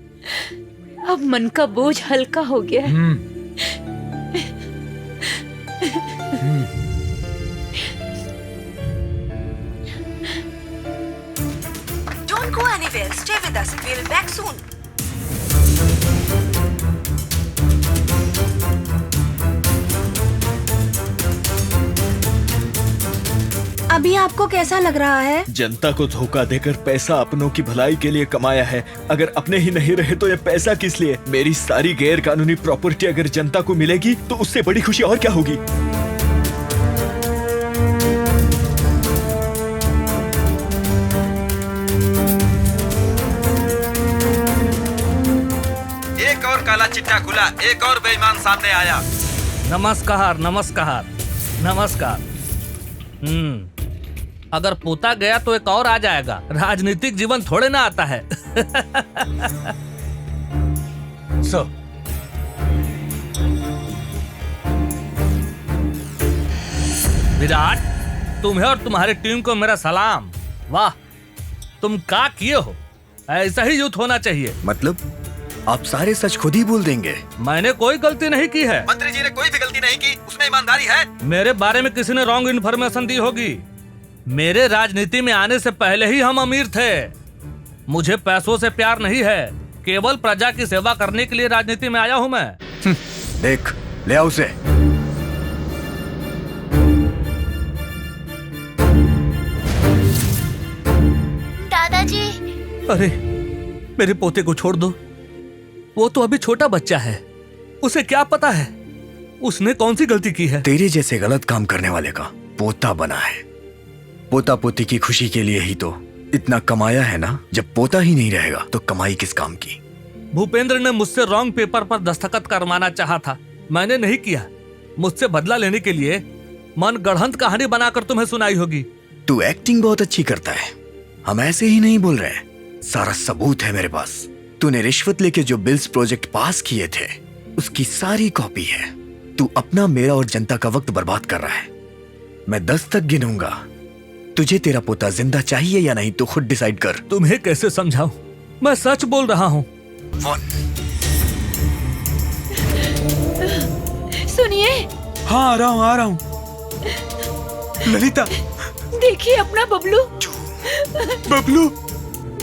अब मन का बोझ हल्का हो गया है। Don't go anywhere. Stay with us. We'll be back soon. अभी आपको कैसा लग रहा है? जनता को धोखा देकर पैसा अपनों की भलाई के लिए कमाया है। अगर अपने ही नहीं रहे तो ये पैसा किस लिए? मेरी सारी गैर कानूनी प्रॉपर्टी अगर जनता को मिलेगी तो उससे बड़ी खुशी और क्या होगी? एक और काला चिट्ठा खुला, एक और बेईमान सामने आया। नमस्कार नमस्कार नमस्कार। अगर पोता गया तो एक और आ जाएगा। राजनीतिक जीवन थोड़े ना आता है। विराट, तुम्हें और तुम्हारी टीम को मेरा सलाम। वाह, तुम क्या किए हो? ऐसा ही यूथ होना चाहिए। मतलब आप सारे सच खुद ही बोल देंगे? मैंने कोई गलती नहीं की है। मंत्री जी ने कोई भी गलती नहीं की, उसमें ईमानदारी है। मेरे बारे में किसी ने रॉन्ग इन्फॉर्मेशन दी होगी। मेरे राजनीति में आने से पहले ही हम अमीर थे। मुझे पैसों से प्यार नहीं है, केवल प्रजा की सेवा करने के लिए राजनीति में आया हूँ मैं। देख, ले आओ उसे। दादाजी। अरे, मेरे पोते को छोड़ दो। वो तो अभी छोटा बच्चा है, उसे क्या पता है उसने कौन सी गलती की है। तेरे जैसे गलत काम करने वाले का पोता बना है। पोता पोती की खुशी के लिए ही तो इतना कमाया है ना। जब पोता ही नहीं रहेगा तो कमाई किस काम की? भूपेंद्र ने मुझसे रॉन्ग पेपर पर दस्तखत करवाना चाहा था, मैंने नहीं किया। मुझसे बदला लेने के लिए मन गढ़ंत कहानी बनाकर तुम्हें सुनाई होगी। तू एक्टिंग बहुत अच्छी करता है, हम ऐसे ही नहीं बोल रहे। सारा सबूत है मेरे पास। तूने रिश्वत लेके जो बिल्स प्रोजेक्ट पास किए थे उसकी सारी कॉपी है। तू अपना, मेरा और जनता का वक्त बर्बाद कर रहा है। मैं 10 तक गिनूंगा। तुझे तेरा पोता जिंदा चाहिए या नहीं तो खुद डिसाइड कर। तुम्हें कैसे समझाऊं? मैं सच बोल रहा हूँ। सुनिए। हाँ, आ रहा हूँ। ललिता, देखिए अपना बबलू। बबलू,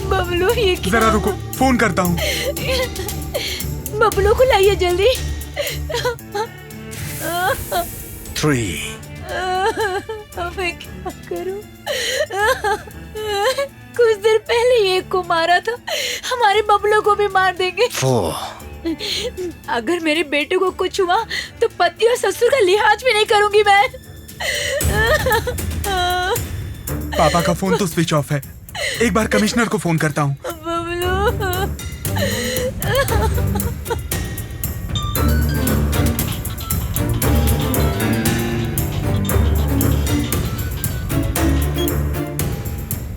बबलू ये क्या? जरा रुको, फोन करता हूँ। बबलू को लाइए जल्दी। 3 मैं क्या करूं? कुछ देर पहले ये को मारा था, हमारे बबलू को भी मार देंगे। 4 अगर मेरे बेटे को कुछ हुआ तो पति और ससुर का लिहाज भी नहीं करूंगी मैं। पापा का फोन तो स्विच ऑफ है। एक बार कमिश्नर को फोन करता हूँ।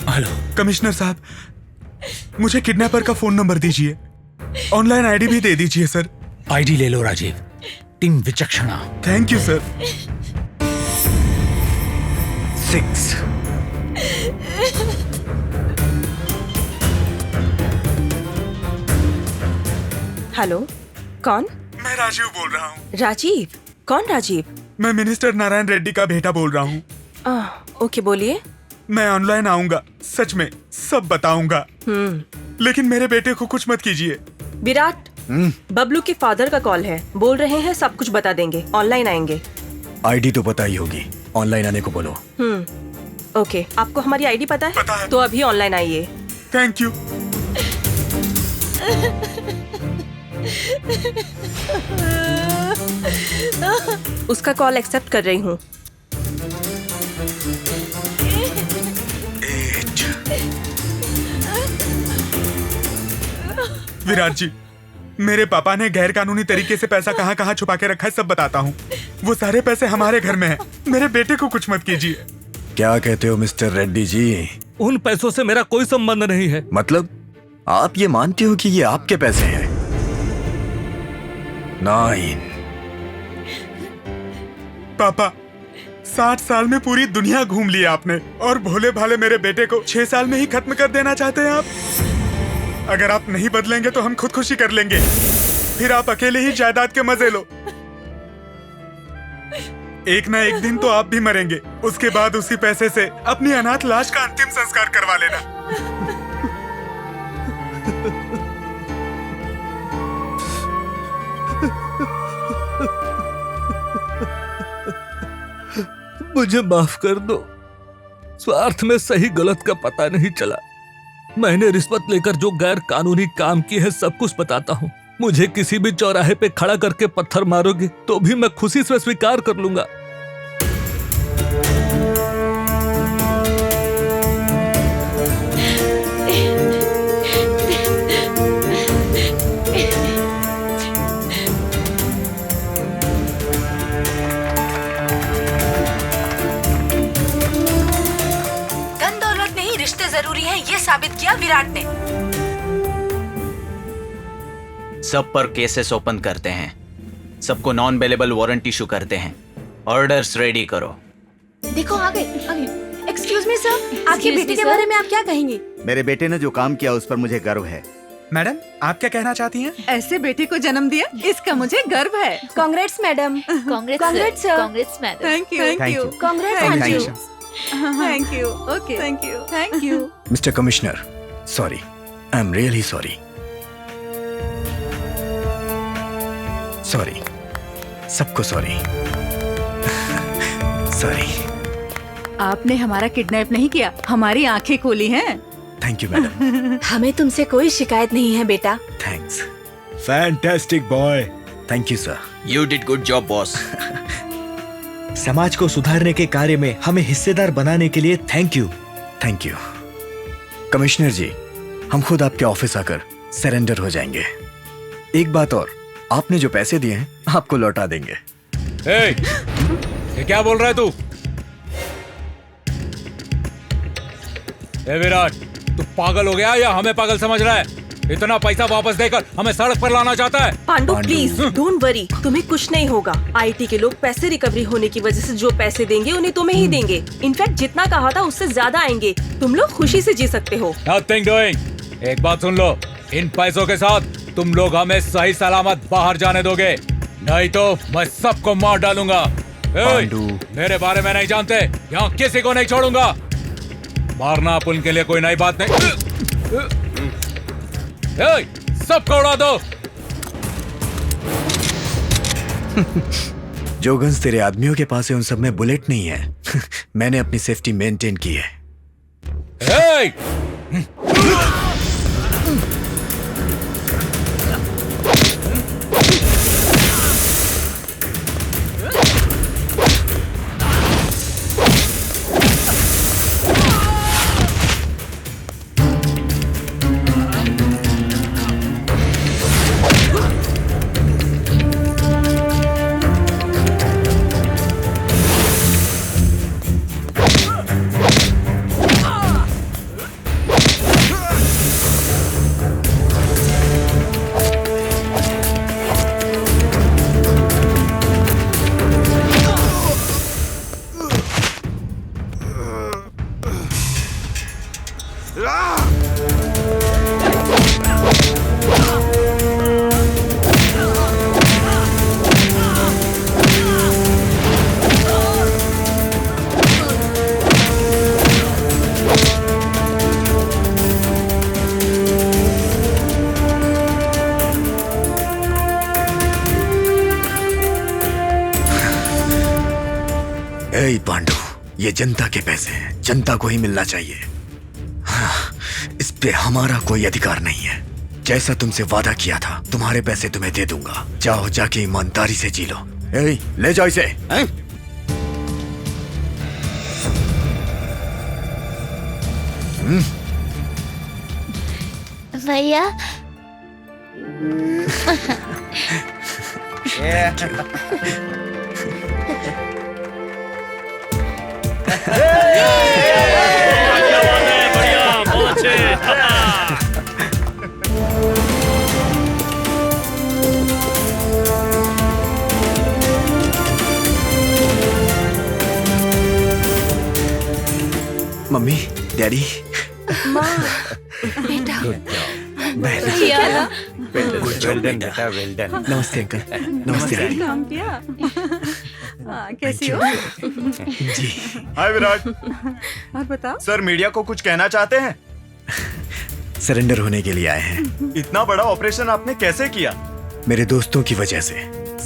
हेलो कमिश्नर साहब, मुझे किडनैपर का फोन नंबर दीजिए। ऑनलाइन आईडी भी दे दीजिए सर। आईडी ले लो Rajiv. Team Vichakshana. Thank you sir. 6 hello, कौन? मैं राजीव बोल रहा हूँ। राजीव? कौन राजीव? मैं मिनिस्टर नारायण रेड्डी का बेटा बोल रहा हूँ। ओके, बोलिए। मैं ऑनलाइन आऊंगा, सच में सब बताऊंगा। लेकिन मेरे बेटे को कुछ मत कीजिए। विराट, बबलू के फादर का कॉल है, बोल रहे हैं सब कुछ बता देंगे, ऑनलाइन आएंगे। आईडी तो पता ही होगी, ऑनलाइन आने को बोलो। ओके, आपको हमारी आईडी पता है? पता है। तो अभी ऑनलाइन आइए। Thank you. उसका कॉल एक्सेप्ट कर रही हूँ। विराट जी, मेरे पापा ने गैर कानूनी तरीके से पैसा कहाँ कहाँ छुपा के रखा है सब बताता हूँ। वो सारे पैसे हमारे घर में हैं। मेरे बेटे को कुछ मत कीजिए। क्या कहते हो मिस्टर रेड्डी जी? उन पैसों से मेरा कोई संबंध नहीं है। मतलब आप ये मानते हो कि ये आपके पैसे हैं? 9। पापा, 60 साल में पूरी दुनिया घूम ली आपने और भोले भाले मेरे बेटे को 6 साल में ही खत्म कर देना चाहते हैं आप? अगर आप नहीं बदलेंगे तो हम खुदकुशी कर लेंगे, फिर आप अकेले ही जायदाद के मजे लो। एक ना एक दिन तो आप भी मरेंगे, उसके बाद उसी पैसे से अपनी अनाथ लाश का अंतिम संस्कार करवा लेना। मुझे माफ कर दो, स्वार्थ में सही गलत का पता नहीं चला। मैंने रिश्वत लेकर जो गैर कानूनी काम किए है सब कुछ बताता हूँ। मुझे किसी भी चौराहे पे खड़ा करके पत्थर मारोगे तो भी मैं खुशी से स्वीकार कर लूंगा। धन दौलत नहीं, रिश्ते जरूरी हैं, ये साबित किया विराट ने। सब पर केसेस ओपन करते हैं, सबको नॉन बेलेबल वारंट इशू करते हैं। ऑर्डर्स रेडी करो। देखो आ गए। एक्सक्यूज मी सर, आपकी बेटी के बारे में आप क्या कहेंगे? मेरे बेटे ने जो काम किया उस पर मुझे गर्व है। मैडम, आप क्या कहना चाहती हैं? ऐसे बेटे को जन्म दिया, इसका मुझे गर्व है। Congrats madam. Congrats sir. Congrats madam. Thank you. Thank you. Congrats Thank aunty. you. Thank you. Okay, thank you. Thank you. Mister commissioner, sorry, I am really sorry. Sorry, सबको सॉरी। सॉरी। आपने हमारा किडनैप नहीं किया, हमारी आंखें खोली हैं। Thank you madam. हमें तुमसे कोई शिकायत नहीं है बेटा। Thanks. Fantastic boy. Thank you sir. You did good job boss. समाज को सुधारने के कार्य में हमें हिस्सेदार बनाने के लिए thank you. Thank you commissioner ji, हम खुद आपके ऑफिस आकर सरेंडर हो जाएंगे। एक बात और, आपने जो पैसे दिए हैं आपको लौटा देंगे। ये क्या बोल रहा है तू? विराट, तू पागल हो गया या हमें पागल समझ रहा है? इतना पैसा वापस देकर हमें सड़क पर लाना चाहता है? पांडु प्लीज डोंट वरी, तुम्हें कुछ नहीं होगा। आईटी के लोग पैसे रिकवरी होने की वजह से जो पैसे देंगे उन्हें तुम्हें ही देंगे। इनफैक्ट जितना कहा था उससे ज्यादा आएंगे। तुम लोग खुशी से जी सकते हो। Nothing doing. एक बात सुन लो, इन पैसों के साथ तुम लोग हमें सही सलामत बाहर जाने दोगे, नहीं तो मैं सबको मार डालूंगा। मेरे बारे में नहीं जानते, यहाँ किसी को नहीं छोड़ूंगा। मारना अपन के लिए कोई नई बात नहीं। सबको उड़ा दो। जो गन्स तेरे आदमियों के पास है उन सब में बुलेट नहीं है। मैंने अपनी सेफ्टी मेंटेन की है। ए पांडु, ये जनता के पैसे हैं, जनता को ही मिलना चाहिए। हाँ, इस पे हमारा कोई अधिकार नहीं है। जैसा तुमसे वादा किया था, तुम्हारे पैसे तुम्हें दे दूंगा। जाओ, जाके ईमानदारी से जी लो। ए, ले जाओ इसे। भैया बढ़िया, बहुत अच्छे। मम्मी, डैडी, माँ, बेटा, वेल डन। नमस्ते अंकल। नमस्ते डैडी। काम किया। कैसी हो? जी। हाय विराट। और बताओ। सर मीडिया को कुछ कहना चाहते हैं? सरेंडर होने के लिए आए हैं। इतना बड़ा ऑपरेशन आपने कैसे किया? मेरे दोस्तों की वजह से,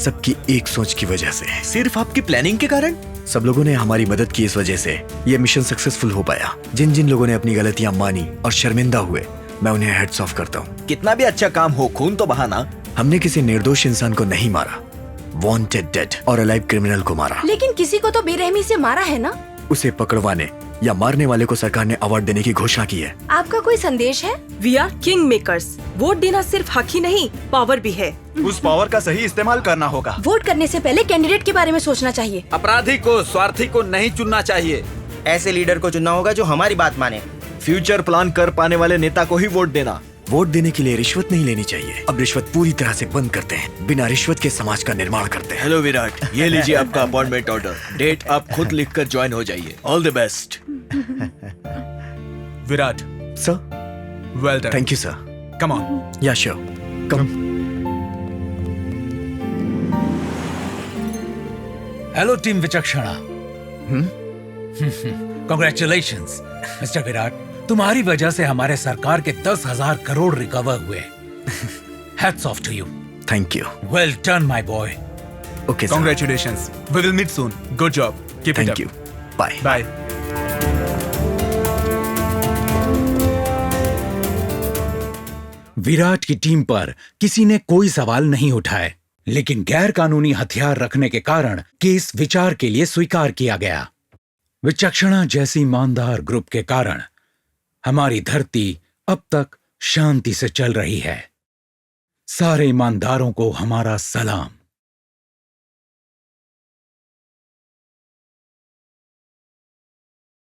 सबकी एक सोच की वजह से। सिर्फ आपकी प्लानिंग के कारण? सब लोगों ने हमारी मदद की, इस वजह से ये मिशन सक्सेसफुल हो पाया। जिन जिन लोगों ने अपनी गलतियां मानी और शर्मिंदा हुए, मैं उन्हें हेड्स ऑफ करता हूँ। कितना भी अच्छा काम हो, खून तो बहाना। हमने किसी निर्दोष इंसान को नहीं मारा, वांटेड डेड और अलाइव क्रिमिनल को मारा। लेकिन किसी को तो बेरहमी से मारा है ना? उसे पकड़वाने या मारने वाले को सरकार ने अवार्ड देने की घोषणा की है। आपका कोई संदेश है? We are king makers. Vote देना सिर्फ हक ही नहीं, पावर भी है। उस पावर का सही इस्तेमाल करना होगा। वोट करने से पहले कैंडिडेट के बारे में सोचना चाहिए। अपराधी को, स्वार्थी को नहीं चुनना चाहिए। ऐसे लीडर को चुनना होगा जो हमारी बात माने। फ्यूचर प्लान कर पाने वाले नेता को ही वोट देना। वोट देने के लिए रिश्वत नहीं लेनी चाहिए। अब रिश्वत पूरी तरह से बंद करते हैं। बिना रिश्वत के समाज का निर्माण करते हैं। हेलो विराट, ये लीजिए आपका अपॉइंटमेंट ऑर्डर। डेट आप खुद लिखकर ज्वाइन हो जाइए। All the best. Virat sir, well done. Thank you sir. Come on. Yeah sure, come. Hello team Vichakshana. Congratulations mister Virat, तुम्हारी वजह से हमारे सरकार के 10,000 करोड़ रिकवर हुए। Hats off to you. Thank you. Well done my boy. Okay, congratulations. We will meet soon. Good job. Keep it up. Thank you. Bye bye. Virat की टीम पर किसी ने कोई सवाल नहीं उठाए, लेकिन गैर कानूनी हथियार रखने के कारण केस विचार के लिए स्वीकार किया गया। विचक्षणा जैसी ईमानदार ग्रुप के कारण हमारी धरती अब तक शांति से चल रही है। सारे ईमानदारों को हमारा सलाम।